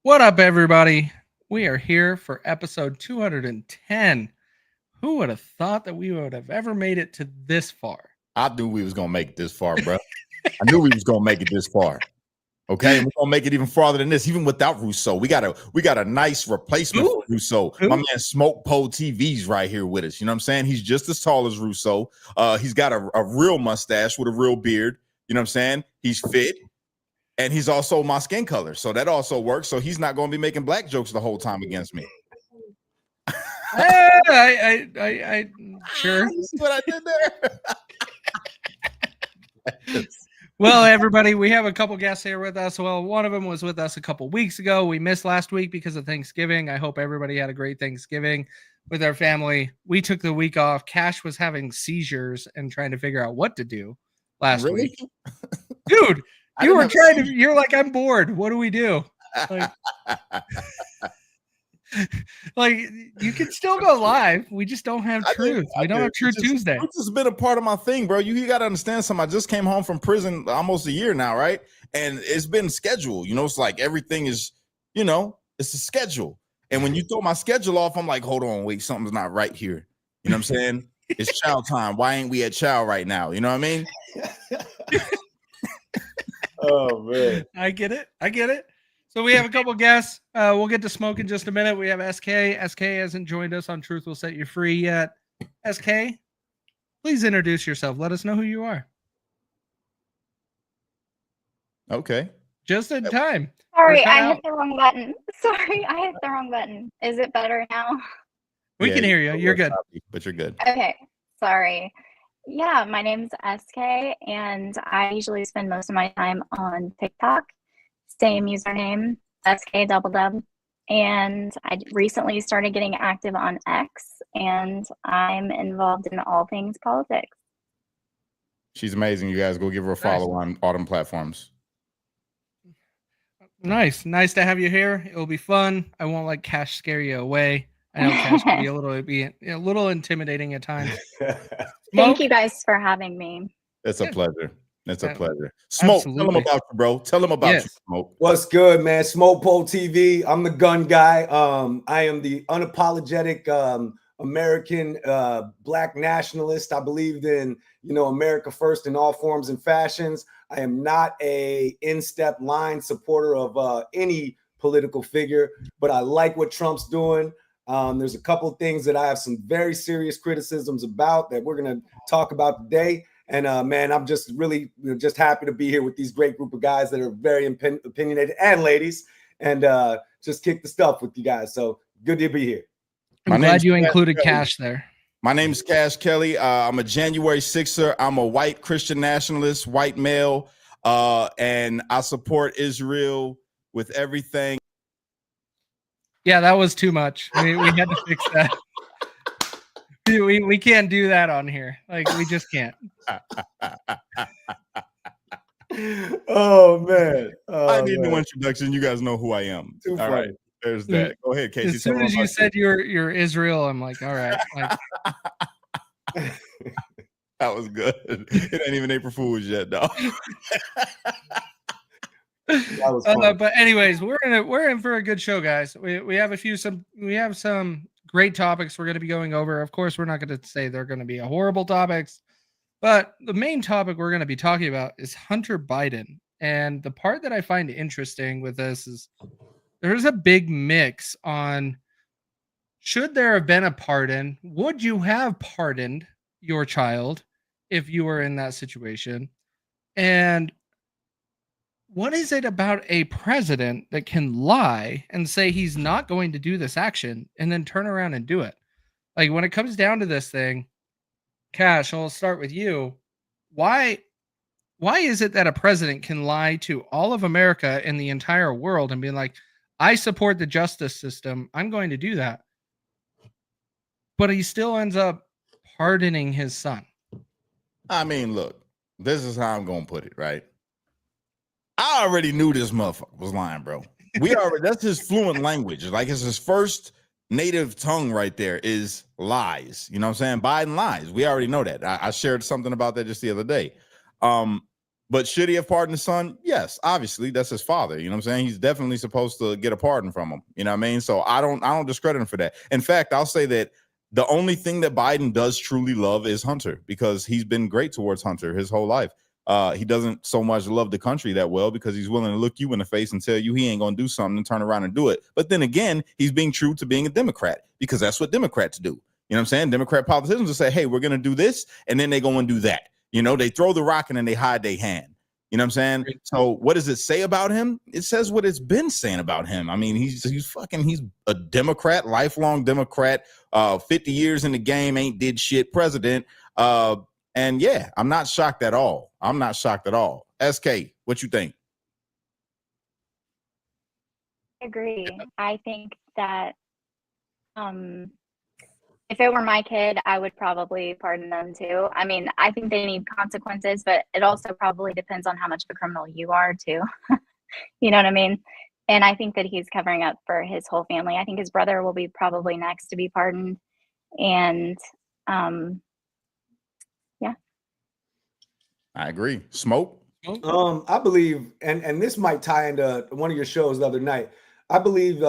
What up, everybody? We are here for episode 210. Who would have thought that we would have ever made it to this far? I knew we was gonna make it this far, bro. I knew we was gonna make it this far. Okay, and we're gonna make it even farther than this, even without Rousseau. We got a nice replacement for Rousseau. My man Smoke Pole TV's right here with us. You know what I'm saying? He's just as tall as Rousseau. He's got a real mustache with a real beard. You know what I'm saying? He's fit. And he's also my skin color, so that also works. So he's not going to be making black jokes the whole time against me. I sure. You see what I did there? Well, everybody, we have a couple guests here with us. Well, one of them was with us a couple weeks ago. We missed last week because of Thanksgiving. I hope everybody had a great Thanksgiving with their family. We took the week off. Cash was having seizures and trying to figure out what to do last week. Dude. You're like, I'm bored. What do we do? Like you can still go live. We just don't have truth. We don't have True Tuesday. This has been a part of my thing, bro. You got to understand something. I just came home from prison almost a year now, right? And it's been scheduled. You know, it's like everything is, it's a schedule. And when you throw my schedule off, I'm like, hold on, wait, something's not right here. You know what I'm saying? It's chow time. Why ain't we at chow right now? You know what I mean? Oh man, I get it. So we have a couple guests. We'll get to Smoke in just a minute. We have SK. SK hasn't joined us on Truth Will Set You Free yet. SK, please introduce yourself. Let us know who you are. Okay. Just in time. Sorry, I hit the wrong button. Is it better now? We can hear you. You're good. But you're good. Okay. Sorry. Yeah, my name's SK, and I usually spend most of my time on TikTok. Same username, SK_dub. And I recently started getting active on X, and I'm involved in all things politics. She's amazing. You guys go give her a follow on all them platforms. Nice to have you here. It'll be fun. I won't let Cash scare you away. I know Cash can be a little intimidating at times. Thank you guys for having me. It's a pleasure. It's a pleasure. Smoke, absolutely. Tell them about you, bro. Tell them about you, Smoke. What's good, man? Smoke Pole TV. I'm the gun guy. I am the unapologetic American black nationalist. I believed in, America first in all forms and fashions. I am not a in-step line supporter of any political figure, but I like what Trump's doing. There's a couple of things that I have some very serious criticisms about that we're going to talk about today. And man, I'm just really just happy to be here with these great group of guys that are very opinionated, and ladies, and just kick the stuff with you guys. So good to be here. I'm glad you included Cash there. My name is Cash Kelly. I'm a January 6er. I'm a white Christian nationalist, white male, and I support Israel with everything. Yeah, that was too much. We had to fix that. We can't do that on here. Like, we just can't. Oh man! I need no introduction. You guys know who I am. All right, there's that. Go ahead, Kaecey. As soon as you said you're Israel, I'm like, all right. That was good. It ain't even April Fool's yet, dog. But anyways, we're in for a good show, guys. We have some great topics we're going to be going over. Of course, we're not going to say they're going to be horrible topics, but the main topic we're going to be talking about is Hunter Biden. And the part that I find interesting with this is there's a big mix on, should there have been a pardon? Would you have pardoned your child if you were in that situation? And what is it about a president that can lie and say he's not going to do this action and then turn around and do it? Like, when it comes down to this thing, Cash, I'll start with you. Why is it that a president can lie to all of America and the entire world and be like, I support the justice system, I'm going to do that, but he still ends up pardoning his son? I mean, look, this is how I'm going to put it, right? I already knew this motherfucker was lying, bro. That's his fluent language. Like, it's his first native tongue right there is lies. You know what I'm saying? Biden lies. We already know that. I shared something about that just the other day. But should he have pardoned his son? Yes, obviously that's his father. You know what I'm saying? He's definitely supposed to get a pardon from him. You know what I mean? So I don't discredit him for that. In fact, I'll say that the only thing that Biden does truly love is Hunter, because he's been great towards Hunter his whole life. He doesn't so much love the country that well, because he's willing to look you in the face and tell you he ain't gonna do something and turn around and do it. But then again, he's being true to being a Democrat, because that's what Democrats do. You know what I'm saying? Democrat politicians will say, hey, we're gonna do this, and then they go and do that. You know, they throw the rock and then they hide their hand. You know what I'm saying? So what does it say about him? It says what it's been saying about him. I mean, he's a Democrat, lifelong Democrat, 50 years in the game, ain't did shit president. And yeah, I'm not shocked at all. I'm not shocked at all. SK, what you think? I agree. I think that if it were my kid, I would probably pardon them too. I mean, I think they need consequences, but it also probably depends on how much of a criminal you are too. You know what I mean? And I think that he's covering up for his whole family. I think his brother will be probably next to be pardoned. And yeah. I agree. Smoke? I believe, and this might tie into one of your shows the other night. I believe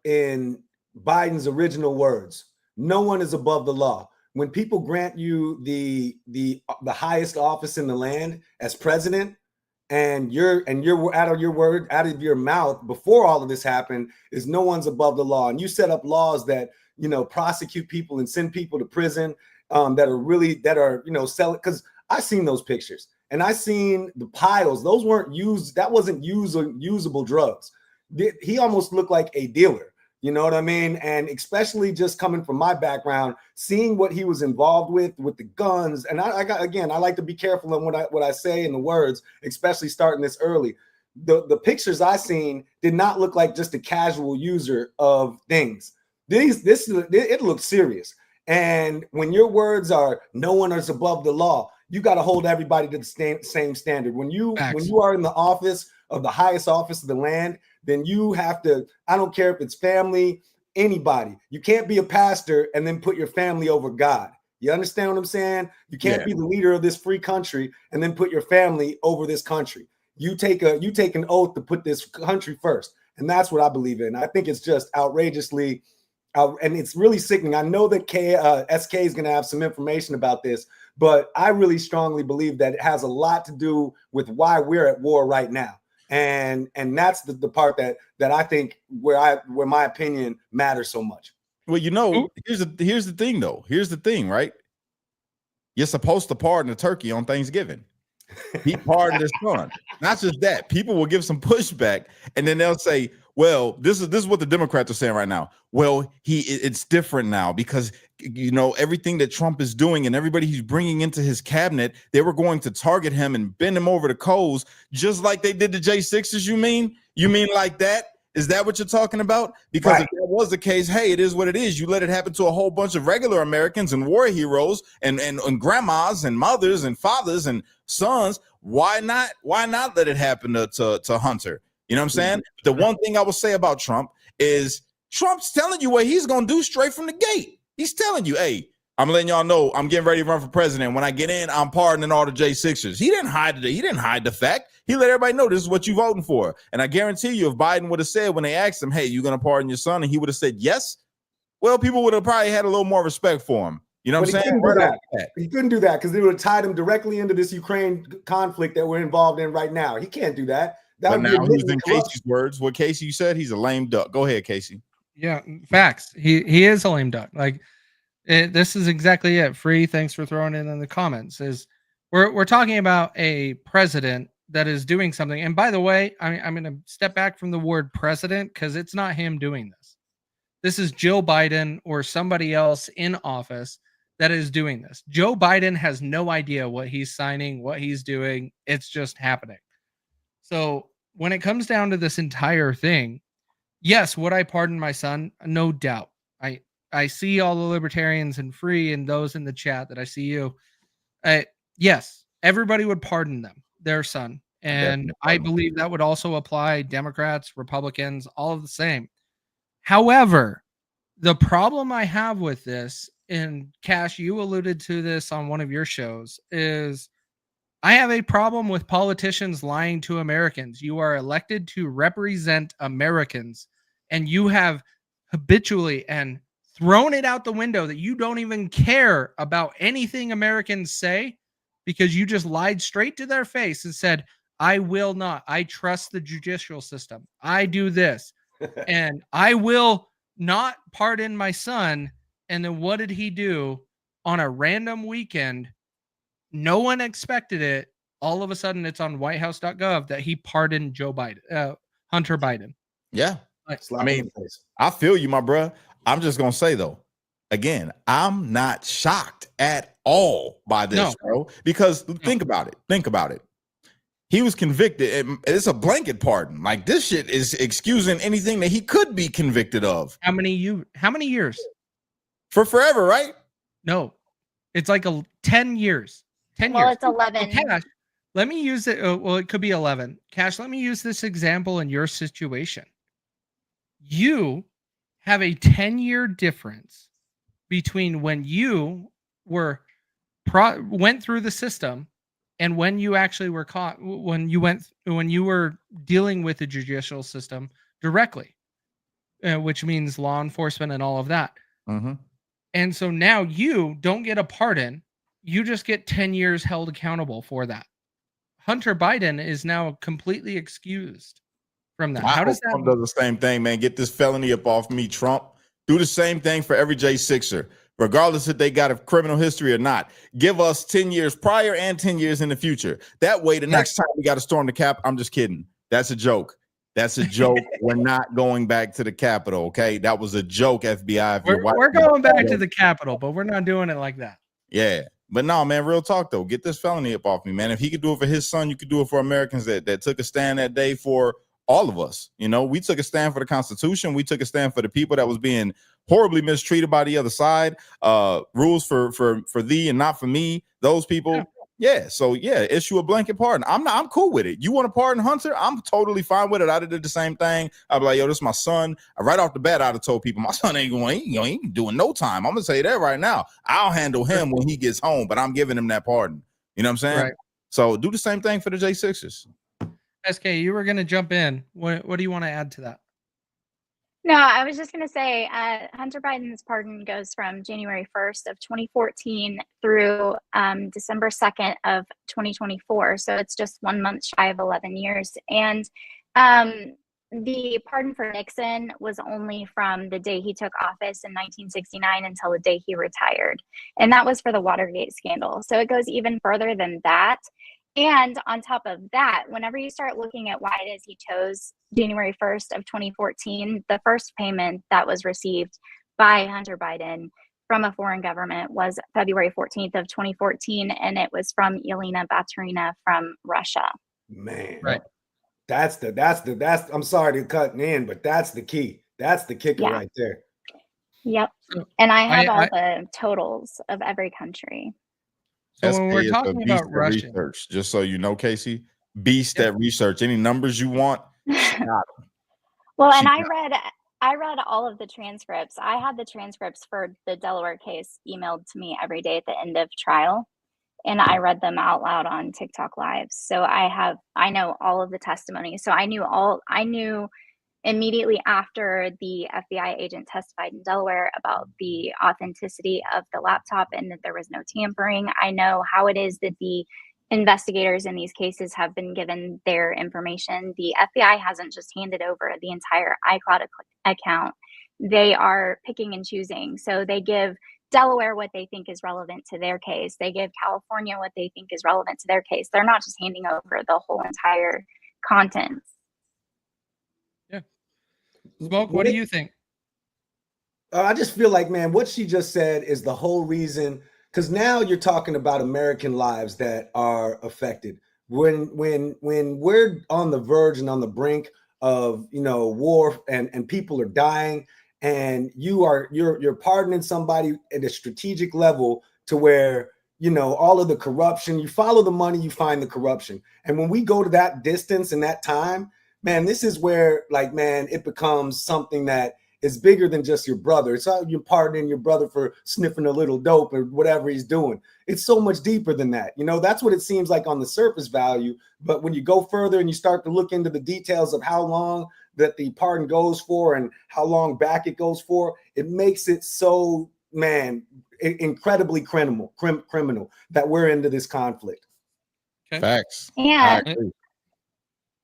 in Biden's original words. No one is above the law. When people grant you the highest office in the land as president, and you're out of your word, out of your mouth before all of this happened, is no one's above the law. And you set up laws that, you know, prosecute people and send people to prison that are sell it. Because I seen those pictures and I seen the piles. Those weren't used. That wasn't usable drugs. He almost looked like a dealer. You know what I mean? And especially just coming from my background, seeing what he was involved with the guns. And I like to be careful on what I say in the words, especially starting this early. The pictures I seen did not look like just a casual user of things. It looked serious. And when your words are no one is above the law, you got to hold everybody to the same standard. When you are in the office of the highest office of the land, then you have to, I don't care if it's family, anybody. You can't be a pastor and then put your family over God. You understand what I'm saying? You can't be the leader of this free country and then put your family over this country. You take an oath to put this country first. And that's what I believe in. I think it's just outrageously, and it's really sickening. I know that SK is going to have some information about this, but I really strongly believe that it has a lot to do with why we're at war right now. And that's the part that I think where my opinion matters so much. Well, you know, here's the thing though. Here's the thing, right? You're supposed to pardon a turkey on Thanksgiving. He pardoned his son. Not just that, people will give some pushback, and then they'll say, well, this is what the Democrats are saying right now. Well, it's different now because, you know, everything that Trump is doing and everybody he's bringing into his cabinet, they were going to target him and bend him over the coals, just like they did the J6s. You mean like that? Is that what you're talking about? Because if that was the case, hey, it is what it is. You let it happen to a whole bunch of regular Americans and war heroes and grandmas and mothers and fathers and sons. Why not let it happen to Hunter? You know what I'm saying? The one thing I will say about Trump is Trump's telling you what he's going to do straight from the gate. He's telling you, hey, I'm letting y'all know I'm getting ready to run for president. When I get in, I'm pardoning all the J6ers. He didn't hide the fact. He let everybody know this is what you're voting for. And I guarantee you, if Biden would have said when they asked him, hey, you going to pardon your son? And he would have said yes, well, people would have probably had a little more respect for him. You know what I'm saying? He couldn't do that because they would have tied him directly into this Ukraine conflict that we're involved in right now. He can't do that. But now he's in Kaecey's words. What Kaecey said, he's a lame duck. Go ahead, Kaecey. Yeah, facts. He is a lame duck. Like this is exactly it. Free, thanks for throwing it in the comments. Is we're talking about a president that is doing something. And by the way, I'm going to step back from the word president because it's not him doing this. This is Joe Biden or somebody else in office that is doing this. Joe Biden has no idea what he's signing, what he's doing. It's just happening. So when it comes down to this entire thing, yes, would I pardon my son? No doubt. I see all the libertarians and free and those in the chat that I see you. Yes, everybody would pardon them, their son. And I believe that would also apply Democrats, Republicans, all of the same. However, the problem I have with this, and Cash, you alluded to this on one of your shows, is I have a problem with politicians lying to Americans. You are elected to represent Americans, and you have habitually and thrown it out the window that you don't even care about anything Americans say because you just lied straight to their face and said, I will not. I trust the judicial system. I do this. And I will not pardon my son. And then what did he do on a random weekend? No one expected it. All of a sudden, it's on whitehouse.gov that he pardoned Hunter Biden. Yeah. I mean, I feel you, my bro. I'm just going to say, though, again, I'm not shocked at all by this, bro, because think about it. Think about it. He was convicted. It's a blanket pardon. Like, this shit is excusing anything that he could be convicted of. How many years? For forever, right? No, it's like 10 years. 10 years. Well, it's 11. Cash, let me use it. Well, it could be 11. Cash, let me use this example in your situation. You have a 10-year difference between when you went through the system and when you actually were caught, when you were dealing with the judicial system directly, which means law enforcement and all of that. Mm-hmm. And so now you don't get a pardon. You just get 10 years held accountable for that. Hunter Biden is now completely excused from that. How does that? Trump does the same thing, man. Get this felony up off me, Trump. Do the same thing for every J6er, regardless if they got a criminal history or not. Give us 10 years prior and 10 years in the future. That way, the next time we got to storm the Cap, I'm just kidding. That's a joke. That's a joke. We're not going back to the Capitol, okay? That was a joke, FBI. We're going back to the Capitol, but we're not doing it like that. Yeah. But no, man, real talk, though. Get this felony up off me, man. If he could do it for his son, you could do it for Americans that took a stand that day for all of us. You know, we took a stand for the Constitution. We took a stand for the people that was being horribly mistreated by the other side. Rules for thee and not for me. Those people. Yeah. So yeah, issue a blanket pardon. I'm cool with it. You want to pardon Hunter? I'm totally fine with it. I'd have did the same thing. I'd be like, yo, this is my son. Right off the bat, I'd have told people my son ain't doing no time. I'm gonna say that right now. I'll handle him when he gets home, but I'm giving him that pardon. You know what I'm saying? Right. So do the same thing for the J6ers. SK, you were gonna jump in. What do you want to add to that? No, I was just going to say Hunter Biden's pardon goes from January 1st of 2014 through December 2nd of 2024. So it's just 1 month shy of 11 years. And the pardon for Nixon was only from the day he took office in 1969 until the day he retired. And that was for the Watergate scandal. So it goes even further than that. And on top of that, whenever you start looking at why it is he chose January 1st of 2014, the first payment that was received by Hunter Biden from a foreign government was February 14th of 2014, and it was from Elena Baturina from Russia. Man, right. That's I'm sorry to cut in, but that's the key. That's the kicker right there. Yep. And I have all the totals of every country. So when we're talking about Russia, research, just so you know, Kaecey, beast at research. Any numbers you want? Well, and I read all of the transcripts. I had the transcripts for the Delaware case emailed to me every day at the end of trial, and I read them out loud on TikTok lives. So I know all of the testimony. So I knew immediately after the FBI agent testified in Delaware about the authenticity of the laptop and that there was no tampering. I know how it is that the investigators in these cases have been given their information. The FBI hasn't just handed over the entire iCloud account. They are picking and choosing. So they give Delaware what they think is relevant to their case. They give California what they think is relevant to their case. They're not just handing over the whole entire content. Smoke, what do you think? I just feel like, man, what she just said is the whole reason, because now you're talking about American lives that are affected. When we're on the verge and on the brink of, war and people are dying, and you're pardoning somebody at a strategic level to where, all of the corruption, you follow the money, you find the corruption. And when we go to that distance and that time, man, this is where, it becomes something that is bigger than just your brother. It's not you're pardoning your brother for sniffing a little dope or whatever he's doing. It's so much deeper than that. You know, that's what it seems like on the surface value. But when you go further and you start to look into the details of how long that the pardon goes for and how long back it goes for, it makes it so, man, incredibly criminal that we're into this conflict. Okay. Facts.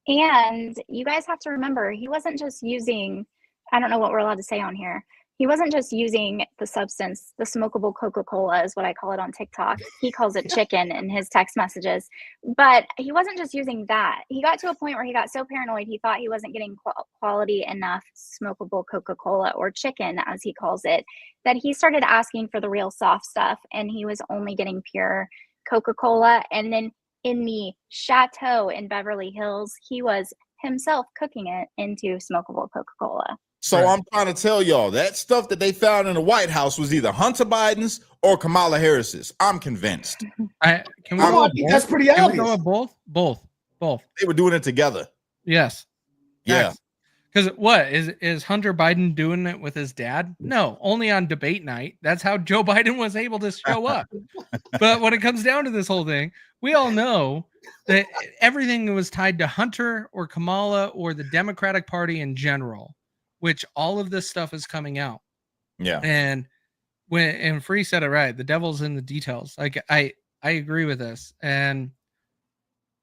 And you guys have to remember, he wasn't just using, I don't know what we're allowed to say on here. He wasn't just using the substance, the smokable Coca-Cola is what I call it on TikTok. He calls it chicken in his text messages. But he wasn't just using that. He got to a point where he got so paranoid, he thought he wasn't getting quality enough smokable Coca-Cola or chicken, as he calls it, that he started asking for the real soft stuff. And he was only getting pure Coca-Cola. And then in the chateau in Beverly Hills, he was himself cooking it into smokable Coca-Cola. So I'm trying to tell y'all that stuff that they found in the White House was either Hunter Biden's or Kamala Harris's. I'm convinced. Can we go with that's pretty obvious. Can we go with both? They were doing it together. Yes. Yeah. Because what is Hunter Biden doing it with his dad? No, only on debate night. That's how Joe Biden was able to show up. But when it comes down to this whole thing, we all know that everything was tied to Hunter or Kamala or the Democratic Party in general, which all of this stuff is coming out. Yeah. And Free said it right, the devil's in the details. Like I agree with this. And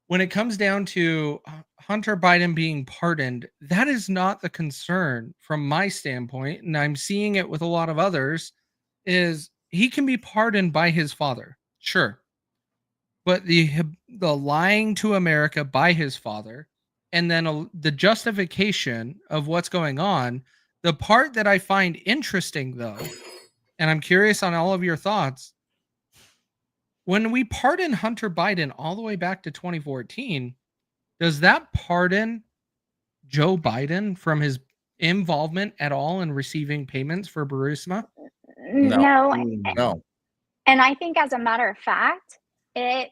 when it comes down to Hunter Biden being pardoned, that is not the concern from my standpoint, and I'm seeing it with a lot of others, is he can be pardoned by his father, sure. But the lying to America by his father, and then the justification of what's going on, the part that I find interesting, though, and I'm curious on all of your thoughts, when we pardon Hunter Biden all the way back to 2014, does that pardon Joe Biden from his involvement at all in receiving payments for Burisma? No. No. And I think, as a matter of fact, it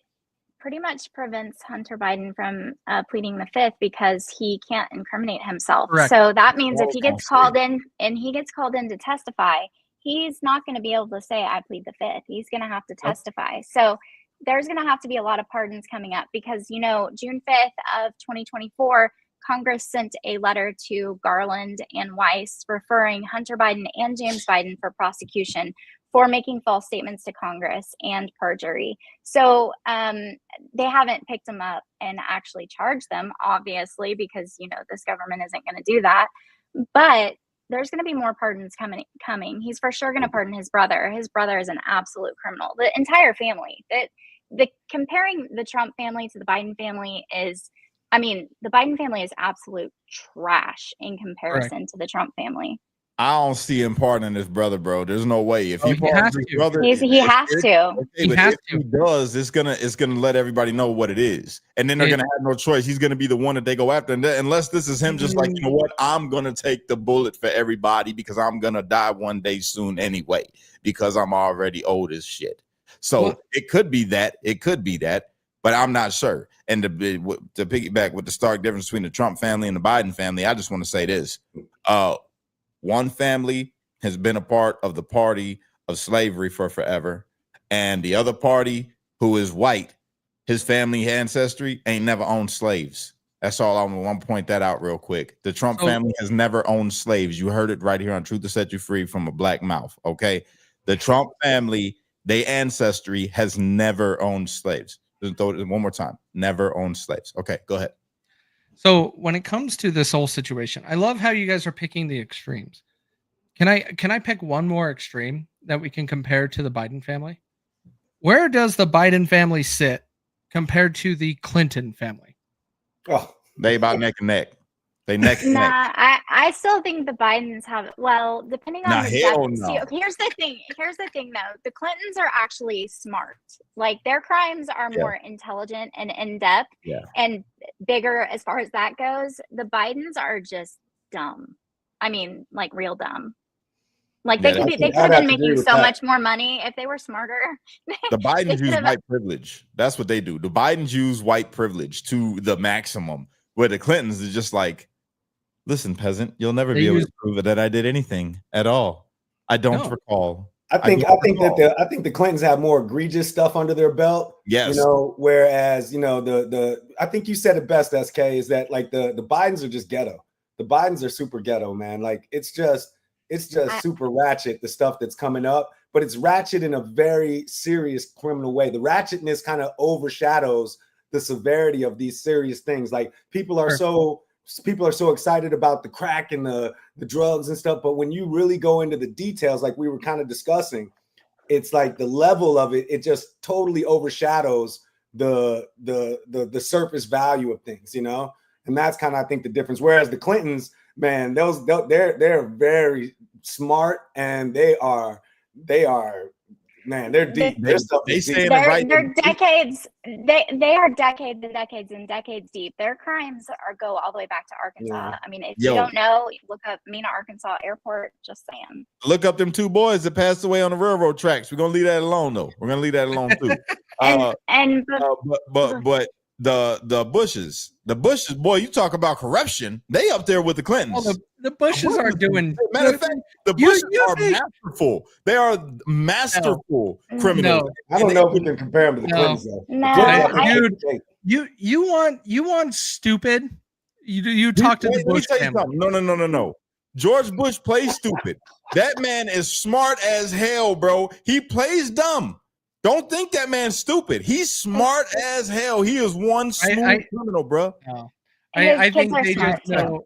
pretty much prevents Hunter Biden from pleading the fifth because he can't incriminate himself. Correct. So that means if he gets called in and he gets called in to testify, he's not going to be able to say, I plead the fifth. He's going to have to testify. So there's going to have to be a lot of pardons coming up because, you know, June 5th of 2024, Congress sent a letter to Garland and Weiss referring Hunter Biden and James Biden for prosecution for making false statements to Congress and perjury. So they haven't picked them up and actually charged them, obviously, because, you know, this government isn't going to do that. But there's going to be more pardons coming. He's for sure going to pardon his brother. His brother is an absolute criminal. The entire family. Comparing the Trump family to the Biden family is, I mean, the Biden family is absolute trash in comparison to the Trump family. I don't see him pardoning his brother, bro. There's no way. If he has pardons his to. brother, He has to. Okay, He but has if to. he does, it's gonna let everybody know what it is, and then they're gonna have no choice. He's gonna be the one that they go after, and unless this is him, just like, you know what, I'm gonna take the bullet for everybody because I'm gonna die one day soon anyway because I'm already old as shit. So it could be that. It could be that. But I'm not sure. And to piggyback with the stark difference between the Trump family and the Biden family, I just want to say this. One family has been a part of the party of slavery for forever. And the other party, who is white, his family ancestry ain't never owned slaves. That's all. I want to point that out real quick. The Trump family has never owned slaves. You heard it right here on Truth to Set You Free from a black mouth. Okay. The Trump family, their ancestry has never owned slaves. Just throw it one more time. Never owned slaves. Okay, go ahead. So when it comes to this whole situation, I love how you guys are picking the extremes. Can I pick one more extreme that we can compare to the Biden family? Where does the Biden family sit compared to the Clinton family? Oh, they about neck and neck. They neck and neck. I still think the Bidens have, well, depending on the hell death. no. See, here's the thing though. The Clintons are actually smart. Like, their crimes are more intelligent and in-depth and bigger as far as that goes. The Bidens are just dumb. I mean, like, real dumb. Like, they could have been making so much more money if they were smarter. The Bidens use white privilege. That's what they do. The Bidens use white privilege to the maximum, where the Clintons is just like, Listen, peasant, you'll never be able to prove that I did anything at all. I don't recall. I think the Clintons have more egregious stuff under their belt. Yes. You know, whereas, you know, I think you said it best, SK, is that like the Bidens are just ghetto. The Bidens are super ghetto, man. Like it's just super ratchet, the stuff that's coming up, but it's ratchet in a very serious criminal way. The ratchetness kind of overshadows the severity of these serious things. Like people are so excited about the crack and the drugs and stuff, but when you really go into the details, like we were kind of discussing, it's like the level of it just totally overshadows the surface value of things, you know. And that's kind of, I think, the difference. Whereas the Clintons, man, they're very smart, and they are man, they're deep. They're decades. They are decades and decades and decades deep. Their crimes go all the way back to Arkansas. Yeah. I mean, if you don't know, look up Mena, Arkansas Airport. Just saying. Look up them 2 boys that passed away on the railroad tracks. We're gonna leave that alone, though. We're gonna leave that alone too. But the Bushes, boy, you talk about corruption. They up there with the Clintons. Well, the Bushes are doing. Matter of fact, the Bushes are masterful. They are masterful criminals. No, I don't know if we can compare them to the Clintons. Though. No, dude, you want stupid. You talk to the Bush family. No. George Bush plays stupid. That man is smart as hell, bro. He plays dumb. Don't think that man's stupid. He's smart as hell. He is one smooth criminal, bro. No. I think they just know.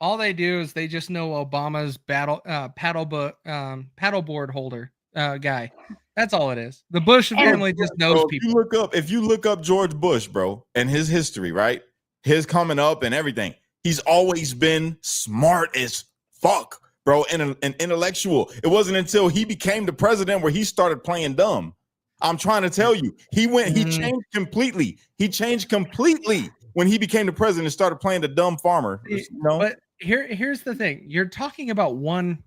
All they do is they just know Obama's paddleboard holder guy. That's all it is. The Bush family just knows people. If you look up George Bush, bro, and his history, right? His coming up and everything. He's always been smart as fuck, bro, and an intellectual. It wasn't until he became the president where he started playing dumb. I'm trying to tell you, he changed completely. He changed completely when he became the president and started playing the dumb farmer. You know? But here's the thing. You're talking about one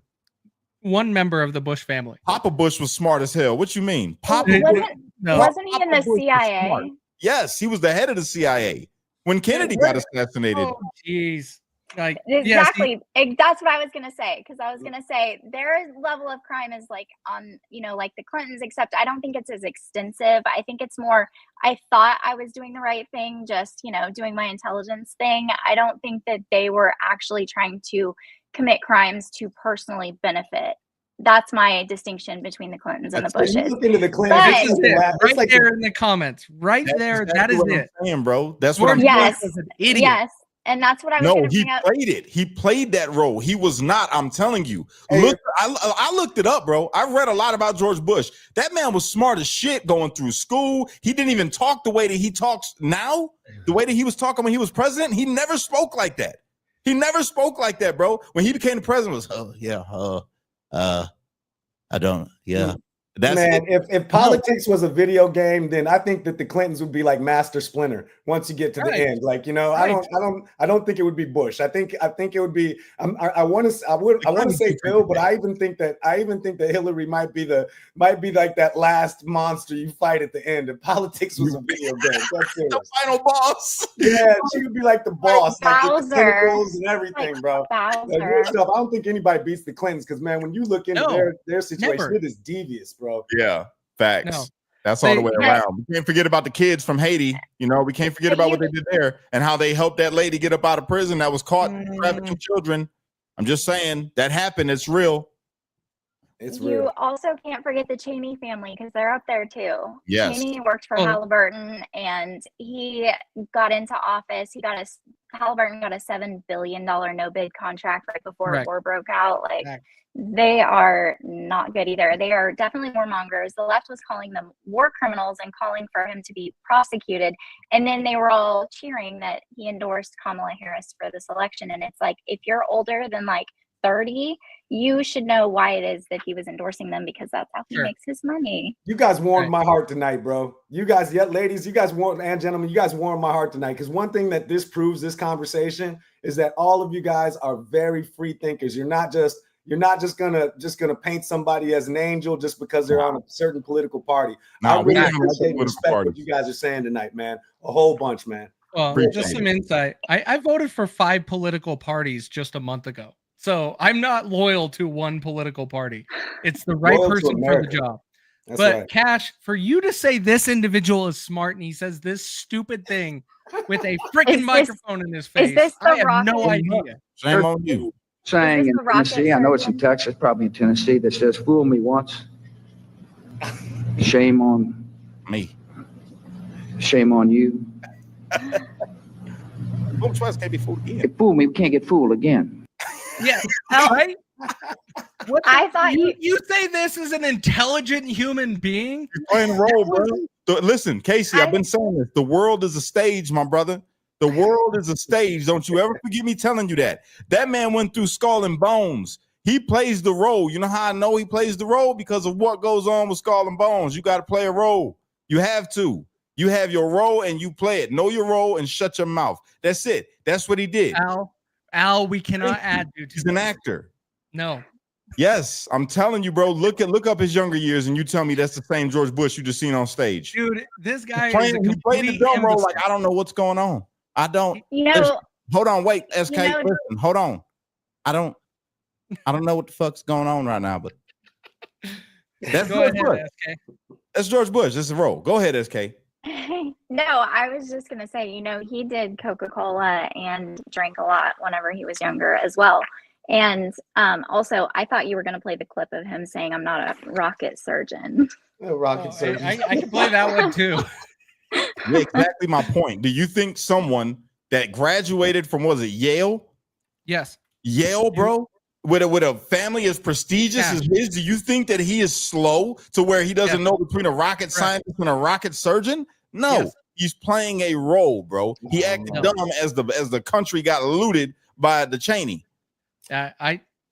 member of the Bush family. Papa Bush was smart as hell. What you mean? Wasn't he in the CIA? Yes, he was the head of the CIA when Kennedy got assassinated. Oh, jeez. Like exactly. That's what I was gonna say, because I was gonna say their level of crime is like on, you know, like the Clintons, except I don't think it's as extensive. I think it's more, I thought I was doing the right thing, just, you know, doing my intelligence thing. I don't think that they were actually trying to commit crimes to personally benefit. That's my distinction between the Clintons and the Bushes. Look into the Clintons. Right there in the comments. Right there. That is it. Saying, bro. That's what I'm saying. Idiot. Yes. And that's what I was going to bring up. Played it. He played that role. He was not. I'm telling you. Look, I looked it up, bro. I read a lot about George Bush. That man was smart as shit going through school. He didn't even talk the way that he talks now. The way that he was talking when he was president, he never spoke like that. He never spoke like that, bro. When he became the president, I don't. Yeah. That's man, if politics was a video game, then I think that the Clintons would be like Master Splinter once you get to the end. Like, you know, I don't think it would be Bush. I think it would be. I want to say Bill, but I even think that Hillary might be like that last monster you fight at the end. If politics was a video game, that's the final boss. Yeah, she would be like the boss, like Bowser. the tentacles and everything, like bro. Like, I don't think anybody beats the Clintons, because man, when you look into their situation, it is devious, bro. Yeah, facts. No. That's all the way around. We can't forget about the kids from Haiti. You know, we can't forget about what they did there and how they helped that lady get up out of prison that was caught trafficking children. I'm just saying that happened. It's real. It's real. You also can't forget the Cheney family, because they're up there too. Yes. Cheney worked for Halliburton, and he got into office. Halliburton got a $7 billion no bid contract right before the war broke out. Like, they are not good either. They are definitely warmongers. The left was calling them war criminals and calling for him to be prosecuted. And then they were all cheering that he endorsed Kamala Harris for this election. And it's like, if you're older than like 30, you should know why it is that he was endorsing them, because that's how he makes his money. You guys warmed my heart tonight, bro. You guys, ladies, you guys and gentlemen, you guys warmed my heart tonight. Because one thing that this proves, this conversation, is that all of you guys are very free thinkers. You're not just gonna paint somebody as an angel just because they're on a certain political party. I really appreciate and respect what you guys are saying tonight, man. A whole bunch, man. Well, just some insight. I voted for 5 political parties just a month ago. So I'm not loyal to one political party. It's the right person for the job. But Cash, for you to say this individual is smart and he says this stupid thing with a freaking microphone in his face, I have no idea. Shame on you. Saying in Tennessee, I know it's in Texas, probably in Tennessee, that says, fool me once. Shame on me. Shame on you. Fool twice can't be fooled again. If fool me, we can't get fooled again. Yeah, right? I thought you say this is an intelligent human being? You're playing a role, bro. Listen, Kaecey, I've been saying this. The world is a stage, my brother. The world is a stage. Don't you ever forget me telling you that. That man went through Skull and Bones. He plays the role. You know how I know he plays the role? Because of what goes on with Skull and Bones. You got to play a role. You have to. You have your role and you play it. Know your role and shut your mouth. That's it. That's what he did. Al, we cannot add you to He's an actor. No. Yes, I'm telling you, bro. Look up his younger years, and you tell me that's the same George Bush you just seen on stage. Dude, this guy is playing the dumb role like I don't know what's going on. I don't. Hold on, wait, SK. Listen, hold on. I don't know what the fuck's going on right now, but that's George Bush. That's George Bush. That's the role. Go ahead, SK. No, I was just gonna say, he did Coca-Cola and drank a lot whenever he was younger as well. And also, I thought you were going to play the clip of him saying, "I'm not a rocket surgeon." A rocket surgeon. I can play that one too. Yeah, exactly my point. Do you think someone that graduated from, was it Yale? Yes. Yale, bro, with a family as prestigious as his, do you think that he is slow to where he doesn't know between a rocket scientist and a rocket surgeon? No, he's playing a role, bro. He acted dumb as the country got looted by the Cheney.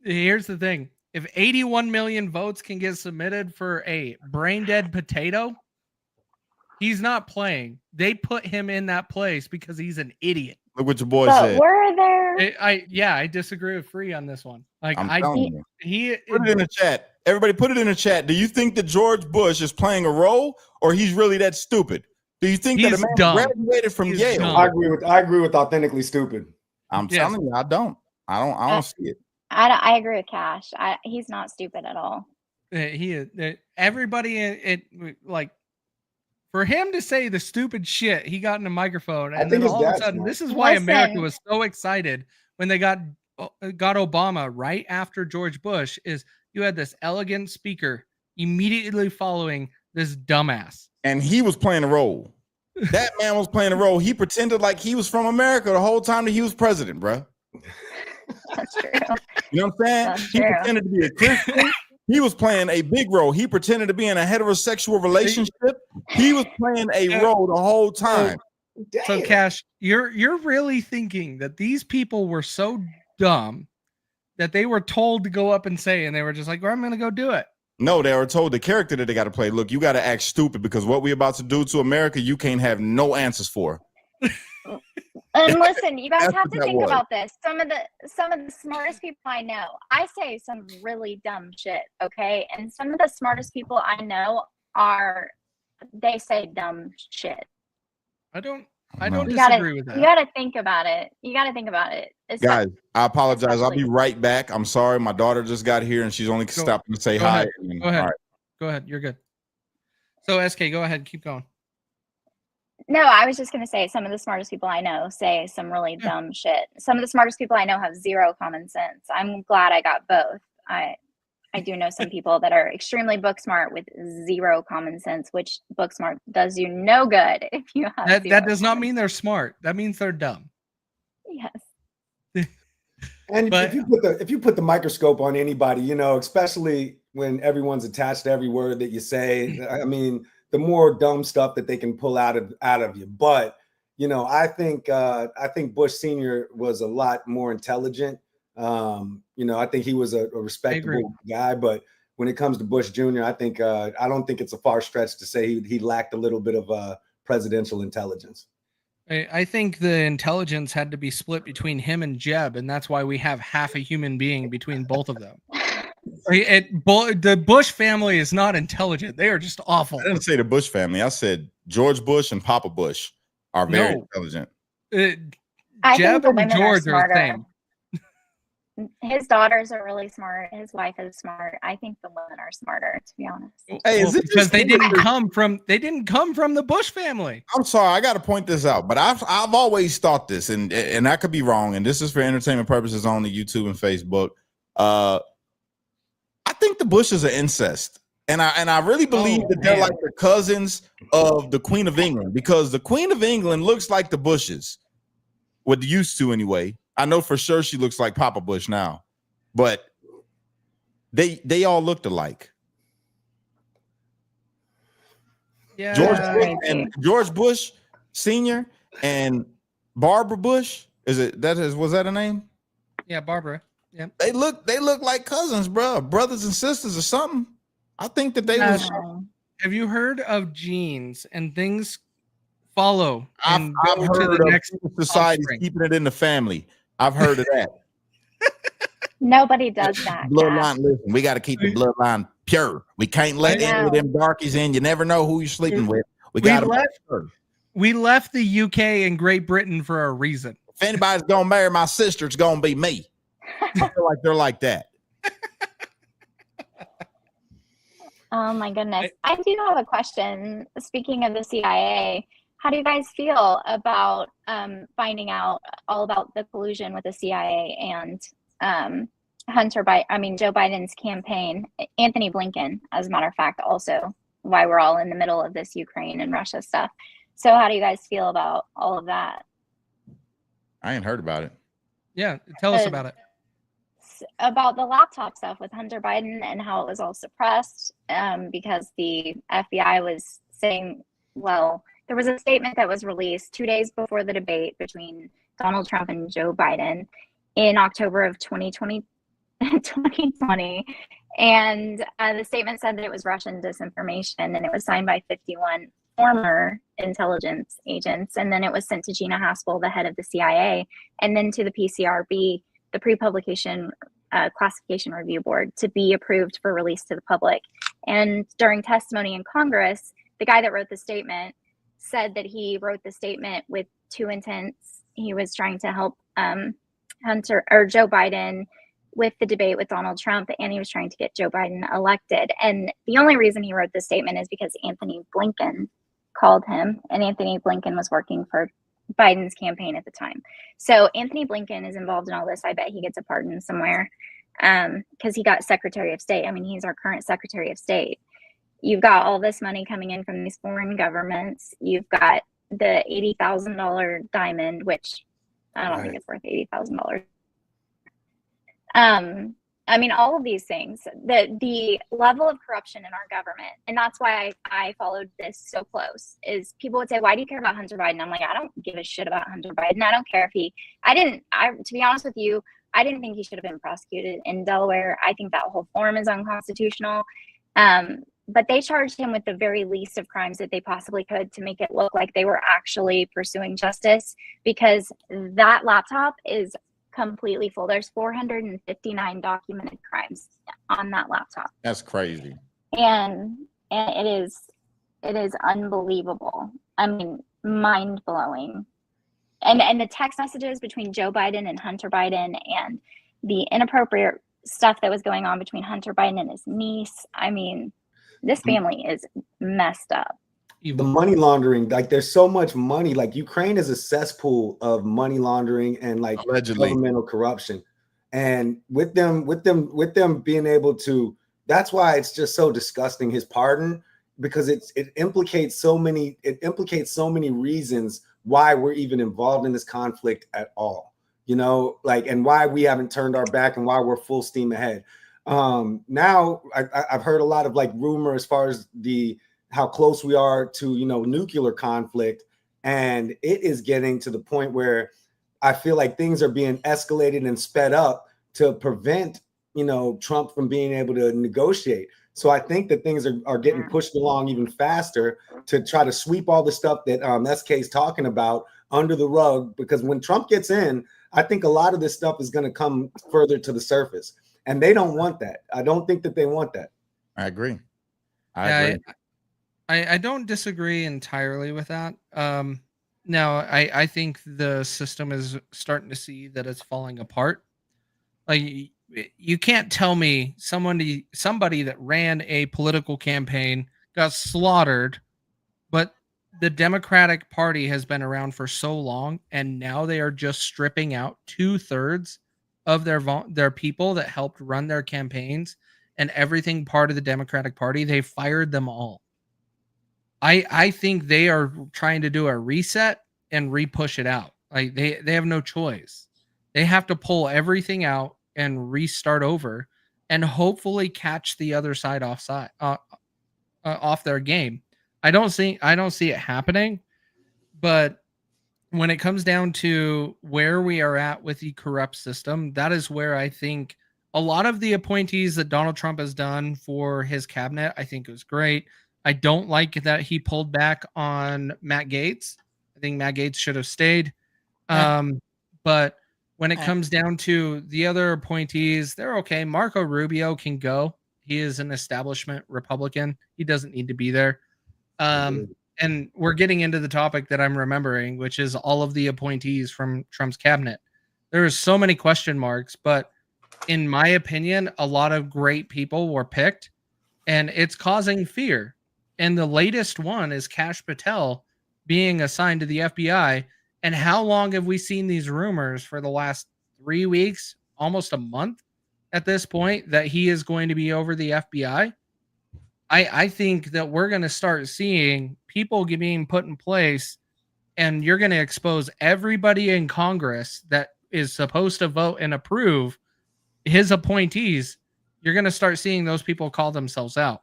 Here's the thing. If 81 million votes can get submitted for a brain dead potato, he's not playing. They put him in that place because he's an idiot. Look what your boy said. Were there? I disagree with Free on this one. Like put it in the chat. Everybody put it in the chat. Do you think that George Bush is playing a role or he's really that stupid? Do you think that a man graduated from Yale? I agree with authentically stupid. I'm telling you, I don't see it. I agree with Cash. He's not stupid at all. He is. Everybody, like, for him to say the stupid shit he got in a microphone, and then all of a sudden, this is why America was so excited when they got Obama right after George Bush. Is you had this elegant speaker immediately following this dumbass, and he was playing a role. That man was playing a role. He pretended like he was from America the whole time that he was president, bro. That's true. You know what I'm saying? That's he true. Pretended to be a Christian. He was playing a big role. He pretended to be in a heterosexual relationship. He was playing a role the whole time. So Cash, you're really thinking that these people were so dumb that they were told to go up and say, and they were just like, well, I'm going to go do it. No, they were told the character that they got to play. Look, you got to act stupid because what we're about to do to America, you can't have no answers for. And listen, you guys have to think about this. Some of the smartest people I know, I say some really dumb shit, okay? And some of the smartest people I know they say dumb shit. I don't disagree with that. You gotta think about it. Guys, I apologize. I'll be right back. I'm sorry. My daughter just got here and she's only stopping to say hi. Go ahead. Right. Go ahead. You're good. So SK, go ahead. Keep going. No, I was just going to say some of the smartest people I know say some really dumb shit. Some of the smartest people I know have zero common sense. I'm glad I got both. I do know some people that are extremely book smart with zero common sense, which book smart does you no good if you have that does not mean they're smart. That means they're dumb. Yes. And if you put the microscope on anybody, especially when everyone's attached to every word that you say, I mean, the more dumb stuff that they can pull out of you. But I think Bush Sr. was a lot more intelligent. I think he was a respectable guy. But when it comes to Bush Jr., I don't think it's a far stretch to say he lacked a little bit of presidential intelligence. I think the intelligence had to be split between him and Jeb, and that's why we have half a human being between both of them. The Bush family is not intelligent. They are just awful. I didn't say the Bush family. I said George Bush and Papa Bush are very intelligent. I Jeb think the and women are George are the smarter. same. His daughters are really smart. His wife is smart. I think the women are smarter, to be honest. Hey, is it because just they didn't come from the Bush family. I'm sorry, I got to point this out, but I've always thought this, and I could be wrong, and this is for entertainment purposes only, YouTube and Facebook. I think the Bushes are incest, and I really believe that they're like the cousins of the Queen of England, because the Queen of England looks like the Bushes, what used to anyway. I know for sure she looks like Papa Bush now, but they all looked alike. Yeah, George Bush Sr. and Barbara Bush. Was that a name? Yeah, Barbara. Yeah. They look like cousins, bro, brothers and sisters or something. I think that they was. Have you heard of genes and things follow? I've heard of society keeping it in the family. I've heard of that. Nobody does that. Bloodline. Listen, we got to keep the bloodline pure. We can't let any of them darkies in. You never know who you're sleeping with. We left the UK and Great Britain for a reason. If anybody's gonna marry my sister, it's gonna be me. I feel like they're like that. Oh my goodness. I do have a question. Speaking of the CIA, how do you guys feel about finding out all about the collusion with the CIA and Joe Biden's campaign? Anthony Blinken, as a matter of fact, also why we're all in the middle of this Ukraine and Russia stuff. So how do you guys feel about all of that? I ain't heard about it. Yeah, tell us about it. About the laptop stuff with Hunter Biden and how it was all suppressed because the FBI was saying, well, there was a statement that was released 2 days before the debate between Donald Trump and Joe Biden in October of 2020. And the statement said that it was Russian disinformation, and it was signed by 51 former intelligence agents. And then it was sent to Gina Haspel, the head of the CIA, and then to the PCRB, the pre-publication classification review board, to be approved for release to the public. And during testimony in Congress, the guy that wrote the statement said that he wrote the statement with two intents. He was trying to help Joe Biden with the debate with Donald Trump, and he was trying to get Joe Biden elected. And the only reason he wrote the statement is because Anthony Blinken called him, and Anthony Blinken was working for Biden's campaign at the time. So Anthony Blinken is involved in all this. I bet he gets a pardon somewhere because he got Secretary of State. I mean, he's our current Secretary of State. You've got all this money coming in from these foreign governments. You've got the $80,000 diamond, which I don't think it's worth $80,000. I mean, all of these things, the level of corruption in our government, and that's why I followed this so close, is people would say, why do you care about Hunter Biden? I'm like, I don't give a shit about Hunter Biden. I don't care if to be honest with you, I didn't think he should have been prosecuted in Delaware. I think that whole form is unconstitutional. But they charged him with the very least of crimes that they possibly could to make it look like they were actually pursuing justice, because that laptop is completely full. There's 459 documented crimes on that laptop. That's crazy. And it is unbelievable. I mean, mind blowing. And the text messages between Joe Biden and Hunter Biden, and the inappropriate stuff that was going on between Hunter Biden and his niece. I mean, this family is messed up. The money laundering, like there's so much money, like Ukraine is a cesspool of money laundering and like allegedly governmental corruption. And with them being able to, that's why it's just so disgusting, his pardon, because it implicates so many reasons why we're even involved in this conflict at all, you know, like, and why we haven't turned our back and why we're full steam ahead. Now I've heard a lot of like rumor as far as how close we are to, you know, nuclear conflict. And it is getting to the point where I feel like things are being escalated and sped up to prevent, you know, Trump from being able to negotiate. So I think that things are getting pushed along even faster to try to sweep all the stuff that SK is talking about under the rug, because when Trump gets in, I think a lot of this stuff is going to come further to the surface, and they don't want that. I don't think that they want that. I agree. I don't disagree entirely with that. Now, I think the system is starting to see that it's falling apart. Like, you can't tell me somebody that ran a political campaign got slaughtered, but the Democratic Party has been around for so long, and now they are just stripping out 2/3 of their people that helped run their campaigns and everything part of the Democratic Party. They fired them all. I think they are trying to do a reset and re-push it out. Like, they have no choice. They have to pull everything out and restart over, and hopefully catch the other side off their game. I don't see it happening, but when it comes down to where we are at with the corrupt system, that is where I think a lot of the appointees that Donald Trump has done for his cabinet, I think it was great. I don't like that he pulled back on Matt Gaetz. I think Matt Gaetz should have stayed. But when it comes down to the other appointees, they're okay. Marco Rubio can go. He is an establishment Republican. He doesn't need to be there. And we're getting into the topic that I'm remembering, which is all of the appointees from Trump's cabinet. There are so many question marks, but in my opinion, a lot of great people were picked, and it's causing fear. And the latest one is Kash Patel being assigned to the FBI. And how long have we seen these rumors for the last 3 weeks, almost a month at this point, that he is going to be over the FBI? I think that we're going to start seeing people being put in place, and you're going to expose everybody in Congress that is supposed to vote and approve his appointees. You're going to start seeing those people call themselves out.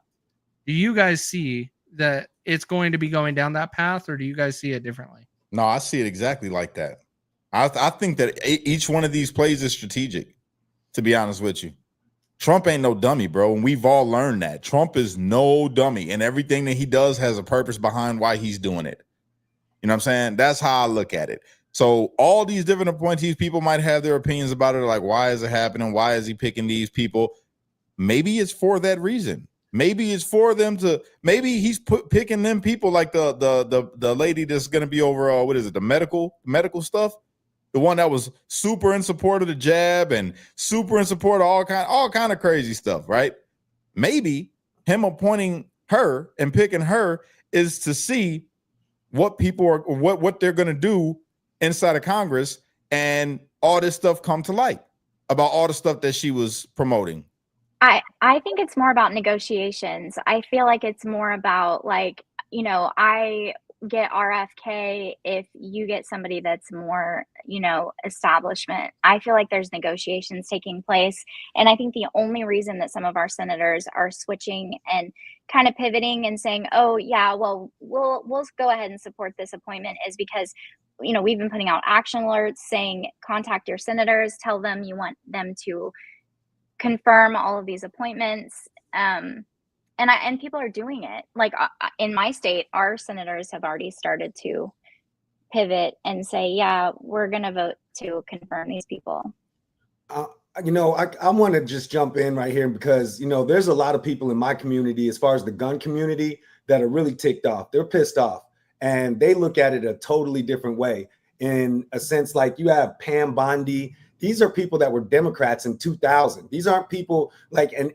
Do you guys see that it's going to be going down that path, or do you guys see it differently? No, I see it exactly like that. I think that each one of these plays is strategic, to be honest with you. Trump ain't no dummy, bro. And we've all learned that. Trump is no dummy, and everything that he does has a purpose behind why he's doing it. You know what I'm saying? That's how I look at it. So all these different appointees, people might have their opinions about it. Like, why is it happening? Why is he picking these people? Maybe it's for that reason. Maybe it's for them to, maybe he's picking them people like the lady that's going to be over, what is it? The medical stuff. The one that was super in support of the jab and super in support of all kind of crazy stuff, right? Maybe him appointing her and picking her is to see what people are, what they're going to do inside of Congress, and all this stuff come to light about all the stuff that she was promoting. I think it's more about negotiations. I feel like it's more about, like, you know, I get RFK if you get somebody that's more, you know, establishment. I feel like there's negotiations taking place. And I think the only reason that some of our senators are switching and kind of pivoting and saying, oh yeah, well, we'll go ahead and support this appointment is because, you know, we've been putting out action alerts saying, contact your senators, tell them you want them to confirm all of these appointments. And people are doing it. Like, in my state, our senators have already started to pivot and say, yeah, we're going to vote to confirm these people. You know, I want to just jump in right here because, you know, there's a lot of people in my community, as far as the gun community, that are really ticked off. They're pissed off, and they look at it a totally different way. In a sense, like, you have Pam Bondi. These are people that were Democrats in 2000. These aren't people like, and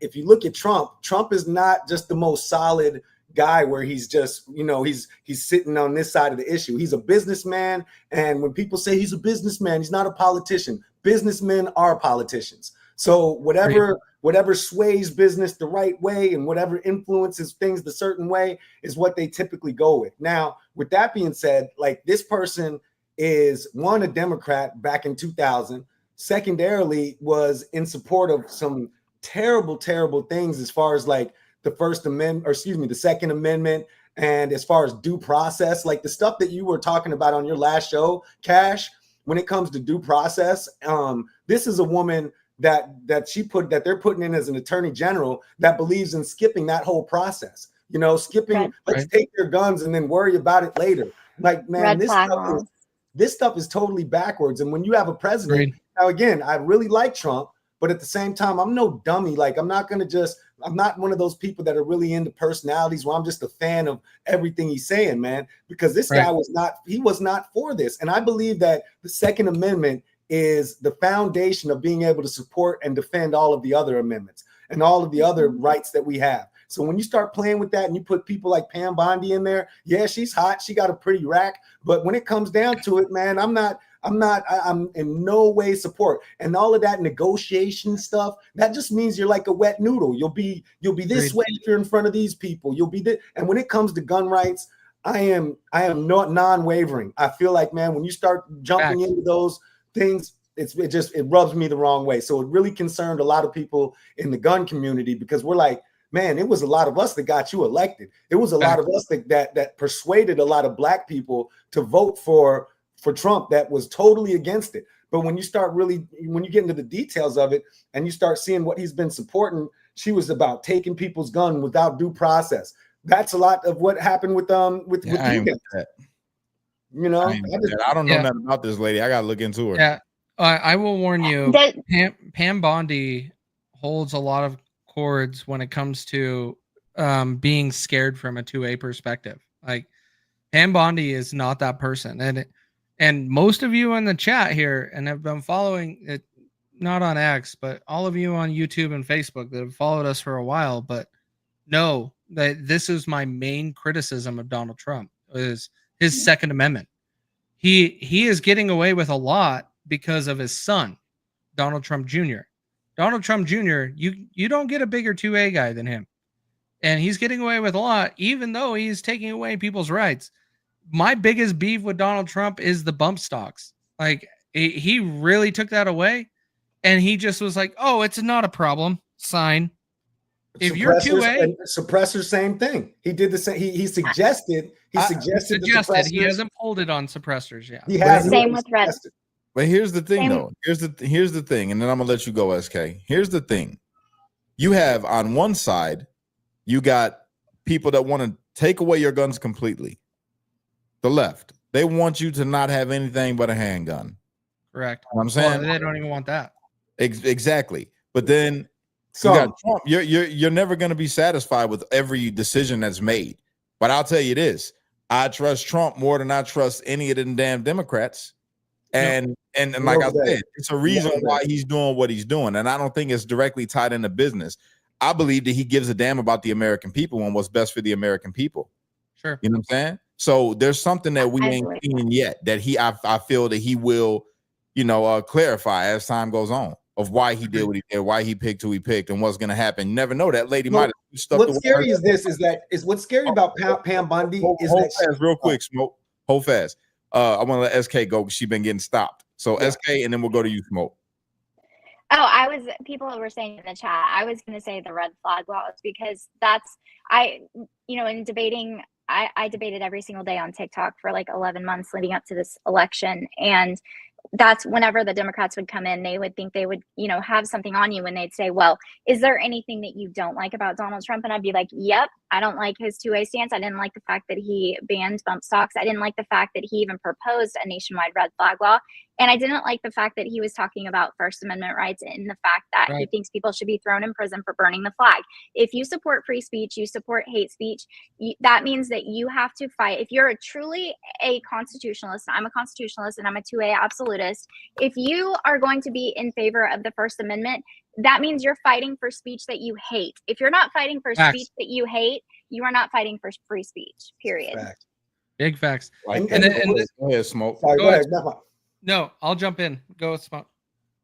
if you look at Trump is not just the most solid guy where he's just, you know, he's sitting on this side of the issue. He's a businessman. And when people say he's a businessman, he's not a politician. Businessmen are politicians. So whatever sways business the right way and whatever influences things the certain way is what they typically go with. Now, with that being said, like, this person is, one, a Democrat back in 2000, secondarily was in support of some terrible things as far as like the the Second Amendment, and as far as due process, like the stuff that you were talking about on your last show, Cash, when it comes to due process. This is a woman that they're putting in as an attorney general that believes in skipping that whole process. You know, let's take their guns and then worry about it later. Like, man, this stuff is totally backwards. And when you have a president, now again, I really like Trump, but at the same time, I'm no dummy. Like, I'm not going to just I'm not one of those people that are really into personalities where I'm just a fan of everything he's saying, man, because this guy was not for this. And I believe that the Second Amendment is the foundation of being able to support and defend all of the other amendments and all of the other rights that we have. So when you start playing with that and you put people like Pam Bondi in there, yeah, she's hot. She got a pretty rack. But when it comes down to it, man, I'm in no way support. And all of that negotiation stuff, that just means you're like a wet noodle. You'll be this way if you're in front of these people. You'll be this. And when it comes to gun rights, I am not non-wavering. I feel like, man, when you start jumping into those things, it rubs me the wrong way. So it really concerned a lot of people in the gun community, because we're like, man, it was a lot of us that got you elected. It was a lot of us that persuaded a lot of black people to vote for Trump that was totally against it. But when you get into the details of it and you start seeing what he's been supporting, she was about taking people's gun without due process. That's a lot of what happened with you guys. You know, I don't know nothing about this lady. I gotta look into her. Yeah, I will warn you. Pam Bondi holds a lot of chords when it comes to being scared from a 2A perspective. Like, Pam Bondi is not that person, and most of you in the chat here and have been following it, not on X, but all of you on YouTube and Facebook that have followed us for a while, but know that this is my main criticism of Donald Trump, is his Second Amendment. He is getting away with a lot because of his son, Donald Trump Jr. Donald Trump Jr., you don't get a bigger 2A guy than him. And he's getting away with a lot, even though he's taking away people's rights. My biggest beef with Donald Trump is the bump stocks. Like, he really took that away, and he just was like, oh, it's not a problem. Sign. If you're 2A, suppressors, same thing. He did the same. He suggested. He hasn't pulled it on suppressors yet. He has. Same with red. But here's the thing, though. Here's the thing, and then I'm gonna let you go, SK. Here's the thing. You have on one side, you got people that want to take away your guns completely. The left, they want you to not have anything but a handgun. Correct. You know what I'm saying, they don't even want that. Exactly. But then you got Trump. You're never going to be satisfied with every decision that's made. But I'll tell you this: I trust Trump more than I trust any of them damn Democrats. And like I said, it's a reason why he's doing what he's doing. And I don't think it's directly tied into business. I believe that he gives a damn about the American people and what's best for the American people. Sure. You know what I'm saying? So there's something that we ain't seen yet that I feel that he will, clarify as time goes on, of why he did what he did, why he picked who he picked, and what's going to happen. You never know. That lady might have stuck. What's scary is what's scary about Pam Bondi is hold fast, real quick, Smoke. Hold fast. I want to let SK go because she's been getting stopped. So SK, and then we'll go to you, Smoke. Oh, people were saying in the chat, I was going to say the red flag laws, because in debating, I debated every single day on TikTok for like 11 months leading up to this election. And that's whenever the Democrats would come in, they would think they would, have something on you when they'd say, well, is there anything that you don't like about Donald Trump? And I'd be like, yep, I don't like his 2A stance. I didn't like the fact that he banned bump stocks. I didn't like the fact that he even proposed a nationwide red flag law. And I didn't like the fact that he was talking about First Amendment rights and the fact that he thinks people should be thrown in prison for burning the flag. If you support free speech, you support hate speech, that means that you have to fight. If you're truly a constitutionalist, I'm a constitutionalist and I'm a 2A absolutist. If you are going to be in favor of the First Amendment, that means you're fighting for speech that you hate. If you're not fighting for speech that you hate, you are not fighting for free speech, period. Facts. Big facts. Go ahead, Smoke. Sorry, go ahead. No, I'll jump in. Go with Smoke.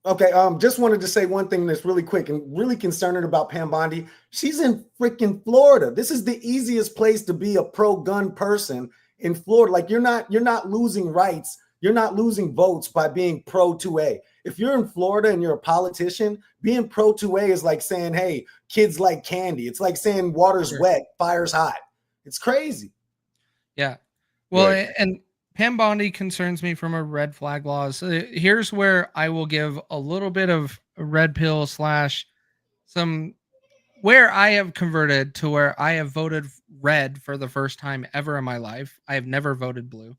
Okay, just wanted to say one thing that's really quick and really concerning about Pam Bondi. She's in freaking Florida. This is the easiest place to be a pro-gun person in Florida. Like, you're not losing rights. You're not losing votes by being pro 2A. If you're in Florida and you're a politician, being pro 2A is like saying, hey, kids like candy. It's like saying water's wet, fire's hot. It's crazy. Yeah. Well, and Pam Bondi concerns me from a red flag laws. Here's where I will give a little bit of a red pill / some where I have converted to where I have voted red for the first time ever in my life. I have never voted blue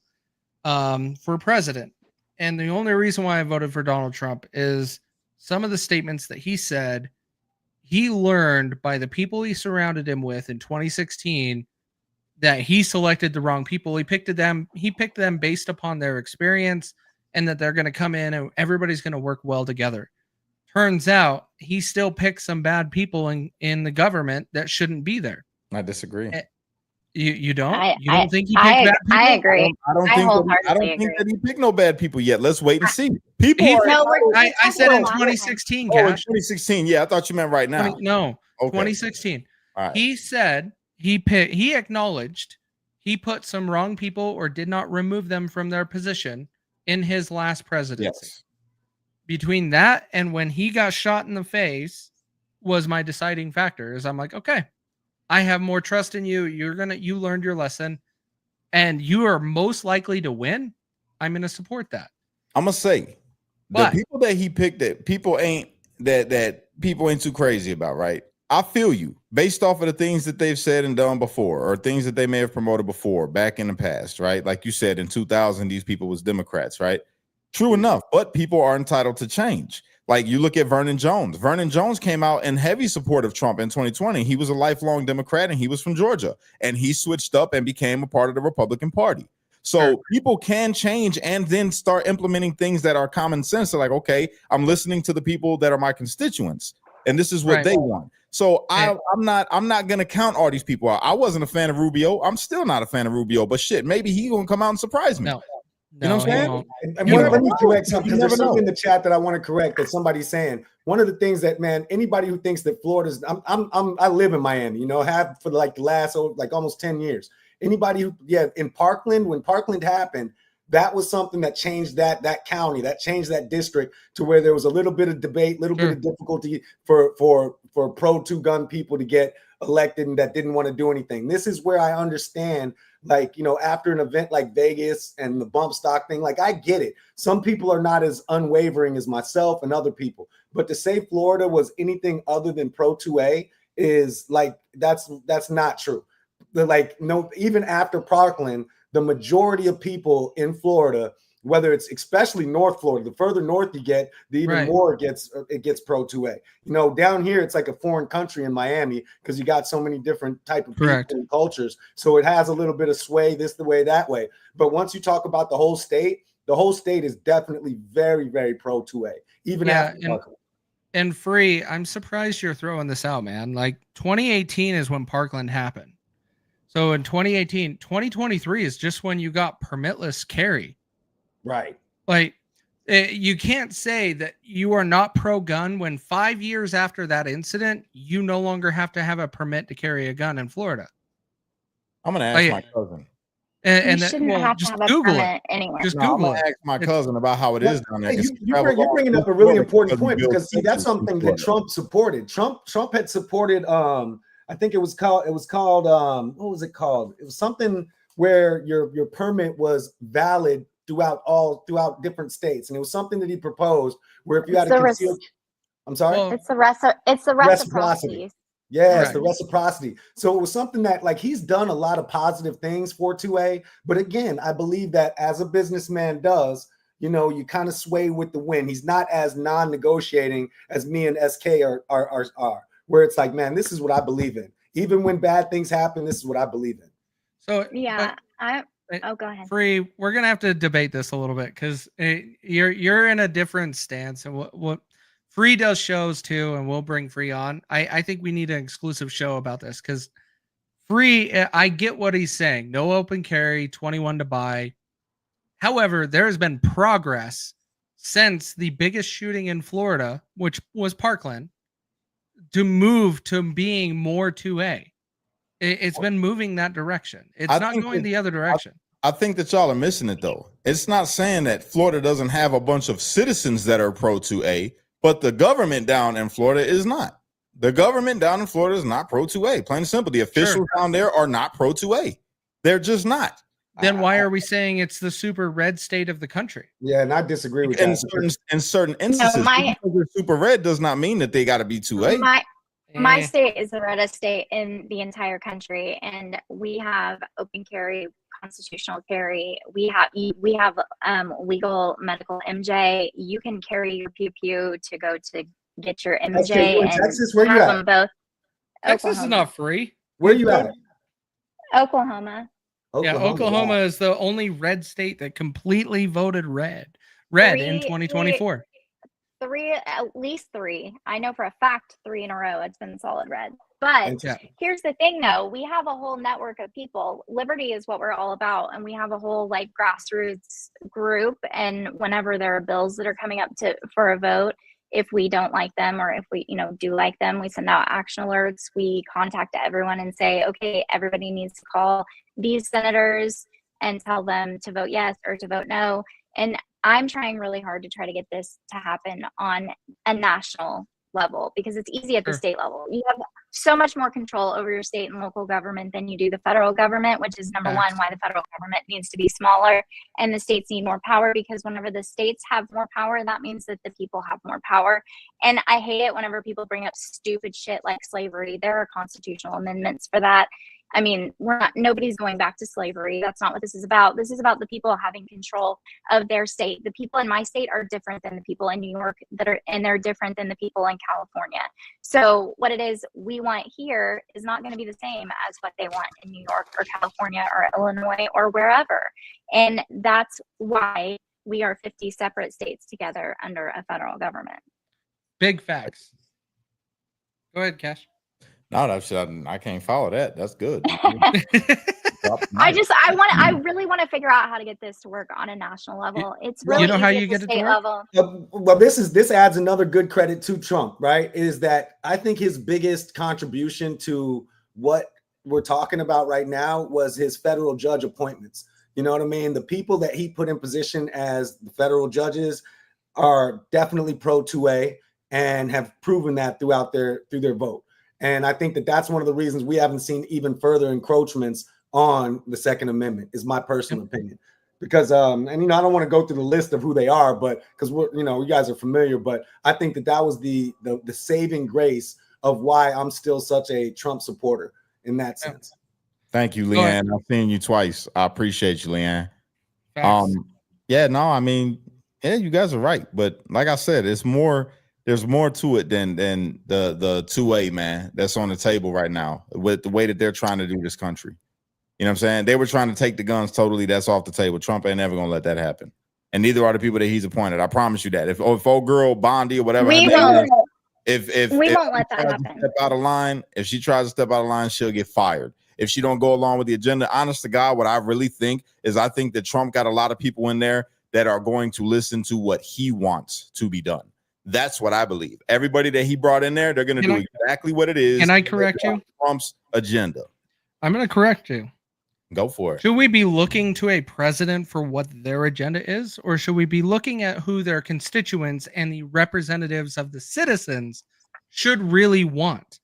for president. And the only reason why I voted for Donald Trump is some of the statements that he said, he learned by the people he surrounded him with in 2016 that he selected the wrong people. He picked them based upon their experience and that they're going to come in and everybody's going to work well together. Turns out he still picked some bad people in the government that shouldn't be there. I disagree. You don't? You I don't think he picked bad people? I agree. I don't think that he picked no bad people yet. Let's wait and see. People I said in 2016, in 2016. Yeah, I thought you meant right now. No, okay. 2016. Right. He said he acknowledged he put some wrong people or did not remove them from their position in his last presidency. Yes. Between that and when he got shot in the face was my deciding factor. Is I'm like, okay, I have more trust in you. You learned your lesson and you are most likely to win. I'm going to support that. I'm going to say the people that he picked that people ain't too crazy about, right? I feel you based off of the things that they've said and done before, or things that they may have promoted before back in the past, right? Like you said, in 2000, these people was Democrats, right? True enough, but people are entitled to change. Like you look at Vernon Jones. Vernon Jones came out in heavy support of Trump in 2020. He was a lifelong Democrat and he was from Georgia, and he switched up and became a part of the Republican Party. So people can change and then start implementing things that are common sense. They're like, okay, I'm listening to the people that are my constituents, and this is what they want. So I'm not gonna count all these people out. I wasn't a fan of Rubio. I'm still not a fan of Rubio, but shit, maybe he gonna come out and surprise me. No. You know what I'm saying? And let me correct something, because there's something in the chat that I want to correct that somebody's saying. One of the things that, man, anybody who thinks that Florida's, I live in Miami, you know, have for like the last almost 10 years. Anybody who, in Parkland, when Parkland happened, that was something that changed that county, that changed that district to where there was a little bit of debate, little bit of difficulty for pro two gun people to get elected and that didn't want to do anything. This is where I understand, like, you know, after an event like Vegas and the bump stock thing, like I get it. Some people are not as unwavering as myself and other people, but to say Florida was anything other than pro 2A is like, that's not true. Even after Parkland, the majority of people in Florida, whether it's especially North Florida, the further north you get, the even more it gets pro 2A. You know, down here it's like a foreign country in Miami because you got so many different type of people and cultures. So it has a little bit of sway this the way, that way. But once you talk about the whole state is definitely very, very pro 2A. Even after Parkland. And Free, I'm surprised you're throwing this out, man. Like 2018 is when Parkland happened. So in 2018, 2023 is just when you got permitless carry. Right. Like you can't say that you are not pro-gun when 5 years after that incident, you no longer have to have a permit to carry a gun in Florida. I'm going to ask my cousin. And you shouldn't have to have a permit anywhere. Just Google Google it. I'm going to ask my cousin about how it is down there. You're bringing up a really important point because, see, that's something that Trump supported. Trump had supported, I think it was called, what was it called? It was something where your permit was valid throughout different states, and it was something that he proposed where if you had a concealed, I'm sorry, it's the reciprocity. Yes, the reciprocity. So it was something that, like, he's done a lot of positive things for 2A, but again, I believe that as a businessman does, you know, you kind of sway with the wind. He's not as non-negotiating as me and SK are, where it's like, man, this is what I believe in. Even when bad things happen, this is what I believe in. So go ahead. Free, we're gonna have to debate this a little bit because you're in a different stance, and what Free does shows too, and we'll bring Free on. I think we need an exclusive show about this because Free, I get what he's saying. No open carry, 21 to buy. However, there has been progress since the biggest shooting in Florida, which was Parkland, to move to being more 2A. It's been moving that direction. It's not going the other direction. I think that y'all are missing it, though. It's not saying that Florida doesn't have a bunch of citizens that are pro 2A, but the government down in Florida is not. The government down in Florida is not pro 2A. Plain and simple. The officials down there are not pro 2A. They're just not. Then why are we saying it's the super red state of the country? Yeah, and I disagree with that. In certain instances, because they're super red does not mean that they got to be 2A. My state is the reddest state in the entire country, and we have open carry, constitutional carry. We have legal medical MJ. You can carry your pew pew to go to get your Okay, MJ you in and Texas? Where you have at? them both. Texas is Oklahoma. not free. Where you at? Oklahoma. Yeah, Oklahoma wow. is the only red state that completely voted red in 2024. At least three. I know for a fact 3 in a row it's been solid red. But here's the thing though, we have a whole network of people. Liberty is what we're all about, and we have a whole like grassroots group, and whenever there are bills that are coming up for a vote, if we don't like them or if we do like them, we send out action alerts. We contact everyone and say, okay, everybody needs to call these senators and tell them to vote yes or to vote no. And I'm trying really hard to try to get this to happen on a national level, because it's easy at the state level. You have so much more control over your state and local government than you do the federal government, which is number one, why the federal government needs to be smaller and the states need more power, because whenever the states have more power, that means that the people have more power. And I hate it whenever people bring up stupid shit like slavery. There are constitutional amendments for that. I mean, nobody's going back to slavery. That's not what this is about. This is about the people having control of their state. The people in my state are different than the people in New York and they're different than the people in California. So what it is we want here is not going to be the same as what they want in New York or California or Illinois or wherever. And that's why we are 50 separate states together under a federal government. Big facts. Go ahead, Cash. No, I can't follow that. That's good. I really want to figure out how to get this to work on a national level. It's really how you get it to work? Level. Well, this adds another good credit to Trump, right? Is that I think his biggest contribution to what we're talking about right now was his federal judge appointments. You know what I mean? The people that he put in position as the federal judges are definitely pro 2A and have proven that through their vote. And I think that that's one of the reasons we haven't seen even further encroachments on the Second Amendment, is my personal opinion. Because, I don't want to go through the list of who they are, but because you guys are familiar, but I think that was the saving grace of why I'm still such a Trump supporter in that sense. Thank you, Leanne. I've seen you twice. I appreciate you, Leanne. Thanks. You guys are right. But like I said, there's more to it than the 2A, man, that's on the table right now with the way that they're trying to do this country. You know what I'm saying? They were trying to take the guns totally. That's off the table. Trump ain't never going to let that happen. And neither are the people that he's appointed. I promise you that. If old girl Bondi or whatever, we won't let that happen. If she tries to step out of line, she'll get fired. If she don't go along with the agenda, honest to God, what I really think is I think that Trump got a lot of people in there that are going to listen to what he wants to be done. That's what I believe. Everybody that he brought in there, they're going to do exactly what it is. Can I correct you? Trump's agenda. I'm going to correct you. Go for it. Should we be looking to a president for what their agenda is, or should we be looking at who their constituents and the representatives of the citizens should really want?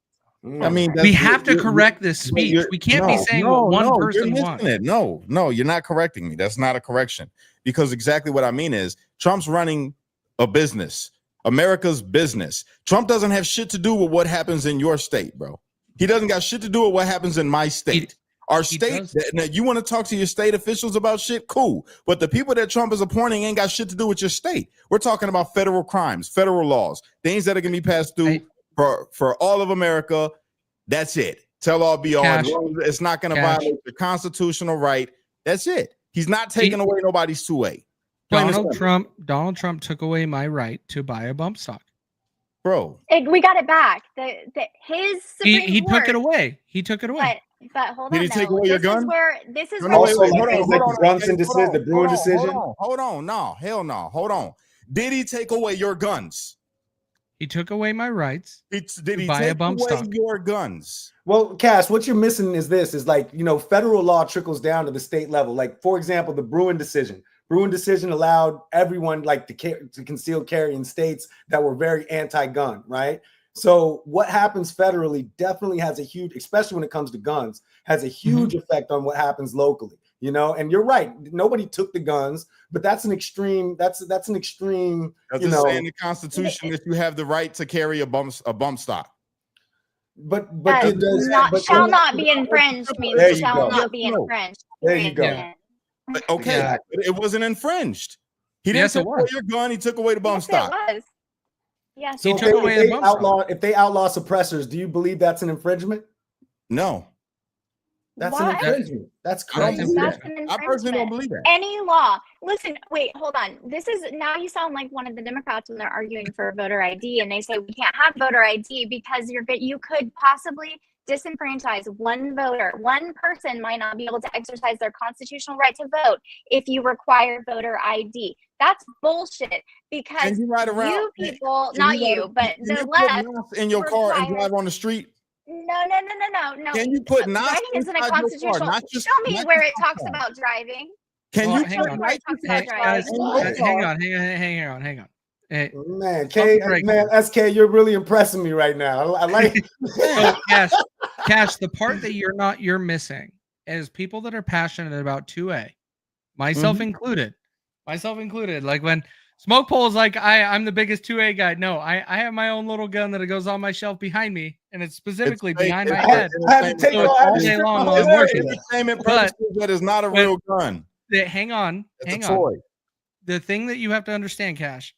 I mean, we have to correct this speech. We can't be saying what one person wants. No, you're not correcting me. That's not a correction, because exactly what I mean is Trump's running a business. America's business. Trump doesn't have shit to do with what happens in your state, bro. He doesn't got shit to do with what happens in my state. Our state, now you want to talk to your state officials about shit? Cool. But the people that Trump is appointing ain't got shit to do with your state. We're talking about federal crimes, federal laws, things that are going to be passed through for all of America. That's it. Tell all be all. It's not going to violate the constitutional right. That's it. He's not taking away nobody's 2A. Donald Trump took away my right to buy a bump stock. Bro. We got it back. His Supreme he Court, took it away. He took it away. But hold on. Did he take away your gun? This is where the Brunson decision, the Bruen decision. Hold on. No, hell no. Hold on. Did he take away your guns? He took away my rights. Did he take away your guns? Well, Cass, what you're missing is federal law trickles down to the state level. Like, for example, the Bruen decision. Bruen decision allowed everyone to conceal carry in states that were very anti-gun, right? So what happens federally definitely has a huge, especially when it comes to guns, has a huge effect on what happens locally, and you're right. Nobody took the guns, but that's an extreme. That's an extreme. Does it say in the Constitution that you have the right to carry a bump stock? But shall not be infringed means shall not be infringed. There you go. Okay, it wasn't infringed. He didn't take away your gun. He took away the bump stock. Yes. So if they outlaw suppressors, do you believe that's an infringement? No. That's an infringement. That's crazy. I personally don't believe that. Any law. Listen, wait, hold on. This is now you sound like one of the Democrats when they're arguing for voter ID, and they say we can't have voter ID because you could possibly disenfranchise one voter. One person might not be able to exercise their constitutional right to vote if you require voter ID. That's bullshit because you people, not you, but the left in your car and drive on the street. No. Can you put driving isn't a constitutional? Show me where it talks about driving. Can you hang on? Hang on. Hey, man, SK, you're really impressing me right now. I like so, Cash, the part that you're missing is people that are passionate about 2A, myself included. Like when Smoke Pole is like, I'm the biggest 2A guy. No, I have my own little gun that goes on my shelf behind me, and it's specifically behind my head. I have to take all day long while I'm working. But that is not a real gun. Hang on. The thing that you have to understand, Cash,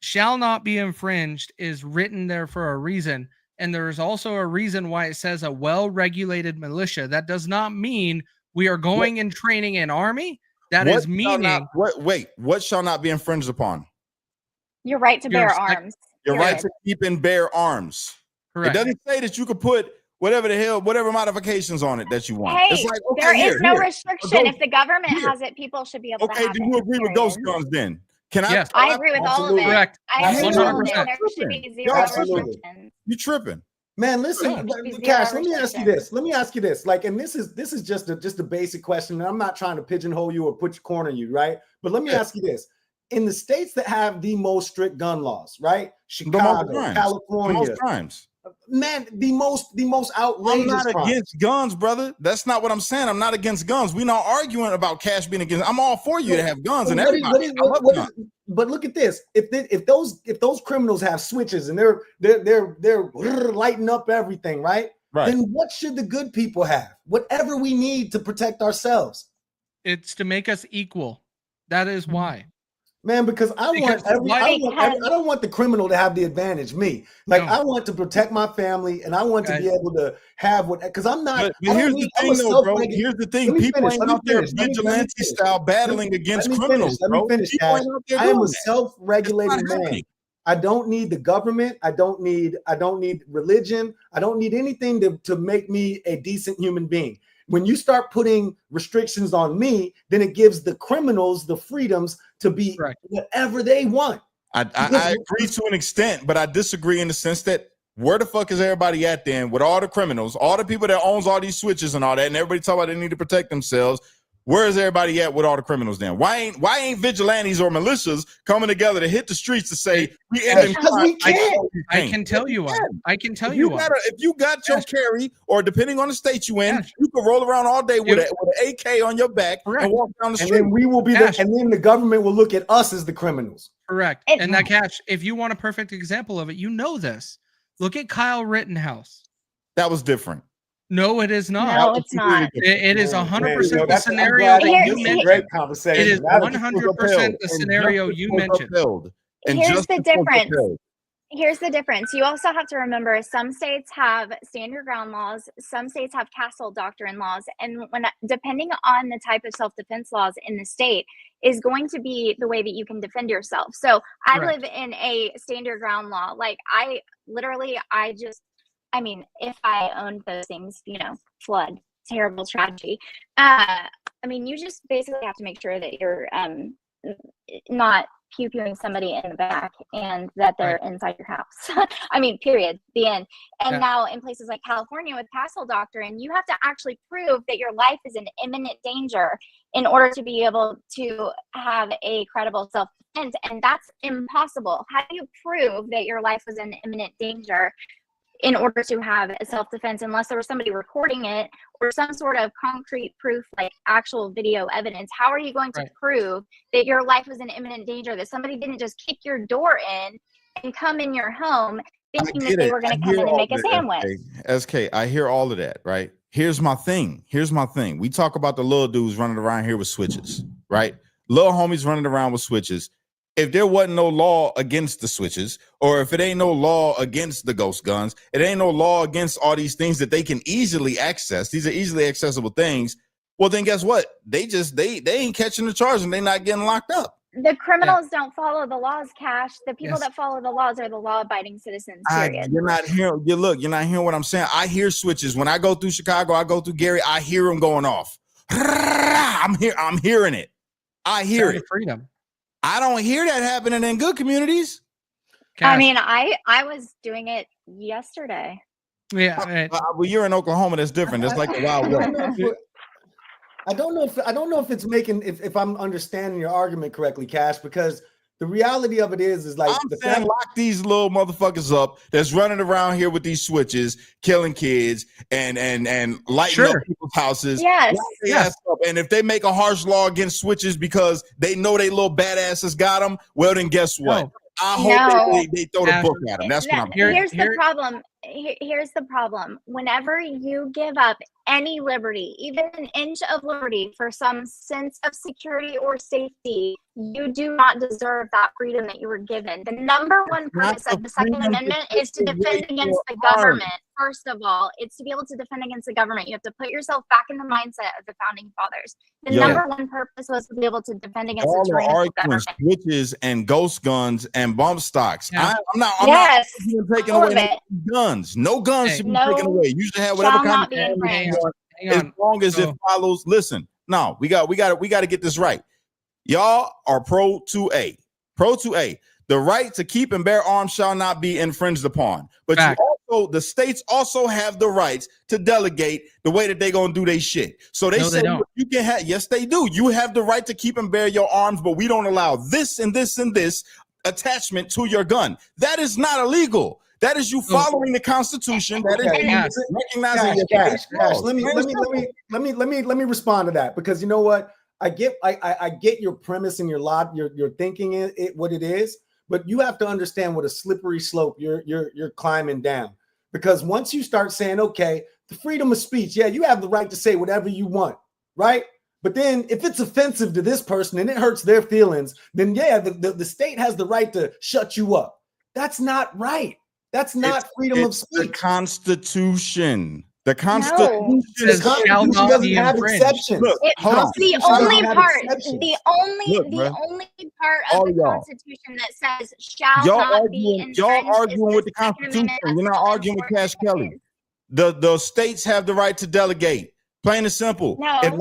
shall not be infringed is written there for a reason. And there is also a reason why it says a well-regulated militia. That does not mean we are going and training an army. That is meaning. What shall not be infringed upon? Your right to bear arms. Your right to keep and bear arms. Correct. It doesn't say that you could put whatever modifications on it that you want. Hey, it's like, okay, there is no restriction. If the government has it, people should be able to have it. Okay, do you agree with ghost guns then? Can I? Yes. I agree with all of it. Correct. I agree with all of it. 100%. There should be zero restrictions. You tripping. Man, listen, Cash, let me ask you this. Like, and this is just a basic question. And I'm not trying to pigeonhole you or corner you, right? But let me ask you this. In the states that have the most strict gun laws, right? Chicago, California. The most crimes. Man, the most outrageous. I'm not against guns, brother. That's not what I'm saying. I'm not against guns. We're not arguing about Cash being against. I'm all for you to have guns and everybody. But look at this. If those criminals have switches and they're lighting up everything, right? Then what should the good people have? Whatever we need to protect ourselves. It's to make us equal. That is why. Man, because I don't want the criminal to have the advantage. Me, like, I want to protect my family, and I want to be able to have because I'm not. But here's the thing, though, bro. Here's the thing: people ain't out there vigilante style battling against criminals. Let me finish. I am a self-regulating man. I don't need the government. I don't need religion. I don't need anything to make me a decent human being. When you start putting restrictions on me, then it gives the criminals the freedoms to be whatever they want. I agree to an extent, but I disagree in the sense that where the fuck is everybody at then with all the criminals, all the people that owns all these switches and all that, and everybody talk about they need to protect themselves. Where is everybody at with all the criminals then? Why ain't vigilantes or militias coming together to hit the streets to say we ending crime? I can tell you why. I can tell you why. If you got your carry, or depending on the state you in, you can roll around all day with an AK on your back and walk down the street. And then we will be and then the government will look at us as the criminals. Correct. And that Cash, if you want a perfect example of it, you know this. Look at Kyle Rittenhouse. That was different. No, it is not. No, it's not. It is 100% the scenario that you mentioned. Great conversation. It is 100% the scenario you mentioned. Here's the difference. Here's the difference. You also have to remember some states have stand your ground laws. Some states have castle doctrine laws. And depending on the type of self-defense laws in the state is going to be the way that you can defend yourself. So I live in a stand your ground law. Like if I owned those things, flood, terrible tragedy. You just basically have to make sure that you're not pew-pewing somebody in the back and that they're inside your house. Period, the end. And now in places like California with castle doctrine, you have to actually prove that your life is in imminent danger in order to be able to have a credible self-defense. And that's impossible. How do you prove that your life was in imminent danger in order to have a self-defense unless there was somebody recording it or some sort of concrete proof, like actual video evidence? How are you going to prove that your life was in imminent danger, that somebody didn't just kick your door in and come in your home thinking that they were going to come in and make a sandwich? SK, I hear all of that, right? Here's my thing. We talk about the little dudes running around here with switches, right? Little homies running around with switches. if there wasn't no law against the switches, or if it ain't no law against the ghost guns, it ain't no law against all these things that they can easily access. These are easily accessible things. Well, then guess what? They ain't catching the charge and they're not getting locked up. The criminals don't follow the laws, Cash. The people that follow the laws are the law-abiding citizens, period. You're not hearing what I'm saying. I hear switches. When I go through Chicago, I go through Gary, I hear them going off. I'm hearing it. I hear it. Freedom. I don't hear that happening in good communities. Cash. I mean, I was doing it yesterday. Yeah. Well, you're in Oklahoma. That's different. That's like the Wild West. I don't know if it's making if I'm understanding your argument correctly, Cash, because the reality of it is like I'm saying lock these little motherfuckers up that's running around here with these switches, killing kids and lighting up people's houses. Yes. And if they make a harsh law against switches because they know they little badasses got them, well then guess what? I hope they throw the book at them. That's what I'm hearing. Here's the problem. Here's the problem. Whenever you give up any liberty, even an inch of liberty for some sense of security or safety, you do not deserve that freedom that you were given. The number one purpose of the Second Amendment is to defend against the government. First of all, it's to be able to defend against the government. You have to put yourself back in the mindset of the founding fathers. The number one purpose was to be able to defend against the tyrannical government. Switches and ghost guns and bump stocks. Yeah. I'm not taking away guns. No guns should be taken away. You should have whatever kind of ammunition as long as it follows. Listen, no, we got to get this right. Y'all are pro 2A. Pro 2A. The right to keep and bear arms shall not be infringed upon. But the states also have the rights to delegate the way that they're gonna do their shit. So they say you can have, yes, they do. You have the right to keep and bear your arms, but we don't allow this and this and this attachment to your gun. That is not illegal. That is you following the Constitution. That is recognizing your Cash. Let me respond to that, because you know what? I get your premise and your thinking it what it is, but you have to understand what a slippery slope you're climbing down. Because once you start saying, okay, the freedom of speech, yeah, you have the right to say whatever you want, right? But then if it's offensive to this person and it hurts their feelings, then yeah, the state has the right to shut you up. That's not right. That's not freedom of speech. The Constitution. The Constitution doesn't have exceptions. It's the only part of the Constitution that says shall not be infringed. Y'all arguing with the Constitution. You're not arguing with Cash Kelly. The states have the right to delegate. Plain and simple. No, only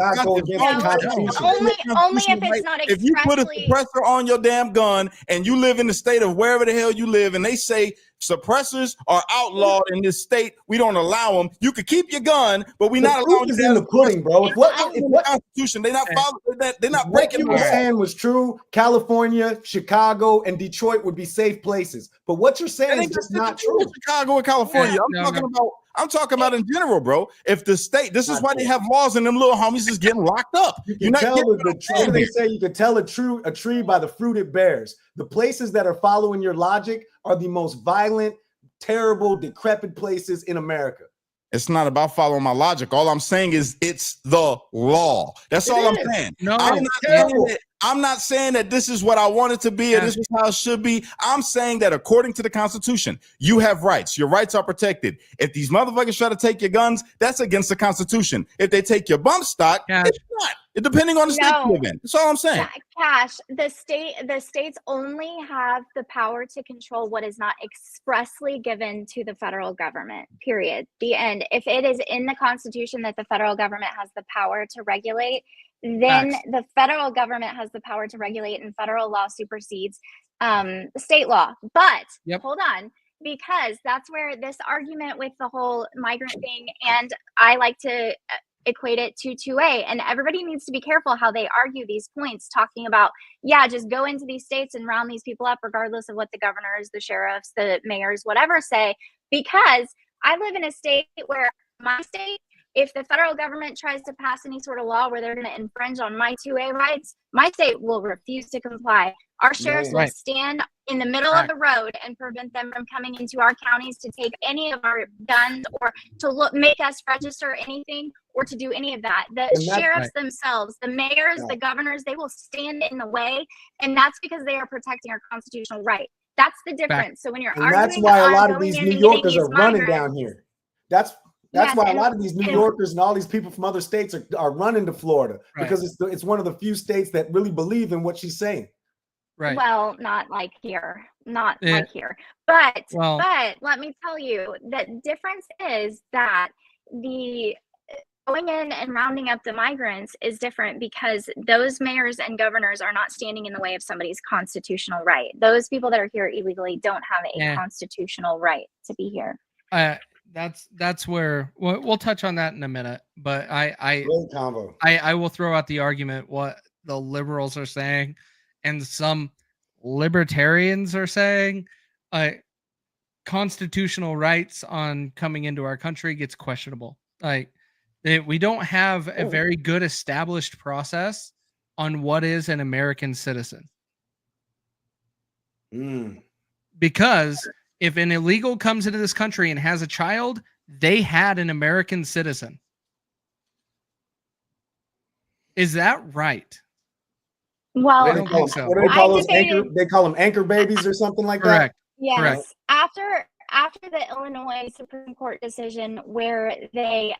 if it's not expressly. If you put a suppressor on your damn gun and you live in the state of wherever the hell you live, and they say suppressors are outlawed in this state, we don't allow them. You could keep your gun, but we're not allowing you in the pudding, bro. If what Constitution, they're not following that. They're not breaking. What you were saying was true. California, Chicago, and Detroit would be safe places, but what you're saying is just not true. Chicago and California. I'm talking about in general, bro. If the state, this is why they have laws and them little homies is getting locked up. You're not getting they say you can tell a tree by the fruit it bears. The places that are following your logic are the most violent, terrible, decrepit places in America. It's not about following my logic. All I'm saying is it's the law. That's all I'm saying. No, I'm not saying that this is what I want it to be and this is how it should be. I'm saying that according to the Constitution, you have rights. Your rights are protected. If these motherfuckers try to take your guns, that's against the Constitution. If they take your bump stock, it's not. It depending on the state you live in. That's all I'm saying. Cash, the states only have the power to control what is not expressly given to the federal government, period. The end. If it is in the Constitution that the federal government has the power to regulate, then the federal government has the power to regulate, and federal law supersedes state law. But hold on, because that's where this argument with the whole migrant thing, and I like to equate it to 2A, and everybody needs to be careful how they argue these points, talking about, just go into these states and round these people up regardless of what the governors, the sheriffs, the mayors, whatever say, because I live in a state where my state if the federal government tries to pass any sort of law where they're going to infringe on my 2A rights, my state will refuse to comply. Our sheriffs will stand in the middle of the road and prevent them from coming into our counties to take any of our guns or to make us register anything or to do any of that. The sheriffs themselves, the mayors, the governors, they will stand in the way, and that's because they are protecting our constitutional right. That's the difference. So when you're arguing, that's why a lot of these New Yorkers are running down here. That's why a lot of these New Yorkers and all these people from other states are running to Florida because it's one of the few states that really believe in what she's saying. Right. Well, not like here, like here, but let me tell you that difference is that the going in and rounding up the migrants is different because those mayors and governors are not standing in the way of somebody's constitutional right. Those people that are here illegally don't have a constitutional right to be here. That's where we'll touch on that in a minute, but I will throw out the argument what the liberals are saying and some libertarians are saying. Constitutional rights on coming into our country gets questionable. We don't have a very good established process on what is an American citizen. Because if an illegal comes into this country and has a child, they had an American citizen. Is that right? Well, I don't think so. What do they call those they call them anchor babies or something like that? Yes. Correct. After the Illinois Supreme Court decision where they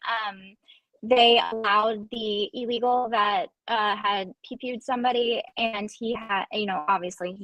allowed the illegal that had PPU'd somebody, and he had, obviously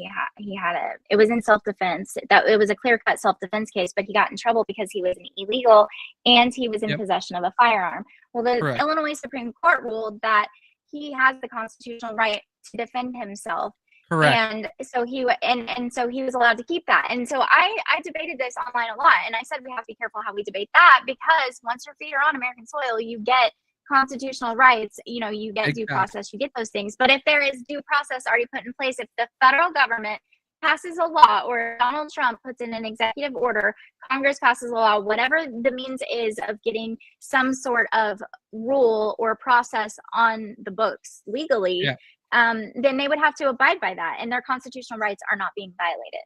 it was in self-defense. It was a clear-cut self-defense case, but he got in trouble because he was an illegal and he was in possession of a firearm. Well, the Illinois Supreme Court ruled that he has the constitutional right to defend himself. Correct. And so he was allowed to keep that. And so I debated this online a lot, and I said we have to be careful how we debate that, because once your feet are on American soil, you get constitutional rights, you get due process, you get those things. But if there is due process already put in place, if the federal government passes a law or Donald Trump puts in an executive order, Congress passes a law, whatever the means is of getting some sort of rule or process on the books legally, then they would have to abide by that, and their constitutional rights are not being violated.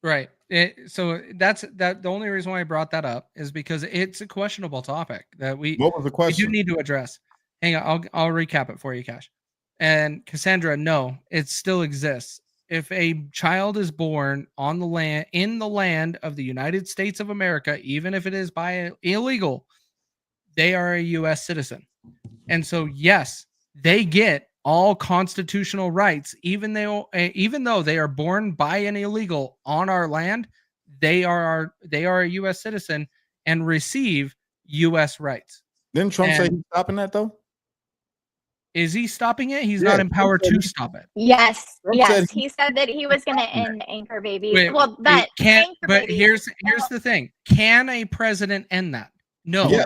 Right. So the only reason why I brought that up is because it's a questionable topic that what was the question? We do need to address. Hang on, I'll recap it for you, Cash. And Cassandra, no, it still exists. If a child is born on the land, in the land of the United States of America, even if it is by illegal, they are a U.S. citizen. And so, yes, they get all constitutional rights, even though they are born by an illegal on our land. They are a U.S. citizen and receive U.S. rights. Didn't Trump say he's stopping that though? Is he stopping it? He's not empowered to stop it. Yes. He said that he was going to end anchor babies. Here's the thing: can a president end that? No. Yeah,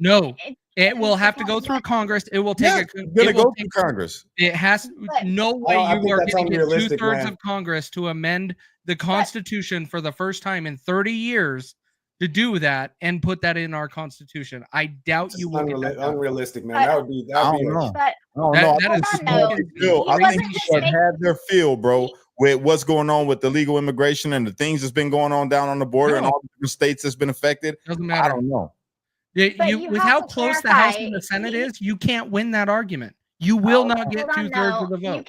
no. It will have to go through Congress. It will take go through Congress. It has no way you are going to get 2/3 of Congress to amend the Constitution for the first time in 30 years to do that and put that in our Constitution. I doubt you will. Unrealistic, man. That would be. I don't know. I think people have had their feel, bro, with what's going on with illegal immigration and the things that's been going on down on the border and all the different states that's been affected. Doesn't matter. I don't know. With how close the House and the Senate is, you can't win that argument. You will not get 2/3 of the vote.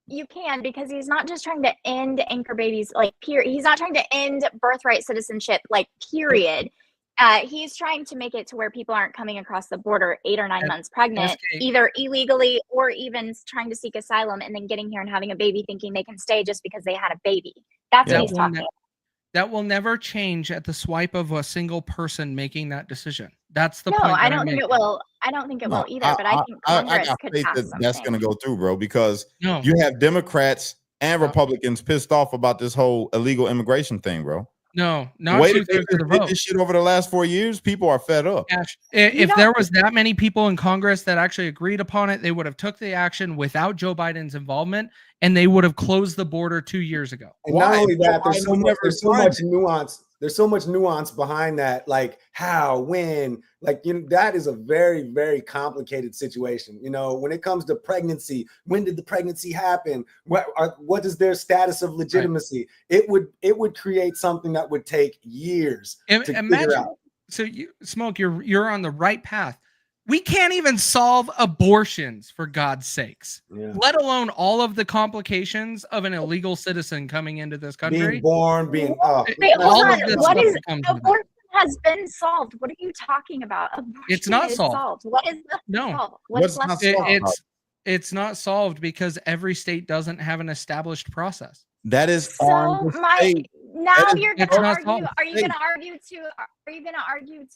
You can, because he's not just trying to end anchor babies, period. He's not trying to end birthright citizenship, period. He's trying to make it to where people aren't coming across the border 8 or 9 months pregnant, either illegally or even trying to seek asylum and then getting here and having a baby thinking they can stay just because they had a baby. That's what he's talking about. That will never change at the swipe of a single person making that decision. That's the point. No, I don't think it will. I don't think it will either. But I think Congress could pass something. That's going to go through, bro, because you have Democrats and Republicans pissed off about this whole illegal immigration thing, bro. No, not 2/3 of the vote. This shit over the last 4 years, people are fed up. If there was that many people in Congress that actually agreed upon it, they would have took the action without Joe Biden's involvement, and they would have closed the border 2 years ago. And not only that, there's so much nuance. There's so much nuance behind that, like how, when, like, you know, that is a very, very complicated situation. You know, when it comes to pregnancy, when did the pregnancy happen? What is their status of legitimacy? Right. It would create something that would take years to figure out. So you Smoke, you're on the right path. We can't even solve abortions, for God's sakes, let alone all of the complications of an illegal citizen coming into this country. Being born, Wait, hold on. What is abortion has been solved? What are you talking about? Abortion it's not solved. What is solved? What is left solved? It's not solved because every state doesn't have an established process. That is so now you're going to argue. Are you going to argue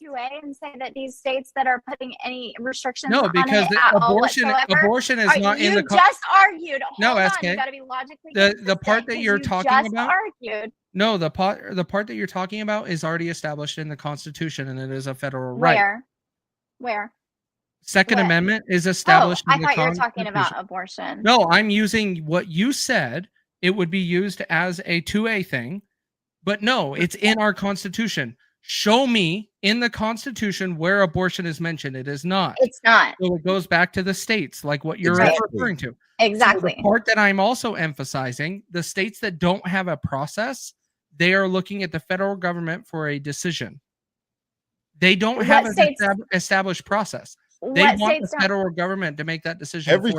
to A and say that these states that are putting any restrictions on it at abortion is not in the. You just argued. No, SK. You got to be logically the part that you're talking about. Argued. No, the part that you're talking about is already established in the Constitution, and it is a federal right. Where? Second Amendment is established. I thought you were talking about abortion. No, I'm using what you said. It would be used as a 2A thing, but no, it's in our Constitution. Show me in the Constitution where abortion is mentioned. It is not. It's not. So it goes back to the states, like what you're referring to. Exactly. So the part that I'm also emphasizing, the states that don't have a process, they are looking at the federal government for a decision. They don't have an established process. They want the federal government to make that decision. Every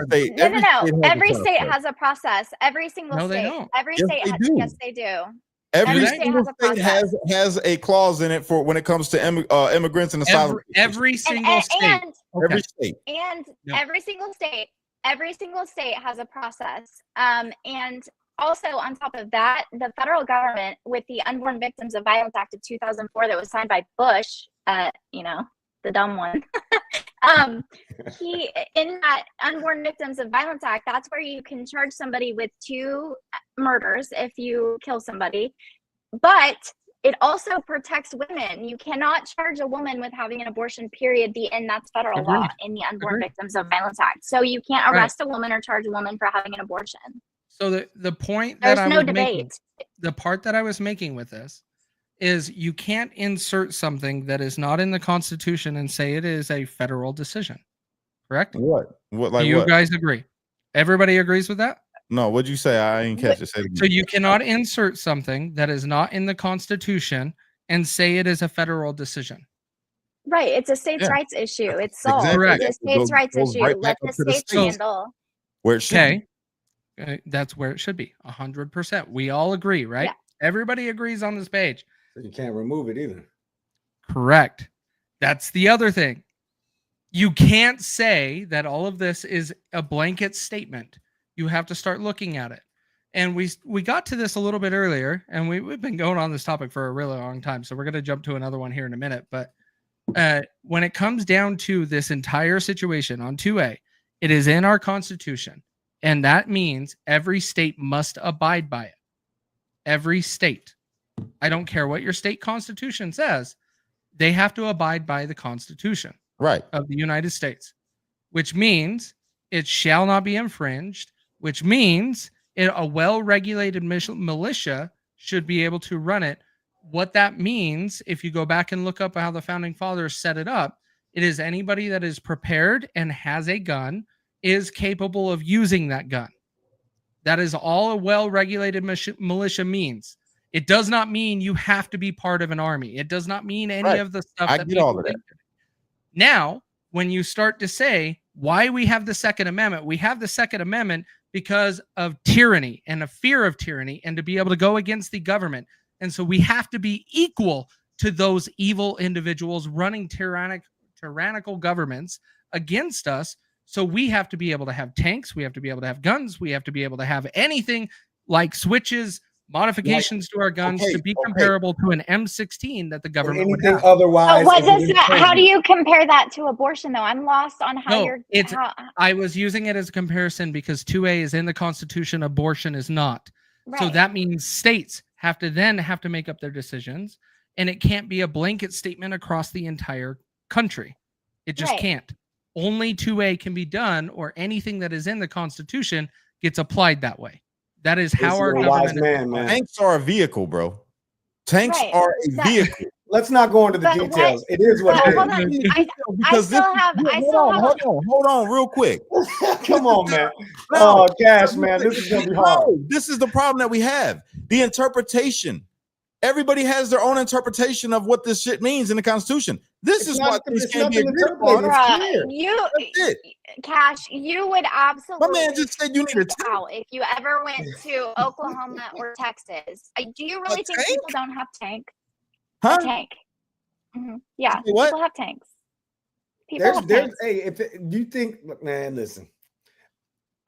state has a process. Every single state. They don't. Every state yes, they do. Every single state has a clause in it for when it comes to immigrants and asylum. Every single state. Every state. And every single state has a process. And also on top of that, the federal government, with the Unborn Victims of Violence Act of 2004 that was signed by Bush, the dumb one. He, in that Unborn Victims of Violence Act, that's where you can charge somebody with 2 murders if you kill somebody, but it also protects women. You cannot charge a woman with having an abortion, period. And that's federal law in the Unborn Victims of Violence Act. So you can't arrest a woman or charge a woman for having an abortion. So the point that there's no debate. The part that I was making with this is you can't insert something that is not in the Constitution and say it is a federal decision. Correct? What? Like you guys agree? Everybody agrees with that? No, what'd you say? I didn't catch it. Say it again. So you cannot insert something that is not in the Constitution and say it is a federal decision. Right. It's a states' rights issue. It's solved. Exactly. It's a states' rights issue. Let the states handle. Where it should be. That's where it should be. 100%. We all agree, right? Yeah. Everybody agrees on this page. You can't remove it either. Correct. That's the other thing. You can't say that all of this is a blanket statement. You have to start looking at it. And we got to this a little bit earlier, and we've been going on this topic for a really long time. So we're going to jump to another one here in a minute. But when it comes down to this entire situation on 2A, it is in our Constitution. And that means every state must abide by it. Every state. I don't care what your state constitution says. They have to abide by the Constitution of the United States, which means it shall not be infringed, which means a well-regulated militia should be able to run it. What that means, if you go back and look up how the Founding Fathers set it up, it is anybody that is prepared and has a gun is capable of using that gun. That is all a well-regulated militia means. It does not mean you have to be part of an army. It does not mean any of the stuff that people think. Now, when you start to say why we have the Second Amendment, we have the Second Amendment because of tyranny and a fear of tyranny and to be able to go against the government. And so we have to be equal to those evil individuals running tyrannical governments against us. So we have to be able to have tanks. We have to be able to have guns. We have to be able to have anything like switches, modifications to our guns to be comparable to an M16 that the government would have. Otherwise, how do you compare that to abortion, though? I'm lost on how I was using it as a comparison because 2A is in the Constitution, abortion is not. Right. So that means states have to make up their decisions, and it can't be a blanket statement across the entire country. It just can't. Only 2A can be done, or anything that is in the Constitution gets applied that way. That is how our government Tanks are a vehicle, bro. Tanks are a vehicle. Let's not go into the details. It is what it is. Hold on, real quick. Come on, man. Oh, Cash, man, this is gonna be hard. No, this is the problem that we have. The interpretation. Everybody has their own interpretation of what this shit means in the Constitution. This is why things can't be agreed upon. Cash, you would absolutely. My man just said you need a tank. If you ever went to Oklahoma or Texas, do you really think people don't have tank? Huh? A tank. Mm-hmm. Yeah, what? people have tanks. People have tanks. Hey, you think, look, man, listen.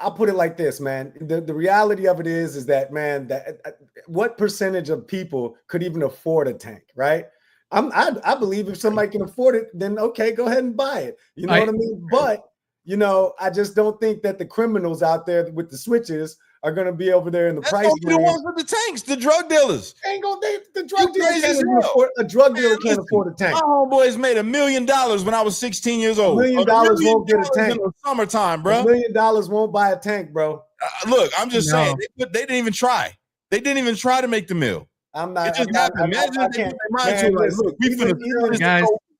I'll put it like this, man. The reality of it is that, man, that what percentage of people could even afford a tank, right? I believe if somebody can afford it, then okay, go ahead and buy it. You know what I mean? But you know, I just don't think that the criminals out there with the switches are going to be over there in the price range. The ones with the tanks, the drug dealers. The drug dealers can't afford a drug dealer. Can't afford a tank. My homeboys made $1 million when I was 16 years old. $1 million won't get a tank in the summertime, bro. $1 million won't buy a tank, bro. Look, I'm just saying they didn't even try. They didn't even try to make the mill. I'm not. It just happened.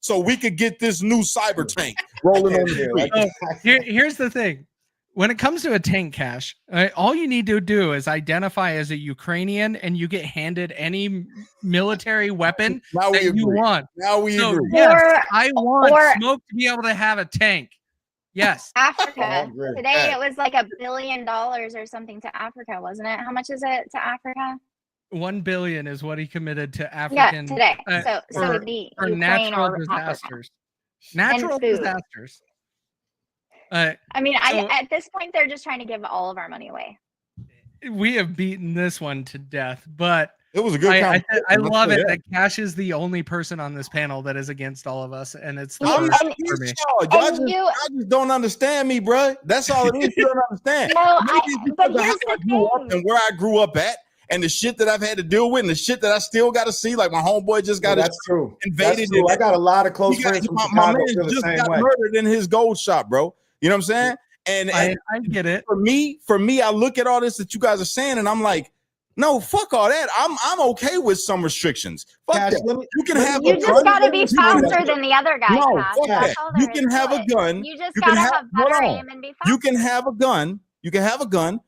So we could get this new cyber tank rolling on the Here's the thing. When it comes to a tank, Cash, all you need to do is identify as a Ukrainian and you get handed any military weapon that you want. Now we agree. Yes, I want Smoke to be able to have a tank. Yes. Africa. Today it was like $1 billion or something to Africa, wasn't it? How much is it to Africa? 1 billion is what he committed to African. Yeah, today. For natural disasters. Natural disasters. I mean, at this point, they're just trying to give all of our money away. We have beaten this one to death, but it was a good. I love it that Cash is the only person on this panel that is against all of us, and it's the worst for me. Y'all just don't understand me, bro. That's all it is. You don't understand. But here's the thing. And where I grew up at, and the shit that I've had to deal with, and the shit that I still got to see, like my homeboy just got invaded. That's true. I got a lot of close friends from Chicago. My man just got murdered in his gold shop, bro. You know what I'm saying? And I get it. For me, I look at all this that you guys are saying, and I'm like, no, fuck all that. I'm okay with some restrictions. Fuck Cash, that. You can have you just got to be faster than the other guy. No, fuck that. You can have a gun. You just got to have better aim and be faster. You can have a gun. You can have a gun,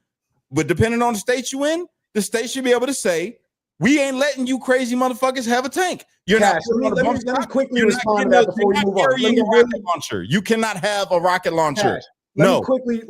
but depending on the state you in, the state should be able to say, we ain't letting you crazy motherfuckers have a tank. You're Cash, not. Let me quickly respond to that before we move on. You cannot have a rocket launcher. Cash, let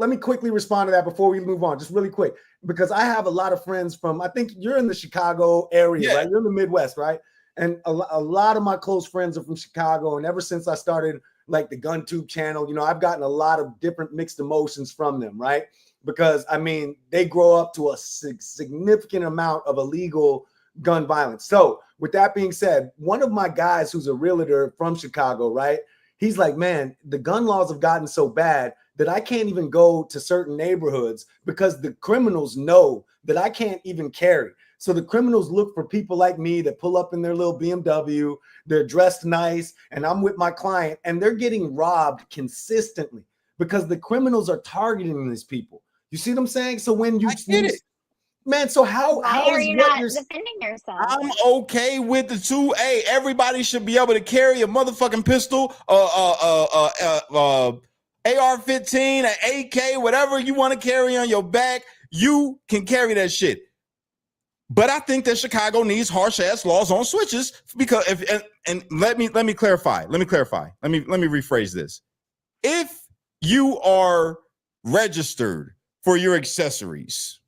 me quickly respond to that before we move on, just really quick, because I have a lot of friends from, I think you're in the Chicago area, right? You're in the Midwest, right? And a lot of my close friends are from Chicago, and ever since I started like the GunTube channel, you know, I've gotten a lot of different mixed emotions from them, right? Because I mean, they grow up to a significant amount of illegal gun violence. So with that being said, one of my guys who's a realtor from Chicago, right? He's like, man, the gun laws have gotten so bad that I can't even go to certain neighborhoods because the criminals know that I can't even carry. So the criminals look for people like me that pull up in their little BMW, they're dressed nice, and I'm with my client, and they're getting robbed consistently because the criminals are targeting these people. You see what I'm saying? So when you get it, man, so how are you not defending yourself? I'm okay with the 2A. Everybody should be able to carry a motherfucking pistol, AR-15, an AK, whatever you want to carry on your back. You can carry that shit. But I think that Chicago needs harsh ass laws on switches because let me clarify. Let me rephrase this. If you are registered for your accessories,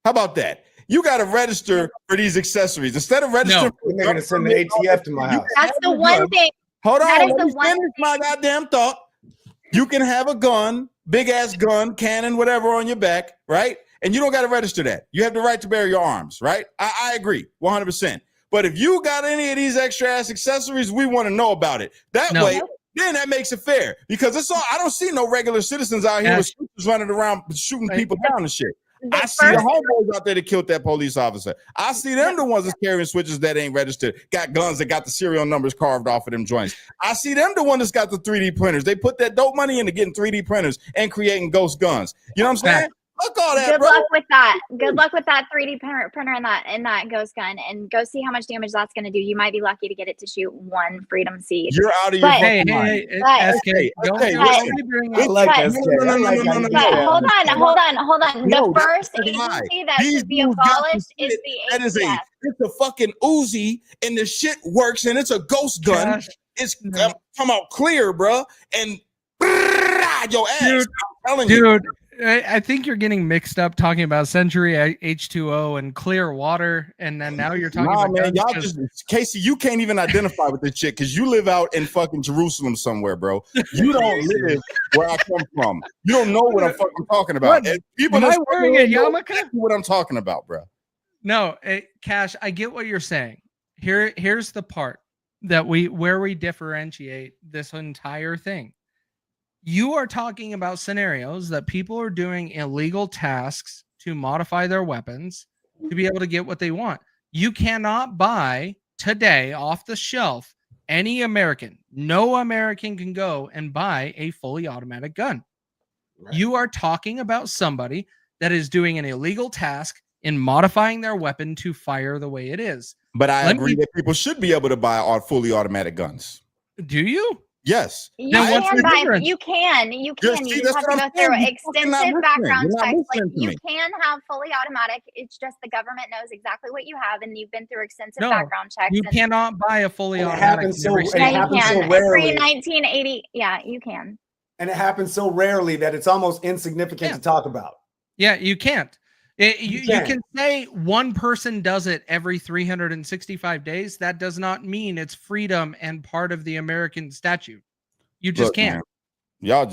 how about that? You got to register for these accessories instead of registering. No, they're going to send the ATF to my house. That's the one thing. Hold on, let me finish my goddamn thought. You can have a gun, big ass gun, cannon, whatever on your back, right? And you don't got to register that. You have the right to bear your arms, right? I agree, 100%. But if you got any of these extra ass accessories, we want to know about it. That way, then that makes it fair because it's all. I don't see no regular citizens out here with shooters running around shooting people down and shit. I see the homeboys out there that killed that police officer. I see them the ones that's carrying switches that ain't registered, got guns that got the serial numbers carved off of them joints. I see them the one that's got the 3D printers. They put that dope money into getting 3D printers and creating ghost guns. You know what I'm saying? Fuck all that, Good bro. luck with that. Good luck with that 3D printer and that ghost gun, and go see how much damage that's going to do. You might be lucky to get it to shoot one freedom seed. You're out of your fucking mind. SK, don't SK, I like But- SK. No, I like how you But do hold that. on. No, The first that's a lie. agency that These should be dudes got abolished some is shit the that is ATF. it's a fucking Uzi, and the shit works, and it's a ghost gun. Gosh, It's no. come out clear, bro, and your ass. Dude, I'm telling you. Dude, I think you're getting mixed up talking about Century H2O and clear water, and then now you're talking about man, guns y'all 'cause- just Kaecey, you can't even identify with this shit because you live out in fucking Jerusalem somewhere, bro. You don't live where I come from. You don't know what I'm fucking talking about. What? And people Am I that's wearing a know yarmulke? exactly what I'm talking about, bro. No, Cash, I get what you're saying. Here's the part that where we differentiate this entire thing. You are talking about scenarios that people are doing illegal tasks to modify their weapons to be able to get what they want. You cannot buy today off the shelf any American. No American can go and buy a fully automatic gun. Right. You are talking about somebody that is doing an illegal task in modifying their weapon to fire the way it is. But I Let agree me- that people should be able to buy fully automatic guns. Do you? Yes. You Then what's can the buy. difference? You can. You Just can. see, You that's just have what to I'm go through saying. You're fucking not extensive listening. background You're not checks. Like listening to you me. can have fully automatic. It's just the government knows exactly what you have, and you've been through extensive No, background checks. You and cannot buy a fully And it automatic. happens in every so- state. Yeah, it you happens so can. rarely. Pre 1980. Yeah, you can. And it happens so rarely that it's almost insignificant Yeah. to talk about. Yeah, you can't. You can. can say one person does it every 365 days. That does not mean it's freedom and part of the American statute. You just Look, can't. man, y'all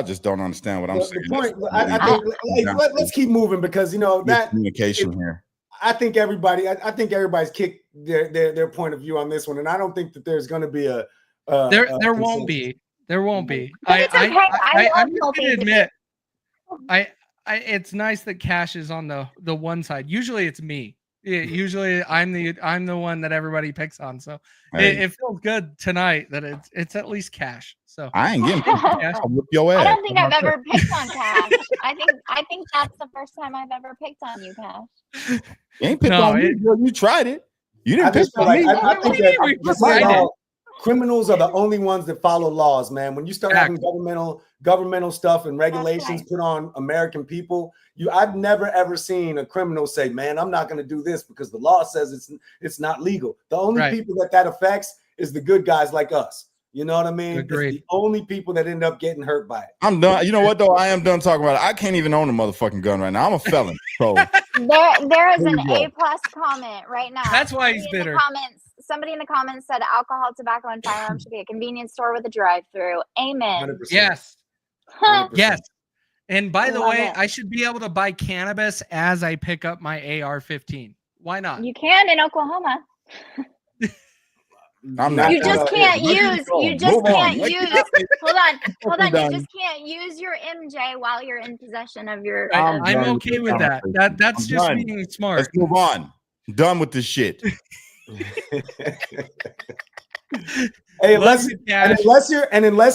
just don't understand what I'm saying. The point, That's- I think, let's keep moving because that communication here. I think everybody's kicked their point of view on this one, and I don't think that there's going to be a There won't consensus. be. There won't be. But it's okay. I love I'm just multi- gonna admit. It's nice that Cash is on the one side. Usually it's me. Usually I'm the one that everybody picks on. So Hey, it feels good tonight that it's at least Cash. So I ain't getting Cash. I'll whip your ass. I don't think I've ever picked on Cash. I think that's the first time I've ever picked on you, Cash. You ain't picked No, on me, girl. You tried it. You didn't I pick just feel on like me. I think that Wait, just wait, like wait. all, criminals are the only ones that follow laws, man. When you start having governmental stuff and regulations right. put on American people, I've never ever seen a criminal say, "Man, I'm not going to do this because the law says it's not legal." The only Right. people that affects is the good guys like us. You know what I mean? Agreed. It's the only people that end up getting hurt by it. I'm done. You know what though? I am done talking about it. I can't even own a motherfucking gun right now. I'm a felon. So There is There an you go. A+ comment right now. That's why he's Somebody in the bitter. Somebody in the comments said alcohol, tobacco, and firearms should be a convenience store with a drive-through. Amen. 100%. Yes. 100%. Yes. And by the Love way, it. I should be able to buy cannabis as I pick up my AR-15. Why not? You can in Oklahoma. I'm not. You just can't Move use. on. You just Move on. can't Like, use. Hold on. You done. just can't use your MJ while you're in possession of your. I'm I'm done okay with with this that. conversation. That's I'm just done. being smart. Let's move on. Done with this shit. Hey, Love you, Cash. unless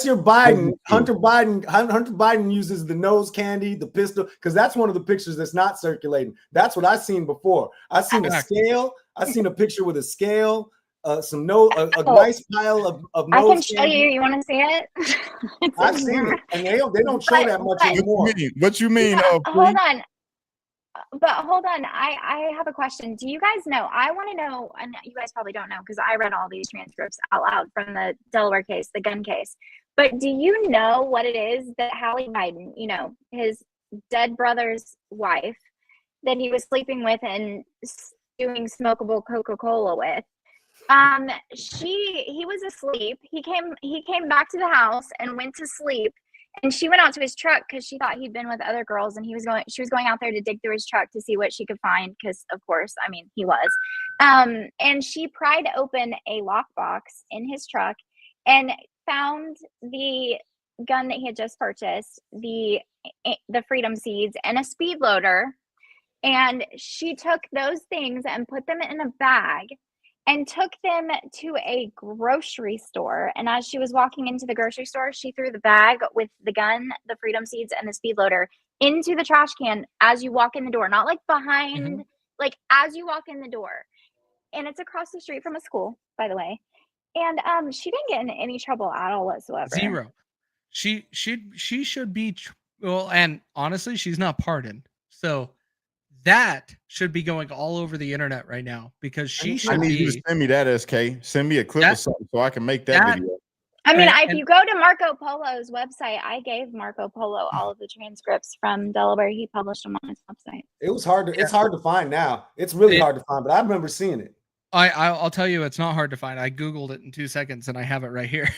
you're Biden, Hunter Biden uses the nose candy, the pistol, because that's one of the pictures that's not circulating. That's what I've seen before. I've seen a scale. I've seen a picture with a scale, a nice pile of I nose can show candy. you. You want to see it? It's I've in seen here. it, and they don't show that much But- anymore. What you mean? Hold on. But hold on, I have a question. Do you guys know? I want to know, and you guys probably don't know because I read all these transcripts out loud from the Delaware case, the gun case. But do you know what it is that Hallie Biden, his dead brother's wife, that he was sleeping with and doing smokable Coca-Cola with? He was asleep. He came back to the house and went to sleep. And she went out to his truck because she thought he'd been with other girls, and she was going out there to dig through his truck to see what she could find because, of course, I mean, he was. And she pried open a lockbox in his truck and found the gun that he had just purchased, the Freedom Seeds, and a speed loader. And she took those things and put them in a bag and took them to a grocery store. And as she was walking into the grocery store, she threw the bag with the gun, the Freedom Seeds, and the speed loader into the trash can as you walk in the door, not like behind, like as you walk in the door. And it's across the street from a school, by the way. And she didn't get in any trouble at all whatsoever. Zero. She should be well, and honestly, she's not pardoned. So that should be going all over the internet right now because she should I need be. you to send me that, SK. Send me a clip of something so I can make that video. I mean, if you go to Marco Polo's website, I gave Marco Polo all of the transcripts from Delaware. He published them on his website. It was hard to, it's hard to find now. It's really hard to find, but I remember seeing it. I'll tell you, it's not hard to find. I Googled it in 2 seconds and I have it right here.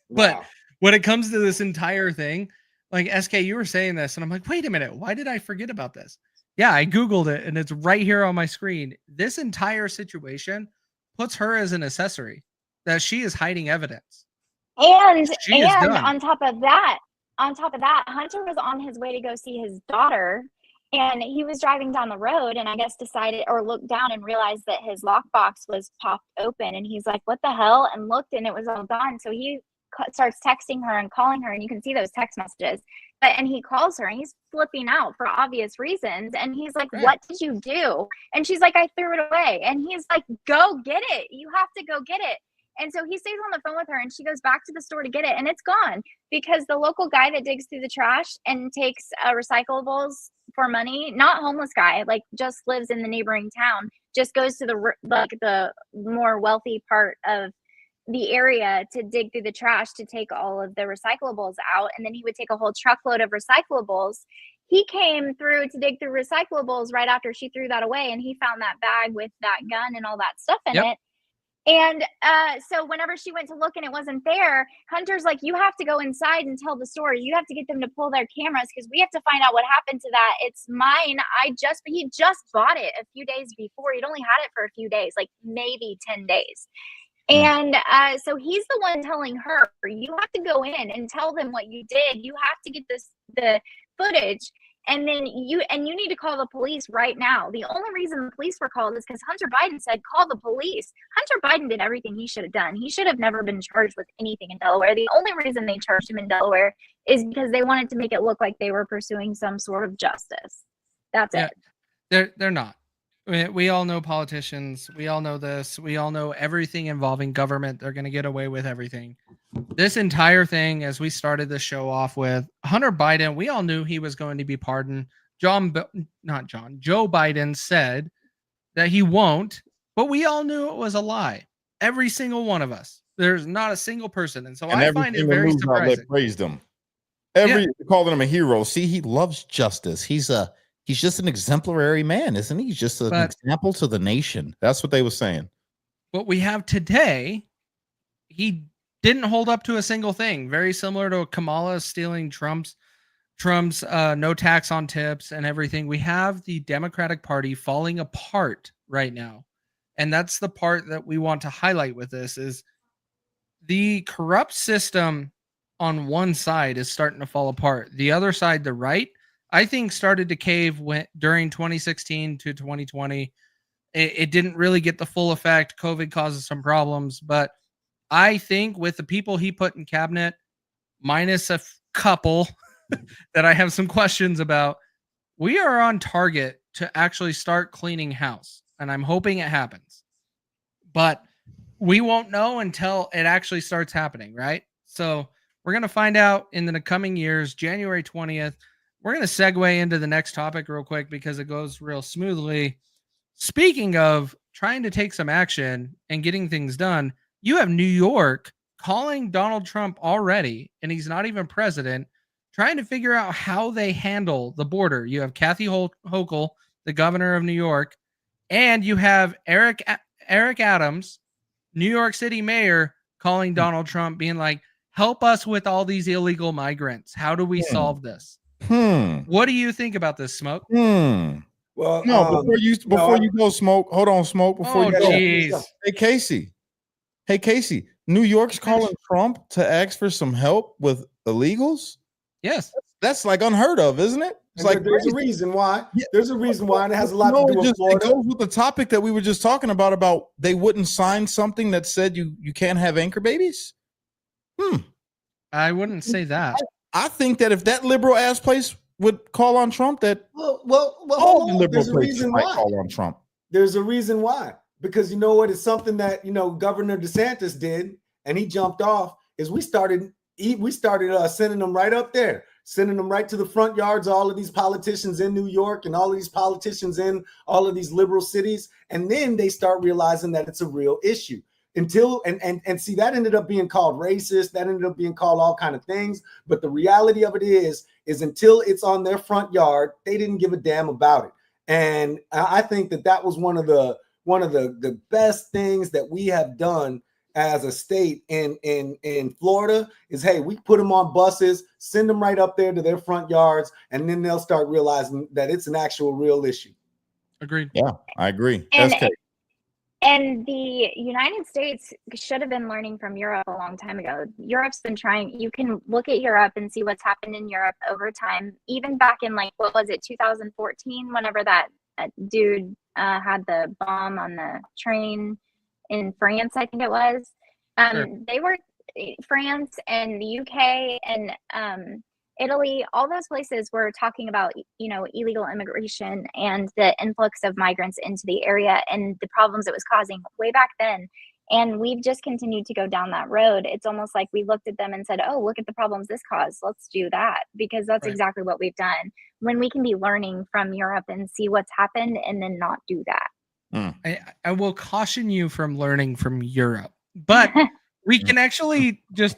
But Wow. when it comes to this entire thing, like SK, you were saying this and I'm like, wait a minute, why did I forget about this? Yeah, I Googled it and it's right here on my screen. This entire situation puts her as an accessory, that she is hiding evidence. And on top of that, Hunter was on his way to go see his daughter, and he was driving down the road and I guess decided or looked down and realized that his lockbox was popped open, and he's like, what the hell? And looked and it was all gone. So he starts texting her and calling her, and you can see those text messages. And he calls her and he's flipping out for obvious reasons. And he's like, what did you do? And she's like, I threw it away. And he's like, go get it. You have to go get it. And so he stays on the phone with her and she goes back to the store to get it, and it's gone because the local guy that digs through the trash and takes recyclables for money, not homeless guy, like just lives in the neighboring town, just goes to the more wealthy part of the area to dig through the trash to take all of the recyclables out. And then he would take a whole truckload of recyclables. He came through to dig through recyclables right after she threw that away, and he found that bag with that gun and all that stuff in it. And so whenever she went to look and it wasn't there, Hunter's like, you have to go inside and tell the story. You have to get them to pull their cameras because we have to find out what happened to that. It's mine. He just bought it a few days before. He'd only had it for a few days, like maybe 10 days. And so he's the one telling her, you have to go in and tell them what you did. You have to get the footage. And then you need to call the police right now. The only reason the police were called is because Hunter Biden said, call the police. Hunter Biden did everything he should have done. He should have never been charged with anything in Delaware. The only reason they charged him in Delaware is because they wanted to make it look like they were pursuing some sort of justice. That's it. They're not. We all know politicians. We all know this. We all know everything involving government. They're going to get away with everything. This entire thing, as we started the show off with Hunter Biden, we all knew he was going to be pardoned. Joe Biden said that he won't, but we all knew it was a lie. Every single one of us. There's not a single person. And so I find it very surprising. Praised him. Calling him a hero. See, he loves justice. He's just an exemplary man, isn't he? He's just an example to the nation. That's what they were saying. What we have today, he didn't hold up to a single thing. Very similar to Kamala stealing Trump's no tax on tips and everything. We have the Democratic Party falling apart right now. And that's the part that we want to highlight with this is the corrupt system on one side is starting to fall apart. The other side, the right, I think started to cave during 2016 to 2020. It didn't really get the full effect. COVID causes some problems, but I think with the people he put in cabinet, minus a couple that I have some questions about, we are on target to actually start cleaning house. And I'm hoping it happens. But we won't know until it actually starts happening, right? So we're going to find out in the coming years, January 20th. We're going to segue into the next topic real quick because it goes real smoothly. Speaking of trying to take some action and getting things done, you have New York calling Donald Trump already, and he's not even president, trying to figure out how they handle the border. You have Kathy Hochul, the governor of New York, and you have Eric Adams, New York City mayor, calling Donald Trump, being like, help us with all these illegal migrants. How do we solve this? What do you think about this, Smoke? Well, no, before you go, Smoke. Hold on, Smoke. Before you go, geez. Hey, Kaecey. New York's calling Trump to ask for some help with illegals. Yes, that's like unheard of, isn't it? It's like there's a reason why. There's a reason why, and it has a lot to do with Florida. It goes with the topic that we were just talking about they wouldn't sign something that said you can't have anchor babies. I wouldn't say that. I think that if that liberal ass place would call on Trump, that Well, all the hold on. liberal There's a places reason might why. call on Trump. There's a reason why. Because you know what? It's something that, you know, Governor DeSantis did, and he jumped off, is we started sending them right up there, sending them right to the front yards of all of these politicians in New York and all of these politicians in all of these liberal cities. And then they start realizing that it's a real issue. Until and see, that ended up being called racist, that ended up being called all kind of things. But the reality of it is until it's on their front yard, they didn't give a damn about it. And I think that was one of the best things that we have done as a state in Florida is, hey, we put them on buses, send them right up there to their front yards, and then they'll start realizing that it's an actual real issue. Agreed. Yeah, I agree. And the United States should have been learning from Europe a long time ago. Europe's been trying. You can look at Europe and see what's happened in Europe over time. Even back in, like, what was it, 2014, whenever that dude had the bomb on the train in France, I think it was. Sure. They were, France and the UK and Italy, all those places were talking about, you know, illegal immigration and the influx of migrants into the area and the problems it was causing way back then. And we've just continued to go down that road. It's almost like we looked at them and said, oh, look at the problems this caused. Let's do that, because that's Right. exactly what we've done. When we can be learning from Europe and see what's happened and then not do that. I will caution you from learning from Europe, but we can actually just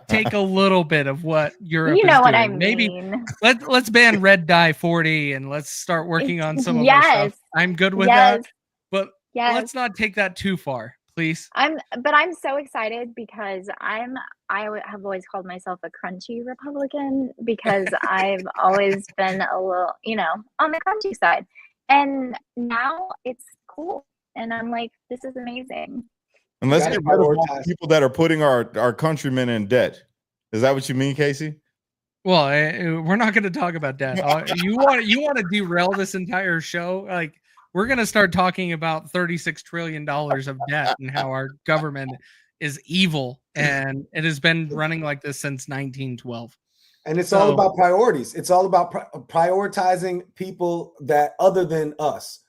take a little bit of what Europe You know is what doing. I mean. Maybe let's ban red dye 40 and let's start working on some of our stuff. I'm good with that, but let's not take that too far, please. I'm so excited because I have always called myself a crunchy Republican because I've always been a little, you know, on the crunchy side. And now it's cool. And I'm like, this is amazing. And let's get rid of all the people that are putting our countrymen in debt. Is that what you mean, Kaecey? Well, we're not going to talk about that. You want to derail this entire show? Like, we're going to start talking about $36 trillion of debt and how our government is evil, and it has been running like this since 1912. And it's all about priorities. It's all about prioritizing people that other than us,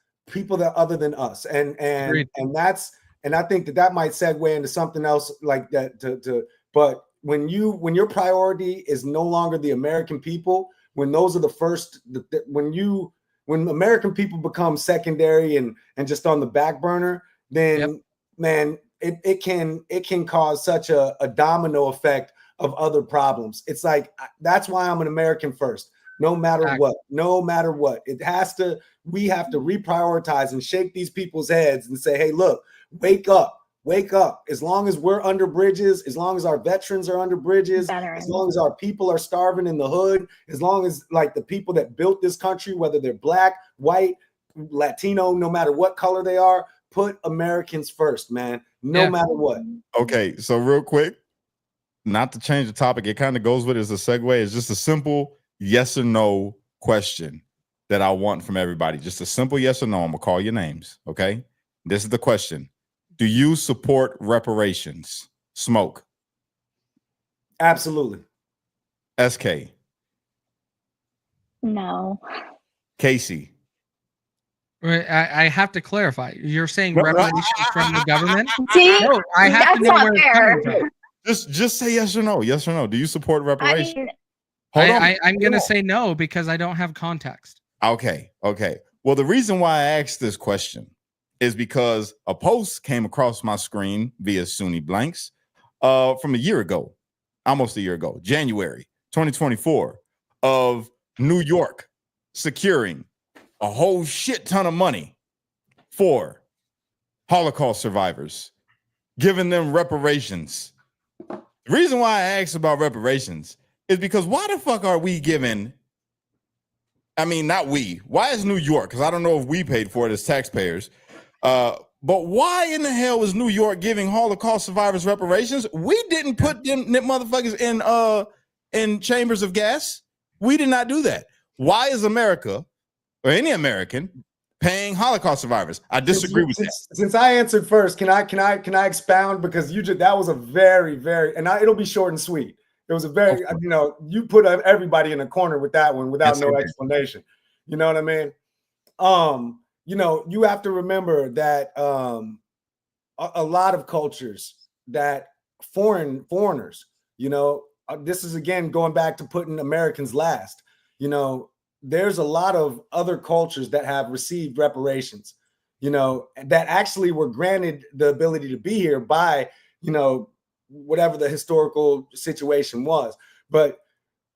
and I think that might segue into something else like that. But when your priority is no longer the American people, when those are the first, when American people become secondary and just on the back burner, then man, it can cause such a domino effect of other problems. It's like, that's why I'm an American first. No matter what, we have to reprioritize and shake these people's heads and say, hey, look, wake up. As long as we're under bridges, as long as our veterans are under bridges, as long as our people are starving in the hood, as long as, like, the people that built this country, whether they're black, white, Latino, no matter what color they are, put Americans first, man, no matter what. Okay, so real quick, not to change the topic, it kind of goes with it as a segue. It's just a simple yes or no question that I want from everybody. Just a simple yes or no. I'm gonna call your names. Okay. This is the question. Do you support reparations? Smoke. Absolutely. SK. No. Kaecey. I have to clarify. You're saying reparations from the government? See, no, I have to know where it's coming from. Just say yes or no. Yes or no. Do you support reparations? I'm going to say no because I don't have context. Okay. Well, the reason why I asked this question is because a post came across my screen via SUNY Blanks from a year ago, almost a year ago, January 2024, of New York securing a whole shit ton of money for Holocaust survivors, giving them reparations. The reason why I asked about reparations is because why the fuck are we giving? I mean, not we. Why is New York? Because I don't know if we paid for it as taxpayers. But why in the hell is New York giving Holocaust survivors reparations? We didn't put them motherfuckers in chambers of gas. We did not do that. Why is America or any American paying Holocaust survivors? I disagree with that. Since I answered first, can I expound, because that was a very, very, and it'll be short and sweet. It was a very, you know, you put everybody in a corner with that one without no explanation. You know what I mean? You know, you have to remember that a lot of cultures that foreigners, you know, this is again going back to putting Americans last. You know, there's a lot of other cultures that have received reparations, you know, that actually were granted the ability to be here by, you know, whatever the historical situation was. But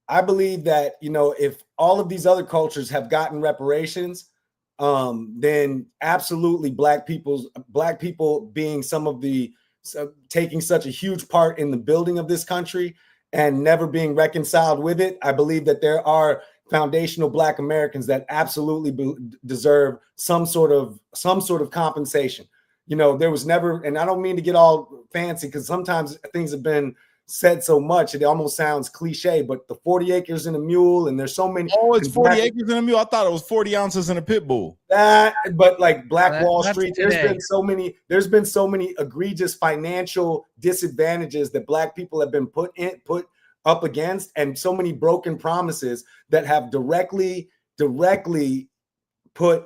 I believe that, you know, if all of these other cultures have gotten reparations, then absolutely black people being some of the taking such a huge part in the building of this country and never being reconciled with it. I believe that there are foundational Black Americans that absolutely deserve some sort of compensation. You know, there was never, and I don't mean to get all fancy because sometimes things have been said so much it almost sounds cliche, but the 40 acres and a mule, and there's so many. Oh, it's 40 acres and a mule. I thought it was 40 ounces in a pit bull. But like Black Wall Street, there's been so many egregious financial disadvantages that Black people have been put up against, and so many broken promises that have directly put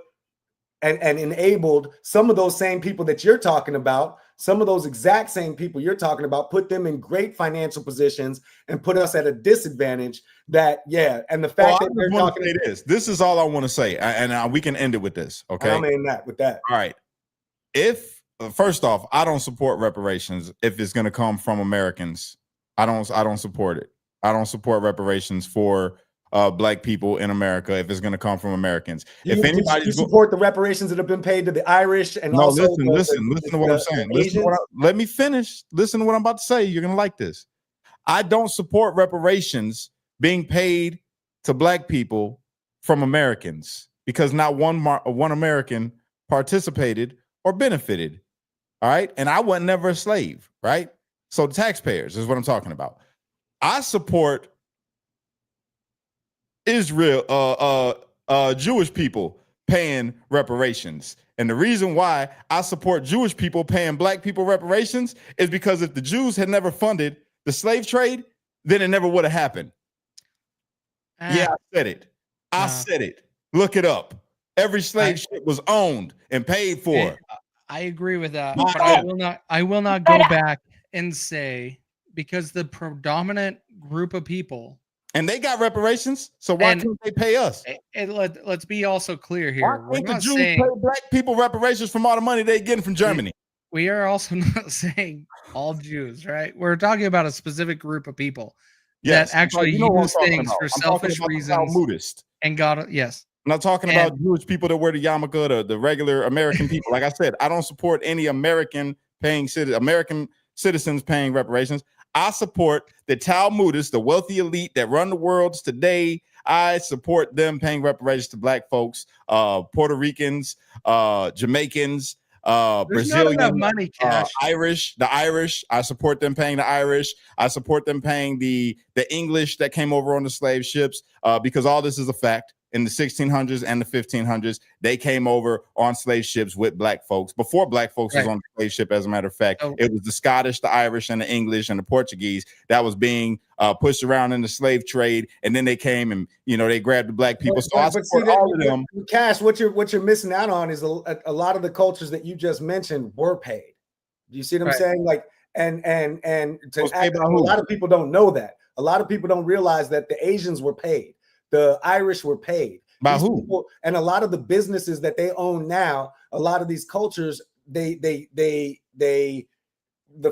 and enabled some of those same people that you're talking about, some of those exact same people you're talking about, put them in great financial positions and put us at a disadvantage. That, yeah, and the fact that they're talking this is all I want to say, and we can end it with this. Okay, I mean that with that. All right. If first off, I don't support reparations if it's going to come from Americans. I don't support it. I don't support reparations for Black people in America if it's going to come from Americans. If anybody support the reparations that have been paid to the Irish and listen to what I'm saying. Let me finish. Listen to what I'm about to say. You're going to like this. I don't support reparations being paid to Black people from Americans because not one American participated or benefited. All right, and I was never a slave. Right, so the taxpayers is what I'm talking about. I support Israel, Jewish people paying reparations. And the reason why I support Jewish people paying Black people reparations is because if the Jews had never funded the slave trade, then it never would have happened. Yeah, I said it. I said it. Look it up. Every slave ship was owned and paid for. I agree with that. But I will not go back and say, because the predominant group of people, and they got reparations, so why can't they pay us? And let's be also clear here. Why can't the Jews pay Black people reparations from all the money they're getting from Germany? We are also not saying all Jews, right? We're talking about a specific group of people that actually use things for selfish reasons. And God, yes. I'm not talking about Jewish people that wear the yarmulke, the regular American people. Like I said, I don't support any American citizens paying reparations. I support the Talmudists, the wealthy elite that run the worlds today. I support them paying reparations to Black folks, Puerto Ricans, Jamaicans, Brazilian, money, Irish. The Irish, I support them paying the Irish. I support them paying the English that came over on the slave ships because all this is a fact. In the 1600s and the 1500s, they came over on slave ships with Black folks. Before Black folks was on the slave ship, as a matter of fact, it was the Scottish, the Irish, and the English and the Portuguese that was being pushed around in the slave trade. And then they came and, they grabbed the Black people. So I support all of them. Cash, what you're missing out on is a lot of the cultures that you just mentioned were paid. Do you see what I'm saying? Like, and a lot of people don't know that. A lot of people don't realize that the Asians were paid. The Irish were paid. By who? People, and a lot of the businesses that they own now, a lot of these cultures, the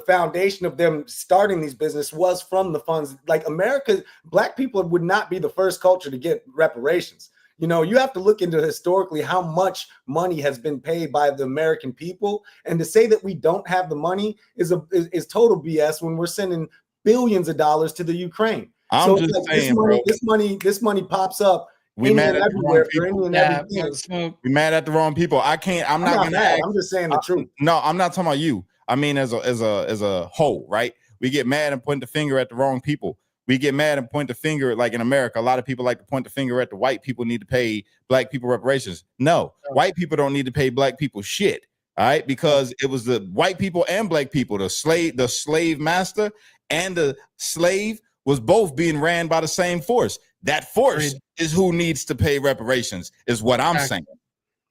foundation of them starting these business was from the funds. Like America, Black people would not be the first culture to get reparations. You have to look into historically how much money has been paid by the American people, and to say that we don't have the money is total BS when we're sending billions of dollars to the Ukraine. I'm just saying, this money pops up. We mad at the wrong people. We mad at the wrong people. I'm not mad. I'm just saying the truth. No, I'm not talking about you. I mean, as a whole, right? We get mad and point the finger at the wrong people. We get mad and point the finger, like in America, a lot of people like to point the finger at the white people need to pay Black people reparations. No, white people don't need to pay Black people shit. All right, because it was the white people and Black people, the slave master and the slave was both being ran by the same force. That force is who needs to pay reparations, is what I'm saying.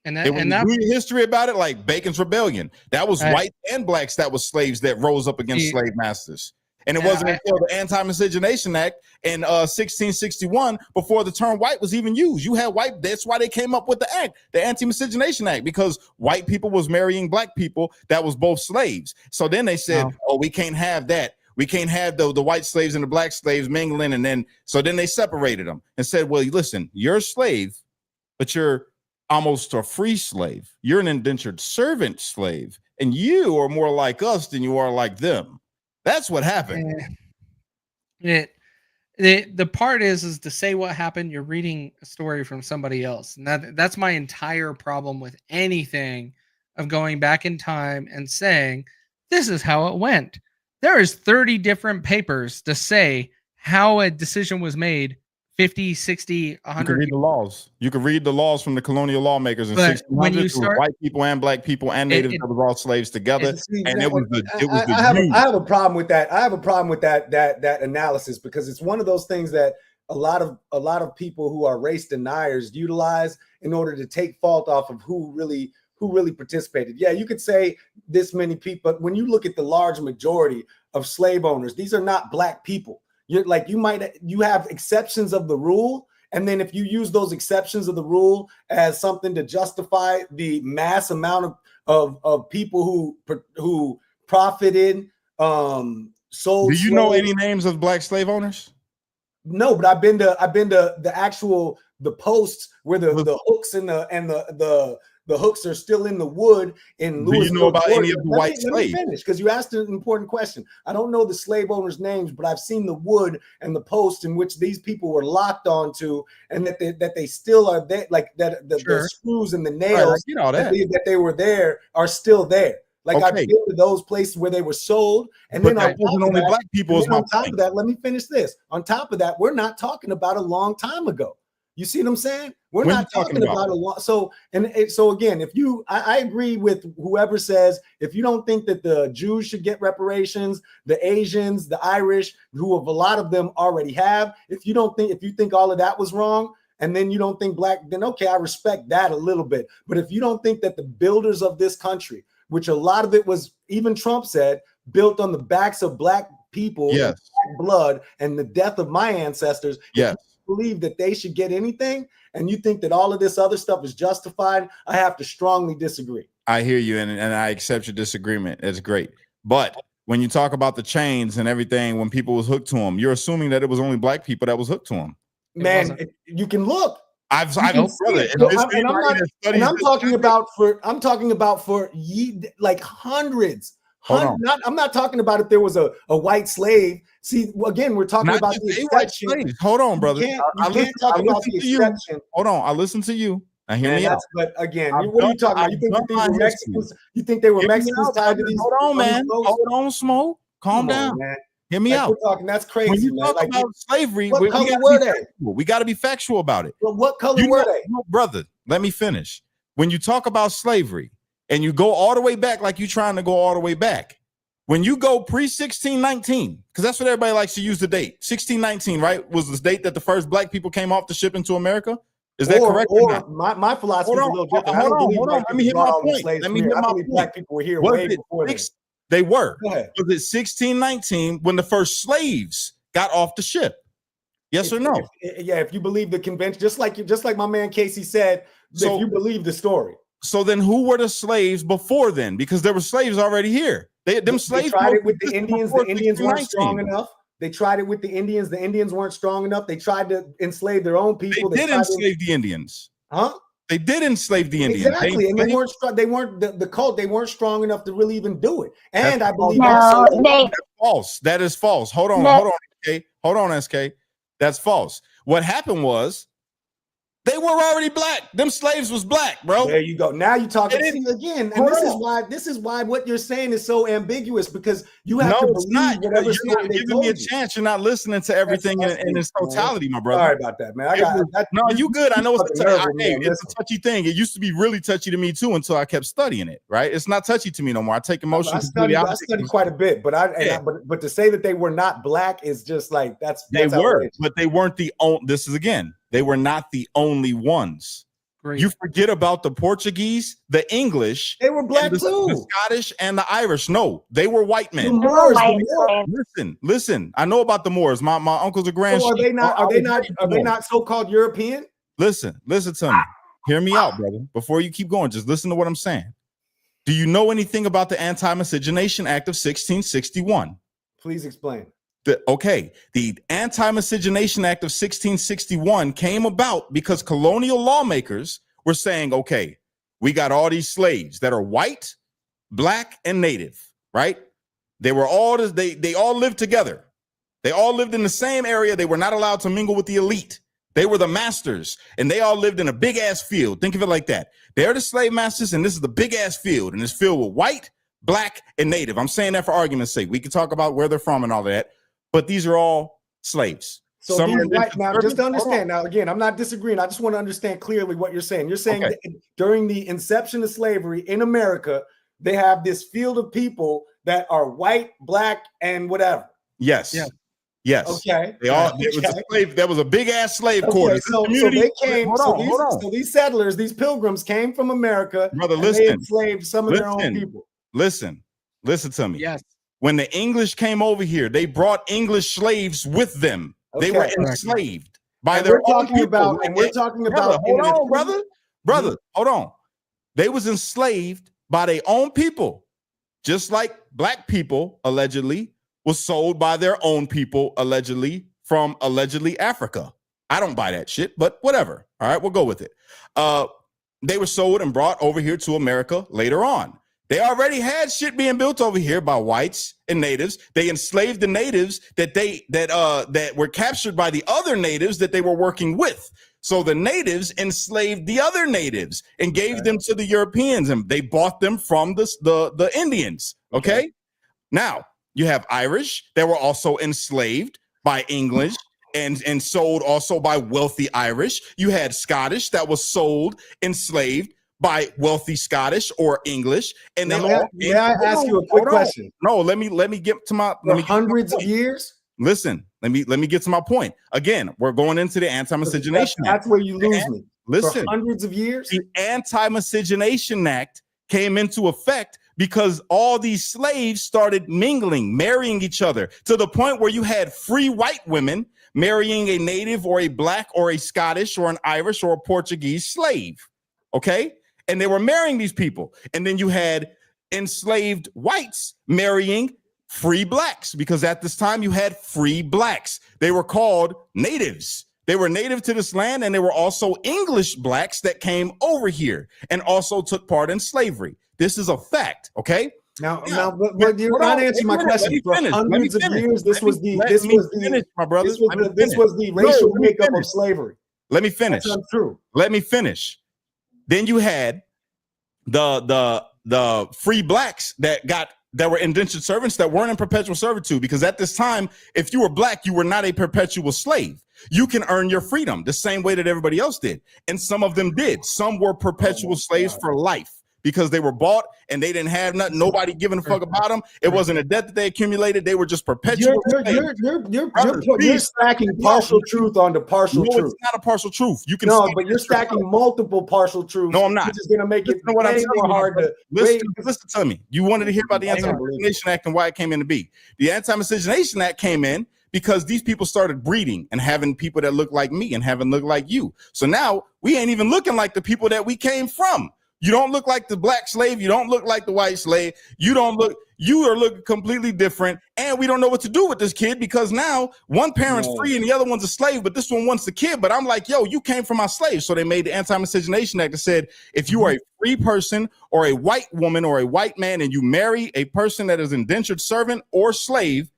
And when you read history about it, like Bacon's Rebellion, that was white and blacks that was slaves that rose up against slave masters. And it wasn't until the Anti-Miscegenation Act in 1661 before the term white was even used. You had white, that's why they came up with the act, the Anti-Miscegenation Act, because white people was marrying black people that was both slaves. So then they said, oh, we can't have that. We can't have the white slaves and the black slaves mingling. And then, so then they separated them and said, well, listen, you're a slave, but you're almost a free slave. You're an indentured servant slave, and you are more like us than you are like them. That's what happened. The part is to say what happened. You're reading a story from somebody else, and that's my entire problem with anything of going back in time and saying this is how it went. There is 30 different papers to say how a decision was made. 50, 60, 100. You can read the laws. You can read the laws from the colonial lawmakers in 1600. White people and black people and natives that were all slaves together, and it was I have a problem with that. I have a problem with that analysis, because it's one of those things that a lot of people who are race deniers utilize in order to take fault off of who really participated. Yeah, you could say this many people, but when you look at the large majority of slave owners, these are not black people. You have exceptions of the rule, and then if you use those exceptions of the rule as something to justify the mass amount of people who profited, sold. Do you know any names of black slave owners? No, but I've been to the posts where the hooks and the hooks are still in the wood in Louisville. Do you know about any of the white slaves? Let me finish, because you asked an important question. I don't know the slave owners' names, but I've seen the wood and the posts in which these people were locked onto, and that they still are there, like that the screws and the nails that they were there are still there. Like I've been to those places where they were sold, and then on top of that, let me finish this. On top of that, we're not talking about a long time ago. You see what I'm saying? We're not talking about a lot. So again, I agree with whoever says, if you don't think that the Jews should get reparations, the Asians, the Irish, who a lot of them already have, if you think all of that was wrong, and then you don't think black, then okay, I respect that a little bit. But if you don't think that the builders of this country, which a lot of it was, even Trump said, built on the backs of black people, black blood, and the death of my ancestors, believe that they should get anything, and you think that all of this other stuff is justified, I have to strongly disagree. I hear you, and I accept your disagreement. It's great. But when you talk about the chains and everything, when people was hooked to them, you're assuming that it was only black people that was hooked to them. Man, you can look. I'm talking about for like hundreds. I'm not talking about if there was a white slave. See, again, we're talking about the exception. Hold on, brother. I can't talk about the exception. Hold on, I listen to you. Now hear me out. But again, what are you talking about? You think they were Mexicans tied to these? Hold on, man. Hold on, Smoke. Calm down. Man. Hear me out. That's crazy. When you talk about slavery, what color were they? We got to be factual about it. But what color were they? No, brother, let me finish. When you talk about slavery and you go all the way back, like you're trying to go all the way back, when you go pre-1619, because that's what everybody likes to use the date, 1619, right, was the date that the first black people came off the ship into America? Is that correct? Or my philosophy is a little different. Hold on. Let me hit my point. I believe black people were here way before this. They were. Was it 1619 when the first slaves got off the ship? Yes or no? If you believe the convention, just like my man Kaecey said, if you believe the story. So then who were the slaves before then? Because there were slaves already here. They tried it with the Indians. The Indians weren't strong enough. They tried it with the Indians. The Indians weren't strong enough. They tried to enslave their own people. They did enslave the Indians. Huh? They did enslave the Indians. Exactly. And they weren't the cult. They weren't strong enough to really even do it. And I believe that's false. That is false. Hold on, SK. That's false. What happened was They were already black. Them slaves was black, bro. There you go. Now you're talking again, and Hold this is why what you're saying is so ambiguous, because you have to No, believe it's not. whatever You're story not they giving told me a you. chance. You're not listening to everything in its totality, my brother. Sorry about that, man. I got No, you good. I know it's it's a touchy thing. It used to be really touchy to me too until I kept studying it. Right? It's not touchy to me no more. I take emotion. I study quite a bit, but but to say that they were not black is just like that's they were, outrageous. but they weren't the only. This is again. They were not the only ones. Great. You forget about the Portuguese, the English. They were black the too. Scottish and the Irish. No, they were white men. They were white slaves. Listen. I know about the Moors. My uncles are grand. So are they not so-called European? Listen to me. Hear me out, brother. Before you keep going, just listen to what I'm saying. Do you know anything about the Anti-Miscegenation Act of 1661? Please explain. The Anti-Miscegenation Act of 1661 came about because colonial lawmakers were saying, okay, we got all these slaves that are white, black, and native, right? They were all they all lived together. They all lived in the same area. They were not allowed to mingle with the elite. They were the masters, and they all lived in a big ass field. Think of it like that. They're the slave masters, and this is the big ass field, and it's filled with white, black, and native. I'm saying that for argument's sake. We can talk about where they're from and all that. But these are all slaves. So now, just to understand, now again, I'm not disagreeing. I just want to understand clearly what you're saying. You're saying that during the inception of slavery in America, they have this field of people that are white, black, and whatever. Yes. Yeah. Yes. Okay. It was a slave. There was a big ass slave quarter. So they came. So these settlers, these pilgrims, came from America. Brother, and listen. they enslaved some of their own people. Listen to me. Yes. When the English came over here, they brought English slaves with them. They were enslaved by their own people. We're talking about. Hold on, brother. Hold on. They was enslaved by their own people, just like black people allegedly was sold by their own people allegedly from allegedly Africa. I don't buy that shit, but whatever. All right, we'll go with it. They were sold and brought over here to America later on. They already had shit being built over here by whites and natives. They enslaved the natives that were captured by the other natives that they were working with. So the natives enslaved the other natives and gave them to the Europeans, and they bought them from the Indians. Okay? Now you have Irish that were also enslaved by English and sold also by wealthy Irish. You had Scottish that was sold, enslaved by wealthy Scottish or English, and may I ask you a quick question? No, let me get to my. Hundreds of years. Listen, let me get to my point. Again, we're going into the Anti-Miscegenation Act. That's where you lose me. Listen, for hundreds of years. The Anti-Miscegenation Act came into effect because all these slaves started mingling, marrying each other to the point where you had free white women marrying a native or a black or a Scottish or an Irish or a Portuguese slave. Okay. And they were marrying these people. And then you had enslaved whites marrying free blacks, because at this time you had free blacks. They were called natives. They were native to this land, and they were also English blacks that came over here and also took part in slavery. This is a fact. Okay. Now, but you're not answering my question. For hundreds of years, this was the racial makeup of slavery. Let me finish. That's untrue. Let me finish. Then you had the free blacks that were indentured servants that weren't in perpetual servitude, because at this time, if you were black, you were not a perpetual slave. You can earn your freedom the same way that everybody else did. And some of them did. Some were perpetual slaves for life because they were bought and they didn't have nothing. Nobody giving a fuck about them. It wasn't a debt that they accumulated. They were just perpetual. You're stacking partial truth onto partial truth. It's not a partial truth. You can but you're stacking multiple partial truths. No, I'm not. Which is going to make it way more hard to listen to me. You wanted to hear about the Anti-Miscegenation Act and why it came into being. The Anti-Miscegenation Act came in because these people started breeding and having people that look like me and having look like you. So now we ain't even looking like the people that we came from. You don't look like the black slave. You don't look like the white slave. You are looking completely different. And we don't know what to do with this kid, because now one parent's free and the other one's a slave, but this one wants the kid. But I'm like, yo, you came from my slave. So they made the Anti-Miscegenation Act that said, if you are a free person or a white woman or a white man and you marry a person that is indentured servant or slave,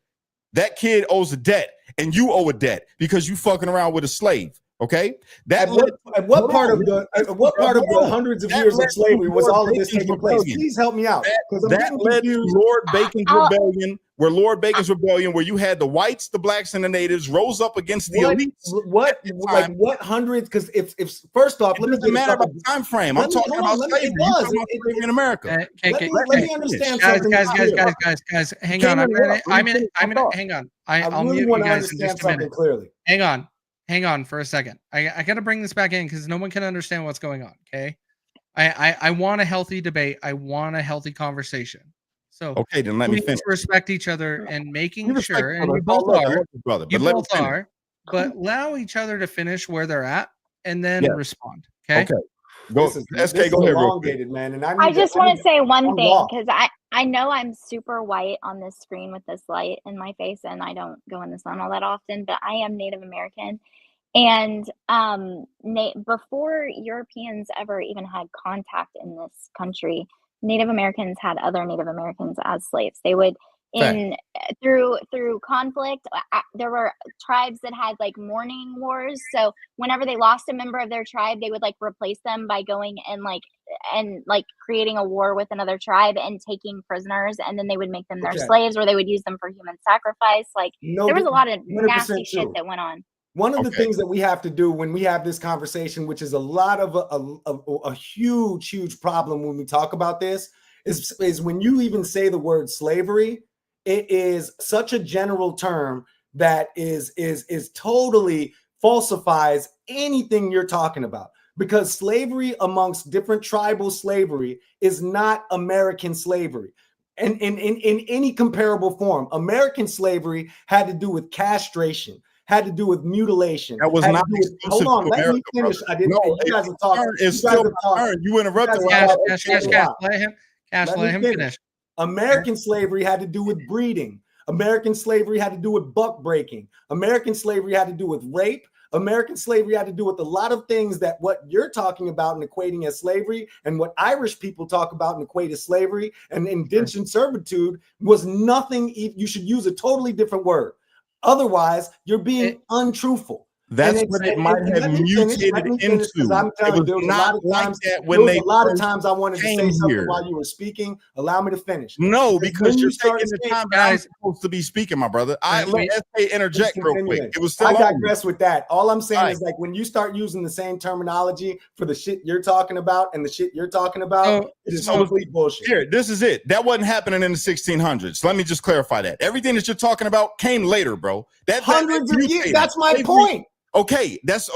that kid owes a debt and you owe a debt because you fucking around with a slave. Okay, at what part of the hundreds of years of slavery was all of this taking place? Please help me out, because that led to Lord Bacon's rebellion, where you had the whites, the blacks, and the natives rose up against the elites. What hundreds? Because if first off, let me get matter about time frame. I'm talking about slavery. You're talking about slavery in America. Let me understand something. Guys, hang on. Hang on. I'll mute you guys in just a minute. Clearly, hang on for a second. I got to bring this back in because no one can understand what's going on. Okay, I want a healthy debate. I want a healthy conversation. So okay, then let me finish. Respect each other and making sure, and you both are, but allow each other to finish where they're at and then respond. Okay. Go, SK, go ahead, real quick. Man, and I just want to say one thing, because I know I'm super white on this screen with this light in my face, and I don't go in the sun all that often, but I am Native American. And before Europeans ever even had contact in this country, Native Americans had other Native Americans as slaves. They would, through conflict, there were tribes that had like mourning wars. So whenever they lost a member of their tribe, they would like replace them by going and creating a war with another tribe and taking prisoners, and then they would make them their slaves, or they would use them for human sacrifice. There was a lot of nasty shit that went on. One of the things that we have to do when we have this conversation, which is a lot of a huge problem when we talk about this, is when you even say the word slavery, it is such a general term that is totally falsifies anything you're talking about, because slavery amongst different tribal slavery is not American slavery. And in any comparable form, American slavery had to do with castration, had to do with mutilation. That was not hold on, let me finish. I didn't. You guys are talking. You interrupted. Cash, let him finish. American slavery had to do with breeding. American slavery had to do with buck breaking. American slavery had to do with rape. American slavery had to do with a lot of things that what you're talking about and equating as slavery, and what Irish people talk about and equate as slavery and indentured servitude was nothing. You should use a totally different word. Otherwise, you're being untruthful. That's what it might have mutated into. I'm telling you, there was a lot of times I wanted to say something while you were speaking. Allow me to finish. No, because you're taking the time that I'm supposed to be speaking, my brother. Let SK interject real quick. It was still I digress with that. All I'm saying is, like, when you start using the same terminology for the shit you're talking about and the shit you're talking about, it is complete bullshit. Here, this is it. That wasn't happening in the 1600s. Let me just clarify that. Everything that you're talking about came later, bro. Hundreds of years. That's my point. Okay, that's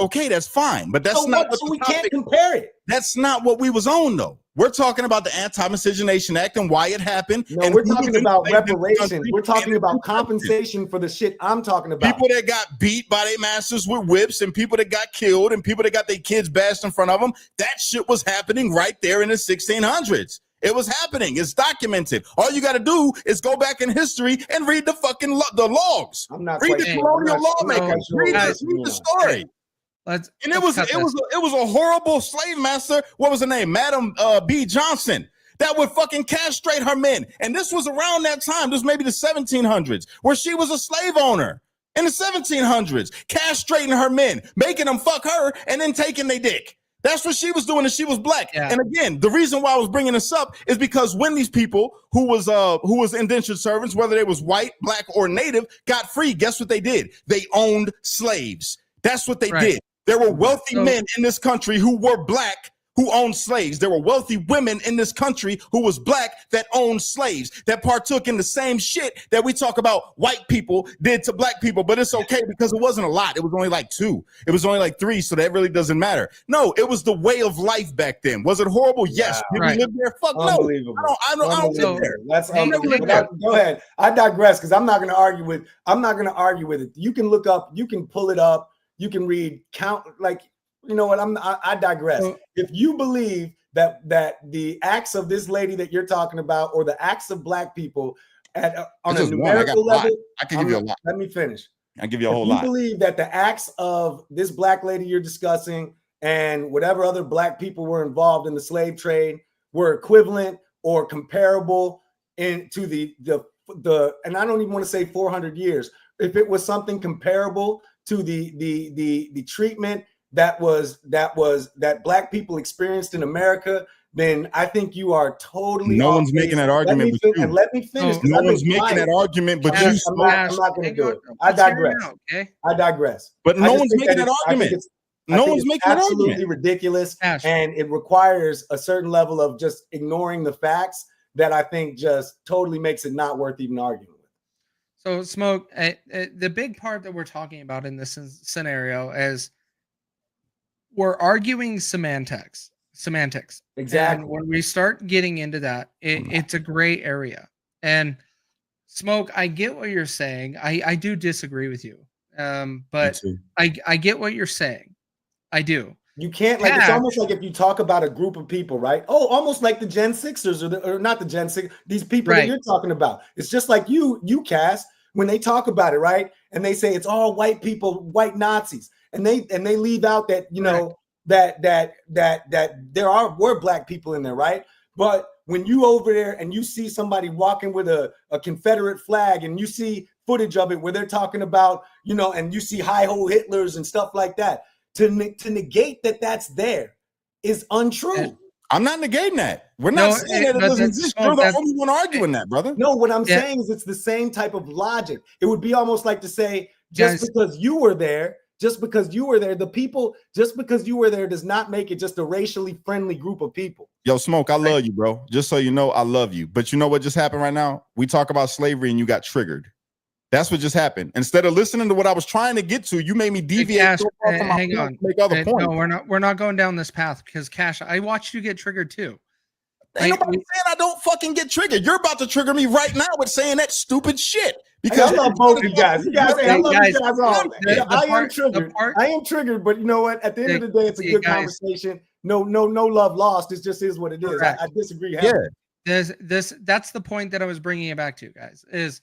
fine, but that's not what we can't compare it. That's not what we was on, though. We're talking about the Anti-Miscegenation Act and why it happened. No, we're talking about reparations. We're talking about compensation for the shit I'm talking about. People that got beat by their masters with whips, and people that got killed, and people that got their kids bashed in front of them. That shit was happening right there in the 1600s. It was happening. It's documented. All you got to do is go back in history and read the fucking logs. Read the colonial lawmakers. Read the story. And it was a horrible slave master. What was her name? Madam B. Johnson. That would fucking castrate her men. And this was around that time. This may be the 1700s, where she was a slave owner in the 1700s, castrating her men, making them fuck her, and then taking their dick. That's what she was doing, and she was black. Yeah. And again, the reason why I was bringing this up is because when these people who was indentured servants, whether they was white, black, or native, got free, guess what they did? They owned slaves. That's what they did. There were wealthy men in this country who were black who owned slaves. There were wealthy women in this country who was black that owned slaves, that partook in the same shit that we talk about white people did to black people. But it's okay because it wasn't a lot. It was only like 2. It was only like 3. So that really doesn't matter. No, it was the way of life back then. Was it horrible? Yes. Did we live there? Fuck no. I don't live there. That's unbelievable. Go ahead. I digress because I'm not going to argue with it. You can look up, you can pull it up, you can read you know what? I digress. If you believe that the acts of this lady that you're talking about, or the acts of black people on a numerical level, I can give you a lot. Let me finish. I give you a whole lot. You believe that the acts of this black lady you're discussing and whatever other black people were involved in the slave trade were equivalent or comparable to the and I don't even want to say 400 years, if it was something comparable to the treatment that Black people experienced in America, then I think you are totally. No one's making that argument. Let me finish. No one's making that argument, but you. I'm not going to do it. I digress. Okay. I digress. But no one's making that argument. No one's making that argument. Absolutely ridiculous, and it requires a certain level of just ignoring the facts that I think just totally makes it not worth even arguing with. So, Smoke, the big part that we're talking about in this scenario is we're arguing semantics. Exactly. And when we start getting into that, it's a gray area. And Smoke, I get what you're saying. I do disagree with you. But I get what you're saying. I do. You can't, like, it's almost like if you talk about a group of people, right? Oh, almost like the Gen Sixers or not the Gen Six, these people that you're talking about. It's just like you, Cass, when they talk about it, right? And they say it's all white people, white Nazis, and they leave out that, you know, that there were Black people in there, right? But when you over there and you see somebody walking with a Confederate flag and you see footage of it where they're talking about, you know, and you see hi-ho Hitlers and stuff like that, to negate that's there is untrue. I'm not negating that. We're not saying that it doesn't exist. You're the only one arguing that, brother. No, what I'm saying is it's the same type of logic. It would be almost like to say, because you were there, the people, just because you were there does not make it just a racially friendly group of people. Yo, Smoke, I love you, bro. Just so you know, I love you. But you know what just happened right now? We talk about slavery and you got triggered. That's what just happened. Instead of listening to what I was trying to get to, you made me deviate. Hang on. Make other points. No, we're not going down this path because Cash, I watched you get triggered too. Ain't nobody saying I don't fucking get triggered. You're about to trigger me right now with saying that stupid shit. Because I love both of you guys. I am triggered. I am triggered, but you know what? At the end of the day, it's a good conversation. No love lost. It just is what it is. I disagree. That's the point that I was bringing it back to, guys, is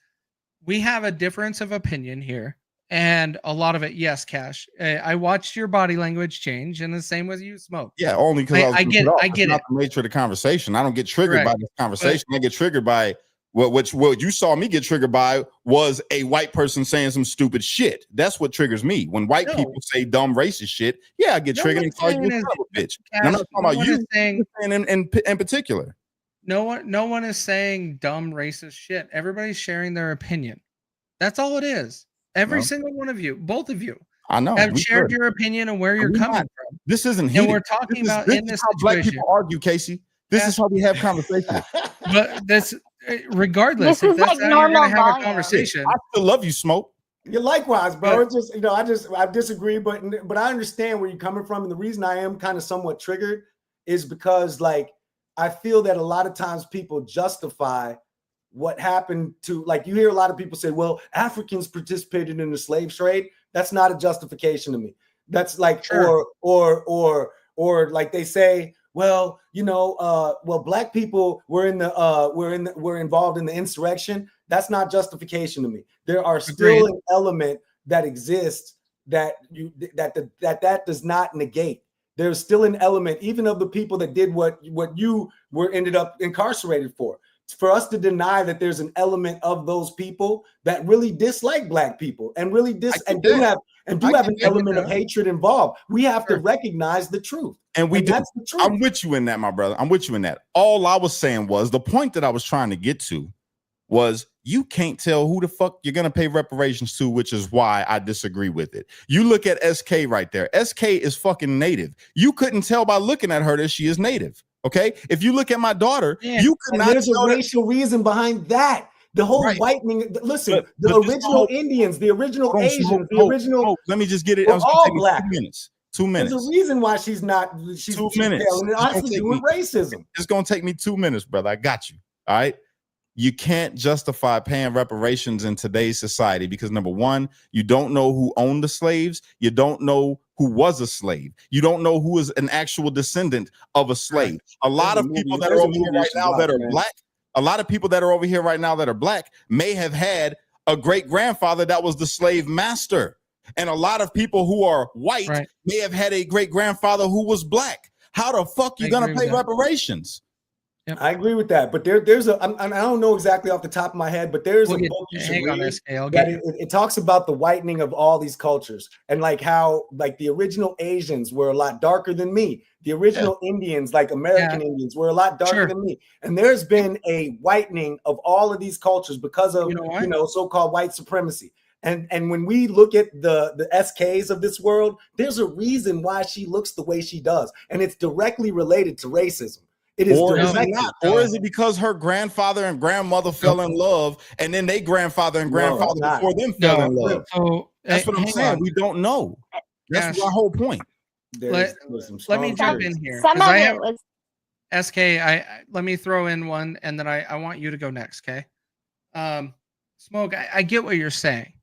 we have a difference of opinion here. And a lot of it, yes, Cash. I watched your body language change, and the same with you, Smoke. Yeah, only because I get it. Not the nature of the conversation. I don't get triggered by this conversation. I get triggered by what you saw me get triggered by was a white person saying some stupid shit. That's what triggers me. When white people say dumb racist shit, I get triggered and call you a bitch. I'm not talking about you in particular. No one is saying dumb racist shit. Everybody's sharing their opinion. That's all it is. Every single one of you, both of you, I know, have shared your opinion and where you're coming from. This isn't heated. And we're talking about in this how Black people argue, Kaecey. This is how we have conversations. But this, regardless, if that's how you're going to have a conversation, I still love you, Smoke. Yeah, likewise, bro. It's just, I disagree, but I understand where you're coming from, and the reason I am kind of somewhat triggered is because, like, I feel that a lot of times people justify what happened to, like, you hear a lot of people say, well, Africans participated in the slave trade. That's not a justification to me. That's like, or like they say, well, Black people were involved in the insurrection. That's not justification to me. There are still an element that exists that does not negate. There's still an element, even of the people that did what you ended up incarcerated for us to deny that there's an element of those people that really dislike Black people and really do have an element of hatred involved. We have to recognize the truth. And that's the truth. I'm with you in that, my brother. I'm with you in that. All I was saying was the point that I was trying to get to was you can't tell who the fuck you're going to pay reparations to, which is why I disagree with it. You look at SK right there. SK is fucking native. You couldn't tell by looking at her that she is native. Okay. If you look at my daughter, you could not. There's a racial reason behind that. The whole whitening. Listen, the original Indians, the original Asians, the original. Let me just get it. All Black. 2 minutes. 2 minutes. There's a reason why she's not. She's 2 minutes. And honestly, doing racism. It's gonna take me 2 minutes, brother. I got you. All right. You can't justify paying reparations in today's society because, number one, you don't know who owned the slaves. You don't know who was a slave. You don't know who is an actual descendant of a slave. A lot of people that are over here right now that are Black, a lot of people that are over here right now that are Black may have had a great grandfather that was the slave master. And a lot of people who are white may have had a great grandfather who was Black. How the fuck you gonna pay reparations? Yep. I agree with that, but there's a I don't know exactly off the top of my head, but there's a book you should read that it talks about the whitening of all these cultures and like how like the original Asians were a lot darker than me. The original Indians, like American Indians, were a lot darker than me. And there's been a whitening of all of these cultures because of so-called white supremacy. And when we look at the SKs of this world, there's a reason why she looks the way she does, and it's directly related to racism. It is, or is it not? Or is it because her grandfather and grandmother fell in love, and then they grandfather and grandfather before them fell in love? So that's what I'm saying. We don't know. That's my whole point. Let me jump in here. Some of it was SK. Let me throw in one, and then I want you to go next. Okay, Smoke. I get what you're saying.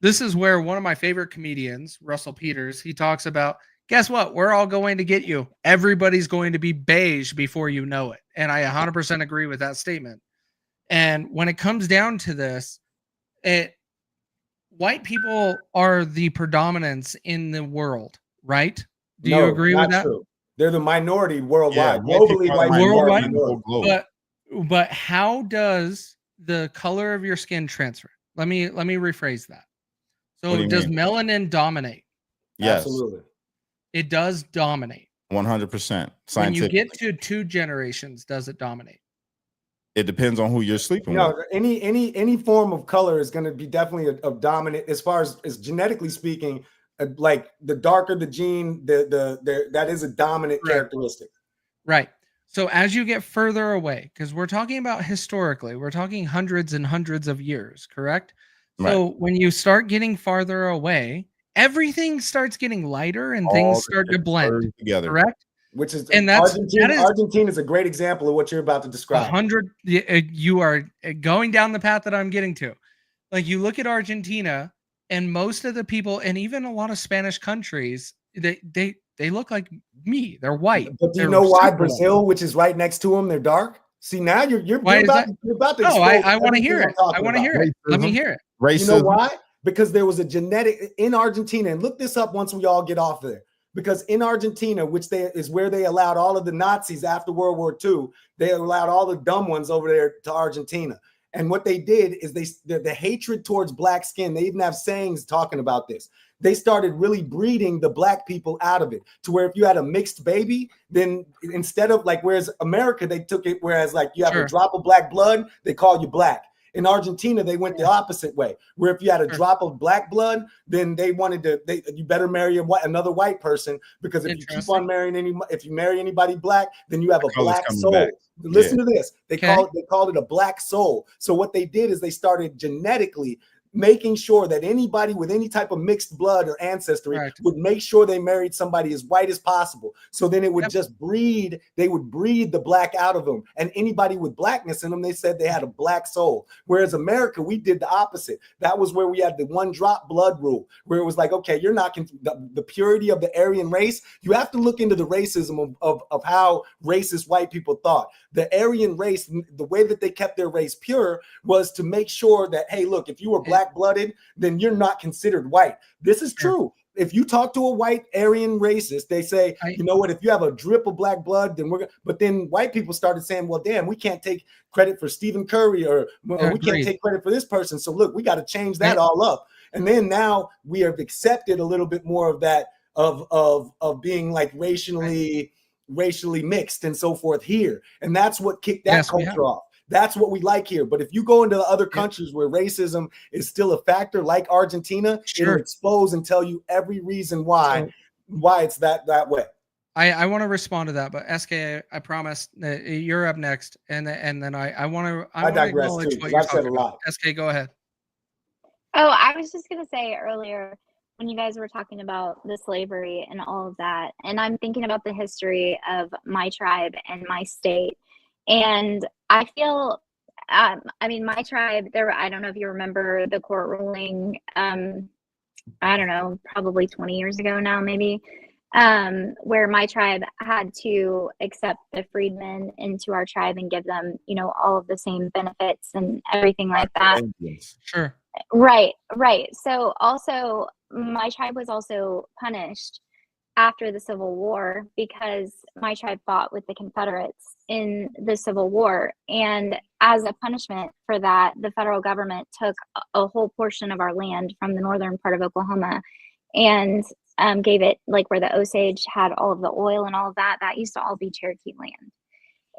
This is where one of my favorite comedians, Russell Peters, he talks about. Guess what? We're all going to get you. Everybody's going to be beige before you know it. And I 100% agree with that statement. And when it comes down to this, white people are the predominance in the world, right? Do you agree with that? True. They're the minority worldwide. Globally, worldwide. But how does the color of your skin transfer? Let me rephrase that. So does melanin dominate? Yes. Absolutely. It does dominate. 100%. When you get to 2 generations, does it dominate? It depends on who you're sleeping with. Any form of color is going to be definitely a dominant as far as genetically speaking. Like the darker the gene, that is a dominant characteristic. Right. So as you get further away, because we're talking about historically, we're talking hundreds and hundreds of years, correct? So when you start getting farther away, everything starts getting lighter and things start to blend together, correct? Which is, and Argentina is a great example of what you're about to describe. You are going down the path that I'm getting to. Like you look at Argentina, and most of the people, and even a lot of Spanish countries, they look like me. They're white. But do you know why Brazil, which is right next to them, they're dark? See, now you're about to. No, I want to hear it. I want to hear it. Let me hear it. Racism. You know why? Because there was a genetic in Argentina, and look this up once we all get off there. Because in Argentina, which is where they allowed all of the Nazis after World War II, they allowed all the dumb ones over there to Argentina. And what they did is the hatred towards black skin. They even have sayings talking about this. They started really breeding the black people out of it to where if you had a mixed baby, then instead of like, whereas America, they took it, whereas like you have a drop of black blood, they call you black. In Argentina, they went the opposite way, where if you had a drop of black blood, then they wanted to, you better marry another white person, because if you keep on marrying if you marry anybody black, then you have a black soul. Listen to this. They called it a black soul. So what they did is they started genetically making sure that anybody with any type of mixed blood or ancestry would make sure they married somebody as white as possible. So then it would just breed, they would breed the black out of them. And anybody with blackness in them, they said they had a black soul. Whereas America, we did the opposite. That was where we had the 1 drop blood rule, where it was like, okay, you're not the purity of the Aryan race. You have to look into the racism of how racist white people thought. The Aryan race, the way that they kept their race pure was to make sure that, hey, look, if you were black-blooded, then you're not considered white. This is true. If you talk to a white Aryan racist, they say, you know what, if you have a drip of black blood, then but then white people started saying, well, damn, we can't take credit for Stephen Curry or we can't take credit for this person. So look, we got to change that all up. And then now we have accepted a little bit more of that, of being like racially mixed and so forth here. And that's what kicked that culture off. That's what we like here. But if you go into the other countries where racism is still a factor, like Argentina, it'll expose and tell you every reason why it's that way. I want to respond to that, but SK, I promise you're up next, and then I want to acknowledge what you're talking about. SK, go ahead. Oh, I was just gonna say earlier when you guys were talking about the slavery and all of that, and I'm thinking about the history of my tribe and my state. And I feel, I mean, my tribe, I don't know if you remember the court ruling, I don't know, probably 20 years ago now, maybe, where my tribe had to accept the freedmen into our tribe and give them, you know, all of the same benefits and everything like that. Sure. Right. So also, my tribe was also punished after the Civil War because my tribe fought with the Confederates in the Civil War. And as a punishment for that, the federal government took a whole portion of our land from the northern part of Oklahoma and gave it, like where the Osage had all of the oil and all of that, that used to all be Cherokee land.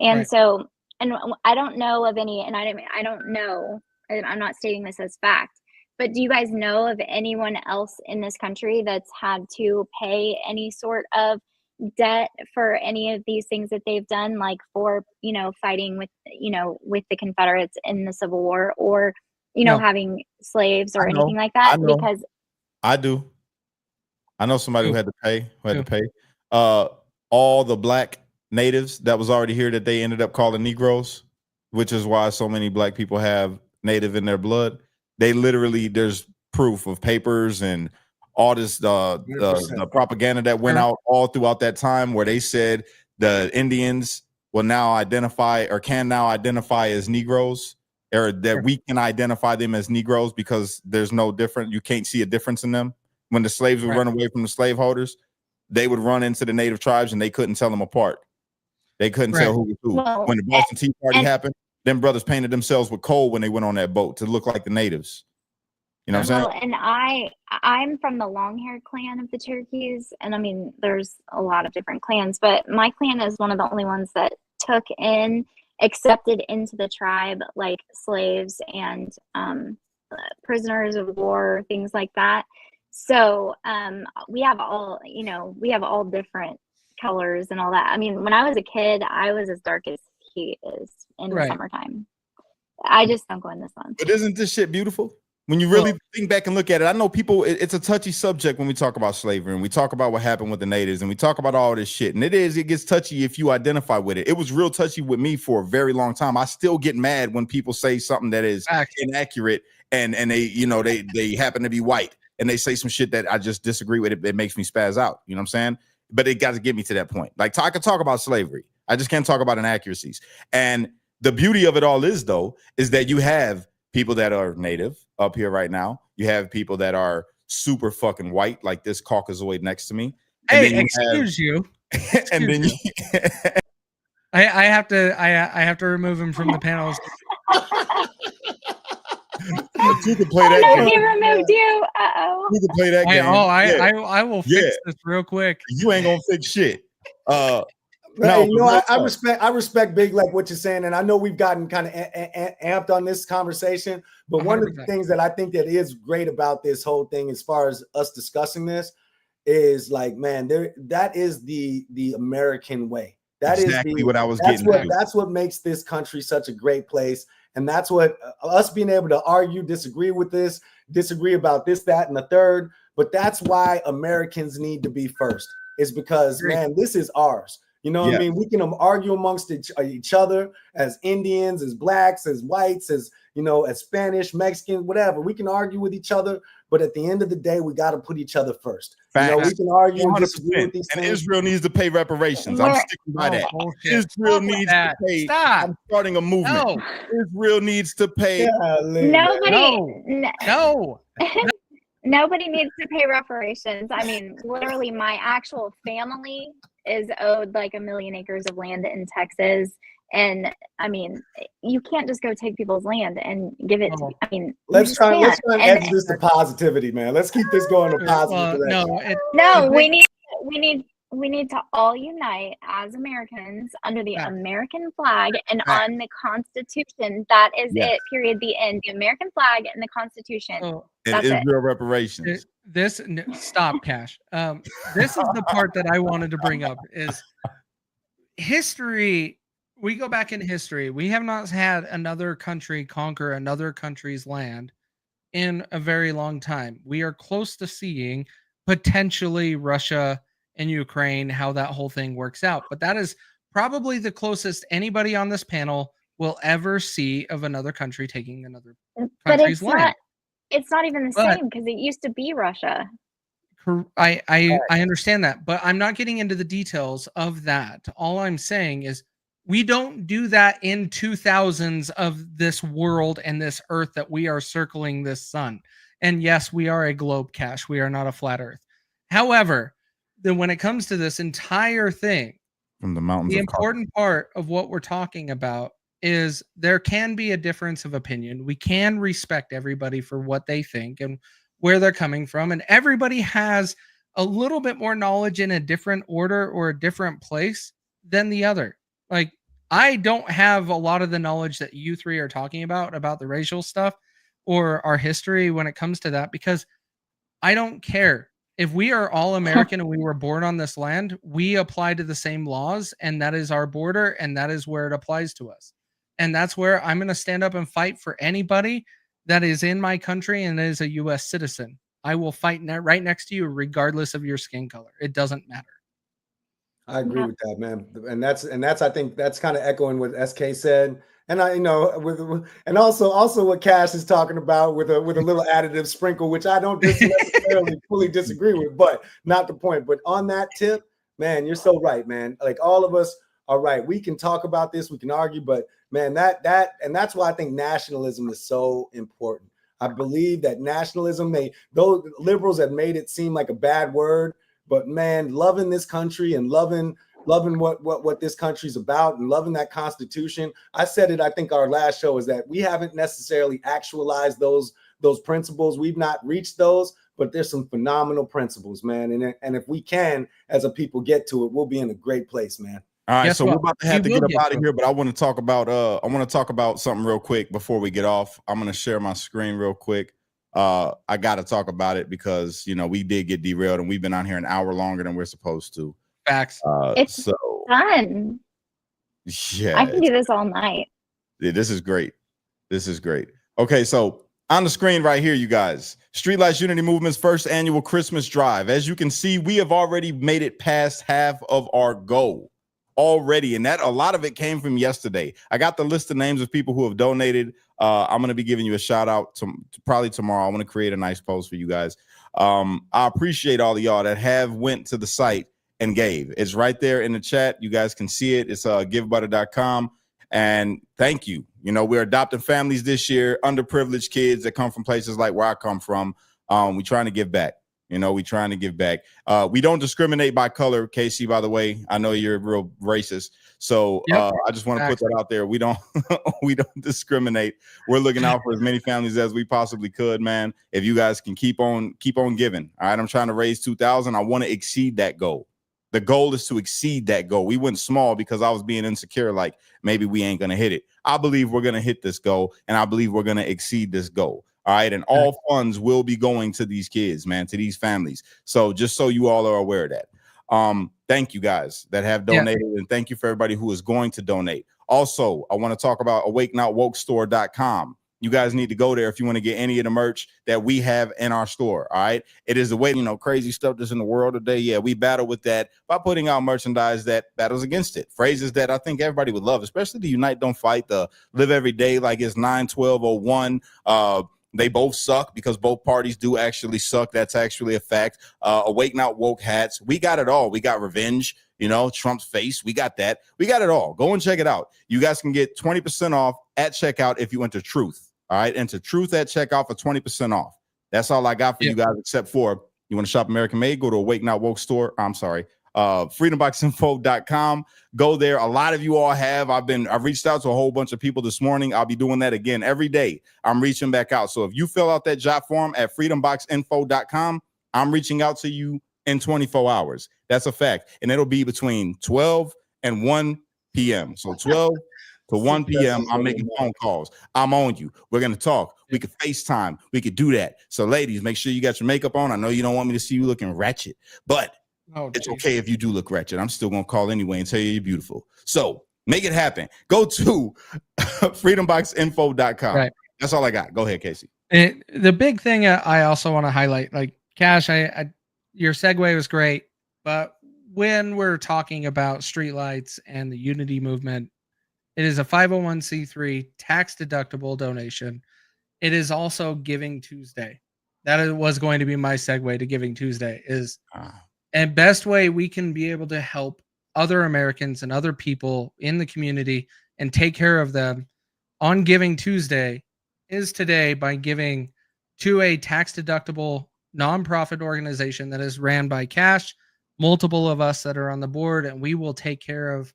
And Right. so, and I don't know of any, and I don't know, and I'm not stating this as fact, but do you guys know of anyone else in this country that's had to pay any sort of debt for any of these things that they've done, like for, you know, fighting with, you know, with the Confederates in the Civil War, or, you know, No. having slaves or I know. anything like that? I know. Because I do. I know somebody who Who? had to pay. Who had Who? to pay. All the black natives that was already here that they ended up calling Negroes, which is why so many black people have native in their blood. They literally, there's proof of papers and all this the propaganda that went out all throughout that time where they said the Indians will now identify or can now identify as Negroes, or that we can identify them as Negroes because there's no different. You can't see a difference in them. When the slaves would run away from the slaveholders, they would run into the native tribes and they couldn't tell them apart. They couldn't tell who was who. Well, When the Boston Tea Party happened, them brothers painted themselves with coal when they went on that boat to look like the natives. You know what I'm saying? and I'm from the long-haired clan of the Cherokees, and I mean, there's a lot of different clans, but my clan is one of the only ones that took in, accepted into the tribe, like slaves and prisoners of war, things like that. So we have all, you know, we have all different colors and all that. I mean, when I was a kid, I was as dark as he is in the summertime. I just don't go in the sun. But isn't this shit beautiful? When you really think back and look at it, I know people, it's a touchy subject when we talk about slavery and we talk about what happened with the natives and we talk about all this shit. And it gets touchy if you identify with it. It was real touchy with me for a very long time. I still get mad when people say something that is inaccurate and they, you know, they happen to be white and they say some shit that I just disagree with. It makes me spaz out. You know what I'm saying? But it got to get me to that point. Like I can talk about slavery. I just can't talk about inaccuracies. And the beauty of it all is, though, is that you have people that are native up here right now. You have people that are super fucking white, like this Caucasoid next to me. And Hey, excuse you. And then I have to remove him from the panels. You can play that. He removed you. Uh-oh. You can play that game. I will fix this real quick. You ain't gonna fix shit. No, you know, I respect Big like what you're saying, and I know we've gotten kind of amped on this conversation. But 100%. One of the things that I think that is great about this whole thing, as far as us discussing this, is like, man, that is the American way. That exactly is what I was getting at. That's what makes this country such a great place, and that's what us being able to argue, disagree about this, that, and the third. But that's why Americans need to be first. Is because, man, this is ours. You know what I mean? We can argue amongst each other as Indians, as blacks, as whites, as, you know, as Spanish, Mexican, whatever. We can argue with each other, but at the end of the day, we got to put each other first. You know, we can argue and disagree with these things. Israel needs to pay reparations. I'm sticking by that. Israel needs to pay. Stop. I'm starting a movement. No. Israel needs to pay. No. Nobody needs to pay reparations. I mean, literally, my actual family is owed like 1 million acres of land in Texas. And I mean, you can't just go take people's land and give it to, I mean, let's try and exit this to positivity, man. Let's keep this going to positive direction. We need to all unite as Americans under the American flag and on the Constitution. That is it, period, the end. The American flag and the Constitution. And Israel reparations. Stop, Cash. This is the part that I wanted to bring up is history. We go back in history. We have not had another country conquer another country's land in a very long time. We are close to seeing potentially Russia and Ukraine, how that whole thing works out. But that is probably the closest anybody on this panel will ever see of another country taking another country's land. It's not even the same because it used to be Russia. I understand that, but I'm not getting into the details of that. All I'm saying is we don't do that in 2000s of this world and this earth that we are circling this sun. And yes, we are a globe, Cash. We are not a flat earth. However, then when it comes to this entire thing, from the mountains, the important part of what we're talking about is there can be a difference of opinion. We can respect everybody for what they think and where they're coming from. And everybody has a little bit more knowledge in a different order or a different place than the other. Like, I don't have a lot of the knowledge that you three are talking about the racial stuff or our history when it comes to that, because I don't care. If we are all American and we were born on this land, we apply to the same laws, and that is our border, and that is where it applies to us. And that's where I'm going to stand up and fight for anybody that is in my country and is a U.S. citizen. I will fight right next to you, regardless of your skin color. It doesn't matter. I agree with that, man. And that's I think that's kind of echoing what SK said. And and also what Cash is talking about with a little additive sprinkle, which I don't necessarily fully disagree with, but not the point. But on that tip, man, you're so right, man. Like, all of us are right. We can talk about this, we can argue, but man, that's why I think nationalism is so important. I believe that nationalism, those liberals have made it seem like a bad word, but man, loving this country and loving what this country's about and loving that Constitution. I said it, I think our last show, is that we haven't necessarily actualized those principles. We've not reached those, but there's some phenomenal principles, man. And if we can, as a people, get to it, we'll be in a great place, man. All right, Guess so what? we're about to have to get up out of here, but I want to talk about something real quick before we get off. I'm going to share my screen real quick. I got to talk about it because, we did get derailed and we've been on here an hour longer than we're supposed to. Facts. It's fun. Yeah, I can do this all night. Yeah, this is great. Okay, so on the screen right here, you guys, Streetlights Unity Movement's first annual Christmas drive. As you can see, we have already made it past half of our goal already, and that a lot of it came from yesterday. I got the list of names of people who have donated. I'm going to be giving you a shout out probably tomorrow. I'm going to create a nice post for you guys. I appreciate all of y'all that have went to the site and gave. It's right there in the chat. You guys can see it. It's givebutter.com. And thank you. We're adopting families this year, underprivileged kids that come from places like where I come from. We're trying to give back. We're trying to give back. We don't discriminate by color, Kaecey, by the way. I know you're real racist. So I just want to put that out there. We don't discriminate. We're looking out for as many families as we possibly could, man. If you guys can keep on giving. All right. I'm trying to raise 2,000. I want to exceed that goal. The goal is to exceed that goal. We went small because I was being insecure, like maybe we ain't going to hit it. I believe we're going to hit this goal, and I believe we're going to exceed this goal. All right. And all funds will be going to these kids, man, to these families. So just so you all are aware of that. Thank you guys that have donated, and thank you for everybody who is going to donate. Also, I want to talk about awakenotwokestore.com. You guys need to go there if you want to get any of the merch that we have in our store. All right. It is the way, crazy stuff that's in the world today. Yeah, we battle with that by putting out merchandise that battles against it. Phrases that I think everybody would love, especially the Unite Don't Fight, the live every day like it's 9/12/01. They both suck because both parties do actually suck. That's actually a fact. Awake Not Woke hats. We got it all. We got revenge, Trump's face. We got that. We got it all. Go and check it out. You guys can get 20% off at checkout if you enter Truth. All right. Enter Truth at checkout for 20% off. That's all I got for you guys, except for you want to shop American made, go to Awake Not Woke store. I'm sorry. freedomboxinfo.com. Go there. A lot of you all have. I've reached out to a whole bunch of people this morning. I'll be doing that again every day. I'm reaching back out. So if you fill out that job form at freedomboxinfo.com, I'm reaching out to you in 24 hours. That's a fact. And it'll be between 12 and 1 p.m. So 12 to 1 p.m. I'm making phone calls. I'm on you. We're going to talk. We could FaceTime. We could do that. So ladies, make sure you got your makeup on. I know you don't want me to see you looking ratchet, but it's okay if you do look ratchet. I'm still going to call anyway and tell you you're beautiful. So make it happen. Go to freedomboxinfo.com. Right. That's all I got. Go ahead, Kaecey. The big thing I also want to highlight, like Cash, your segue was great, but when we're talking about streetlights and the Unity movement, it is a 501c3 tax deductible donation. It is also Giving Tuesday. That was going to be my segue to Giving Tuesday and best way we can be able to help other Americans and other people in the community and take care of them on Giving Tuesday is today by giving to a tax deductible nonprofit organization that is ran by Cash, multiple of us that are on the board, and we will take care of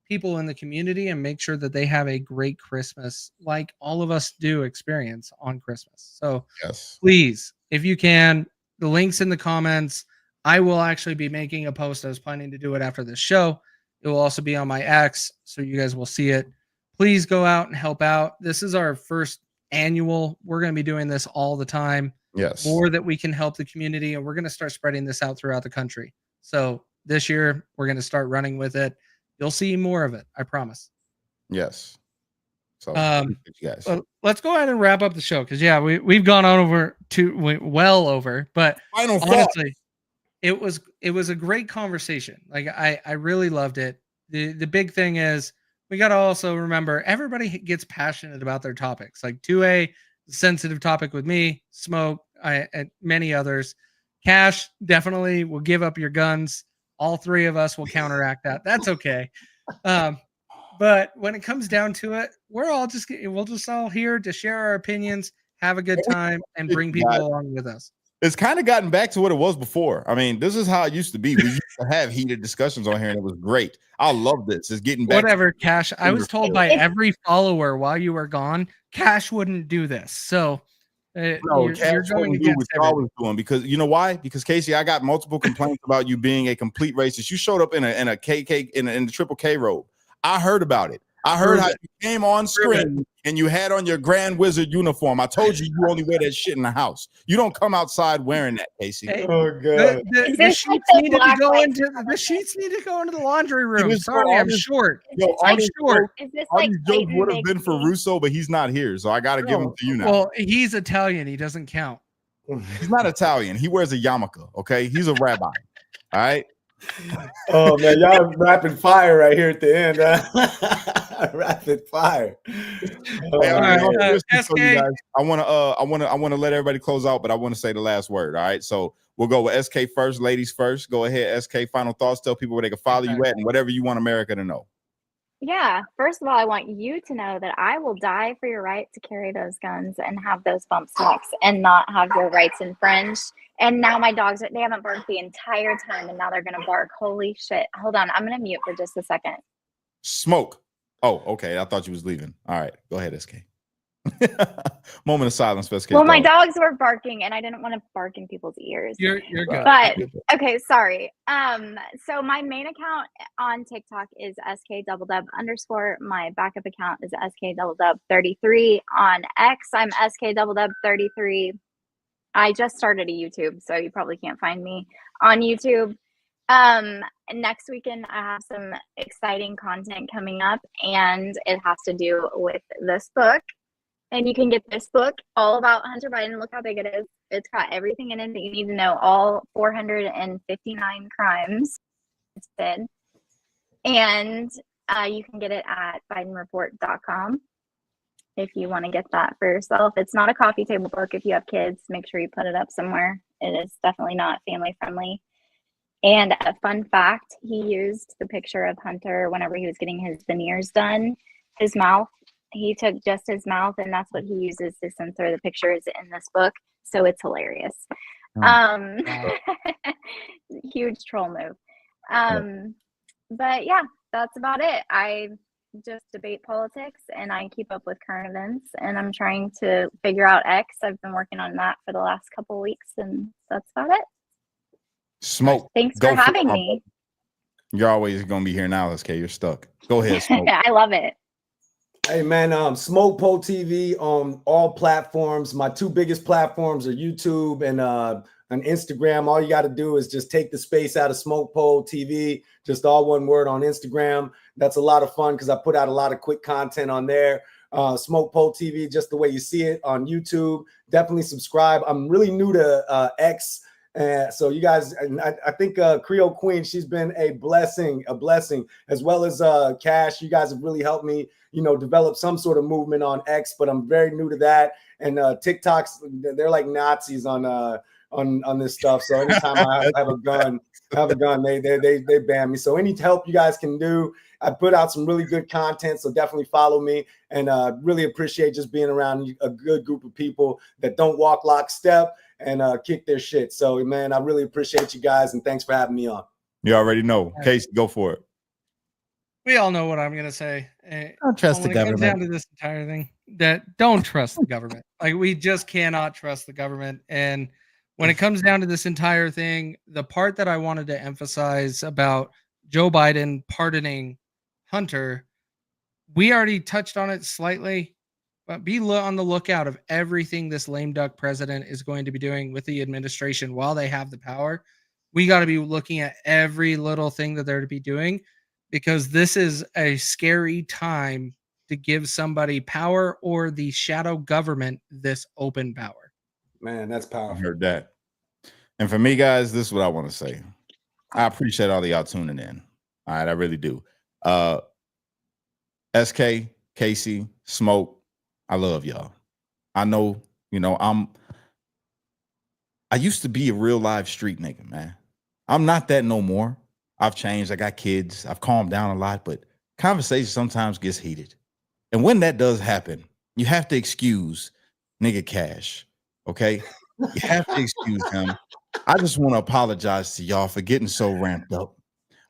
people in the community and make sure that they have a great Christmas, like all of us do experience on Christmas. So Yes, please, if you can, the links in the comments. I will actually be making a post. I was planning to do it after this show. It will also be on my X, so you guys will see it. Please go out and help out. This is our first annual. We're going to be doing this all the time. yes, More that we can help the community, and we're going to start spreading this out throughout the country. So this year, we're going to start running with it. You'll see more of it. I promise. yes. So, you guys. Let's go ahead and wrap up the show because we've gone on well over. But Final honestly, it was a great conversation. Like I really loved it. The big thing is we got to also remember everybody gets passionate about their topics. Like 2A, sensitive topic with me, Smoke, and many others. Cash definitely will give up your guns. All three of us will counteract that. That's okay. But when it comes down to it, we'll just all here to share our opinions, have a good time, and bring people along with us. It's kind of gotten back to what it was before. I mean, this is how it used to be. We used to have heated discussions on here, and it was great. I love this. It's getting back. Whatever, Cash. I was told by every follower while you were gone, Cash wouldn't do this. So no, you're going against what I was doing because you know why? Because Kaecey, I got multiple complaints about you being a complete racist. You showed up in a KK in the triple K robe. I heard about it. I heard how you came on screen and you had on your Grand Wizard uniform. I told you only wear that shit in the house. You don't come outside wearing that, Kaecey. Hey, oh god! The sheets needed to go into the laundry room. Sorry, I'm short. I'm short. All these jokes would have been for Russo, but he's not here, so I got to give them to you now. Well, he's Italian. He doesn't count. He's not Italian. He wears a yarmulke. Okay, he's a rabbi. All right. Oh man, y'all rapid fire right here at the end. Rapid fire. I want to let everybody close out, but I want to say the last word. All right, so we'll go with SK first, ladies first. Go ahead, SK. Final thoughts. Tell people where they can follow you at and whatever you want America to know. Yeah, first of all, I want you to know that I will die for your right to carry those guns and have those bump stocks and not have your rights infringed. And now my dogs, they haven't barked the entire time, and now they're going to bark. Holy shit. Hold on. I'm going to mute for just a second. Smoke. Oh, okay. I thought you was leaving. All right. Go ahead, SK. Moment of silence for SK. Well, my dogs were barking, and I didn't want to bark in people's ears. You're good. But, okay, sorry. So my main account on TikTok is SK_. My backup account is SK_33. On X, I'm SK_33. I just started a YouTube, so you probably can't find me on YouTube. Next weekend, I have some exciting content coming up, and it has to do with this book. And you can get this book all about Hunter Biden. Look how big it is. It's got everything in it that you need to know, all 459 crimes it's did. And you can get it at bidenreport.com. if you want to get that for yourself. It's not a coffee table book. If you have kids, make sure you put it up somewhere. It is definitely not family friendly. And a fun fact, he used the picture of Hunter whenever he was getting his veneers done. His mouth, he took just his mouth, and that's what he uses to censor the pictures in this book. So it's hilarious. Huge troll move. But yeah, that's about it. I just debate politics and I keep up with current events, and I'm trying to figure out X. I've been working on that for the last couple of weeks, and that's about it. Smoke. Thanks for having me. You're always going to be here now, SK. You're stuck. Go ahead, Smoke. I love it. Hey man, Smoke Po TV on all platforms. My two biggest platforms are YouTube and Instagram. All you got to do is just take the space out of Smoke Po TV, just all one word on Instagram. That's a lot of fun because I put out a lot of quick content on there. Smoke Po TV, just the way you see it on YouTube. Definitely subscribe. I'm really new to X. So you guys, and I think Creole Queen, she's been a blessing, as well as Cash. You guys have really helped me, develop some sort of movement on X, but I'm very new to that. And TikToks, they're like Nazis on this stuff. So anytime I have a gun, they ban me. So any help you guys can do, I put out some really good content. So definitely follow me, and really appreciate just being around a good group of people that don't walk lockstep and kick their shit. So man, I really appreciate you guys, and thanks for having me on. You already know. Kaecey, go for it. We all know what I'm gonna say. Don't trust the when it comes down government. to this entire thing, that don't trust the government. Like we just cannot trust the government. And when it comes down to this entire thing, the part that I wanted to emphasize about Joe Biden pardoning Hunter, we already touched on it slightly, but be on the lookout of everything this lame duck president is going to be doing with the administration while they have the power. We got to be looking at every little thing that they're to be doing, because this is a scary time to give somebody power or the shadow government this open power. Man, that's powerful. I heard that. And for me, guys, this is what I want to say. I appreciate all of y'all tuning in. All right, I really do. SK, Kaecey, Smoke, I love y'all. I know, I used to be a real live street nigga, man. I'm not that no more. I've changed. I got kids. I've calmed down a lot, but conversation sometimes gets heated. And when that does happen, you have to excuse nigga Cash, okay? You have to excuse him. I just want to apologize to y'all for getting so ramped up.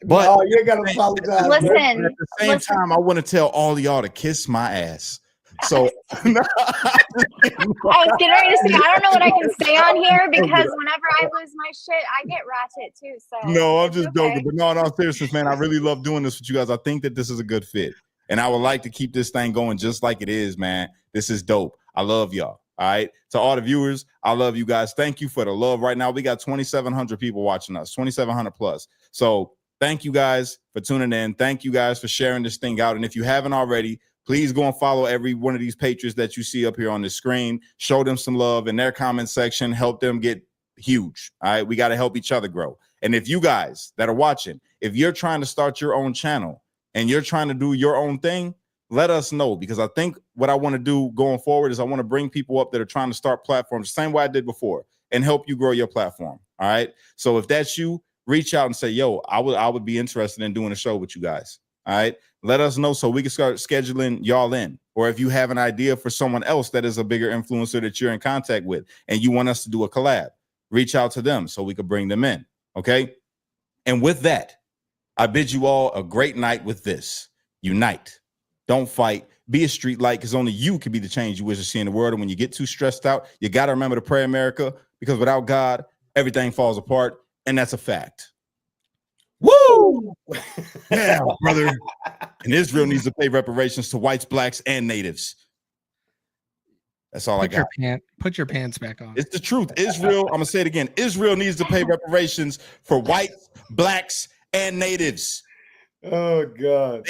But you gotta apologize. Listen, at the same time, I want to tell all of y'all to kiss my ass. So I was getting ready to say, I don't know what I can say on here, because whenever I lose my shit, I get ratchet too. So no, I'm just joking. But no, seriously, man, I really love doing this with you guys. I think that this is a good fit, and I would like to keep this thing going just like it is, man. This is dope. I love y'all. All right. To all the viewers, I love you guys. Thank you for the love. Right now, we got 2,700 people watching us, 2,700 plus. So thank you guys for tuning in. Thank you guys for sharing this thing out. And if you haven't already, please go and follow every one of these patrons that you see up here on the screen. Show them some love in their comment section. Help them get huge. All right. We got to help each other grow. And if you guys that are watching, if you're trying to start your own channel and you're trying to do your own thing, let us know, because I think what I want to do going forward is I want to bring people up that are trying to start platforms the same way I did before and help you grow your platform. All right. So if that's you, reach out and say, yo, I would be interested in doing a show with you guys. All right. Let us know so we can start scheduling y'all in. Or if you have an idea for someone else that is a bigger influencer that you're in contact with and you want us to do a collab, reach out to them so we could bring them in. Okay. And with that, I bid you all a great night with this. Unite. Don't fight. Be a street light, because only you can be the change you wish to see in the world. And when you get too stressed out, you got to remember to pray, America, because without God, everything falls apart. And that's a fact. Woo! Yeah, brother. And Israel needs to pay reparations to whites, blacks, and natives. That's all I got. Put your pants back on. It's the truth. Israel, I'm going to say it again. Israel needs to pay reparations for whites, blacks, and natives. Oh, God.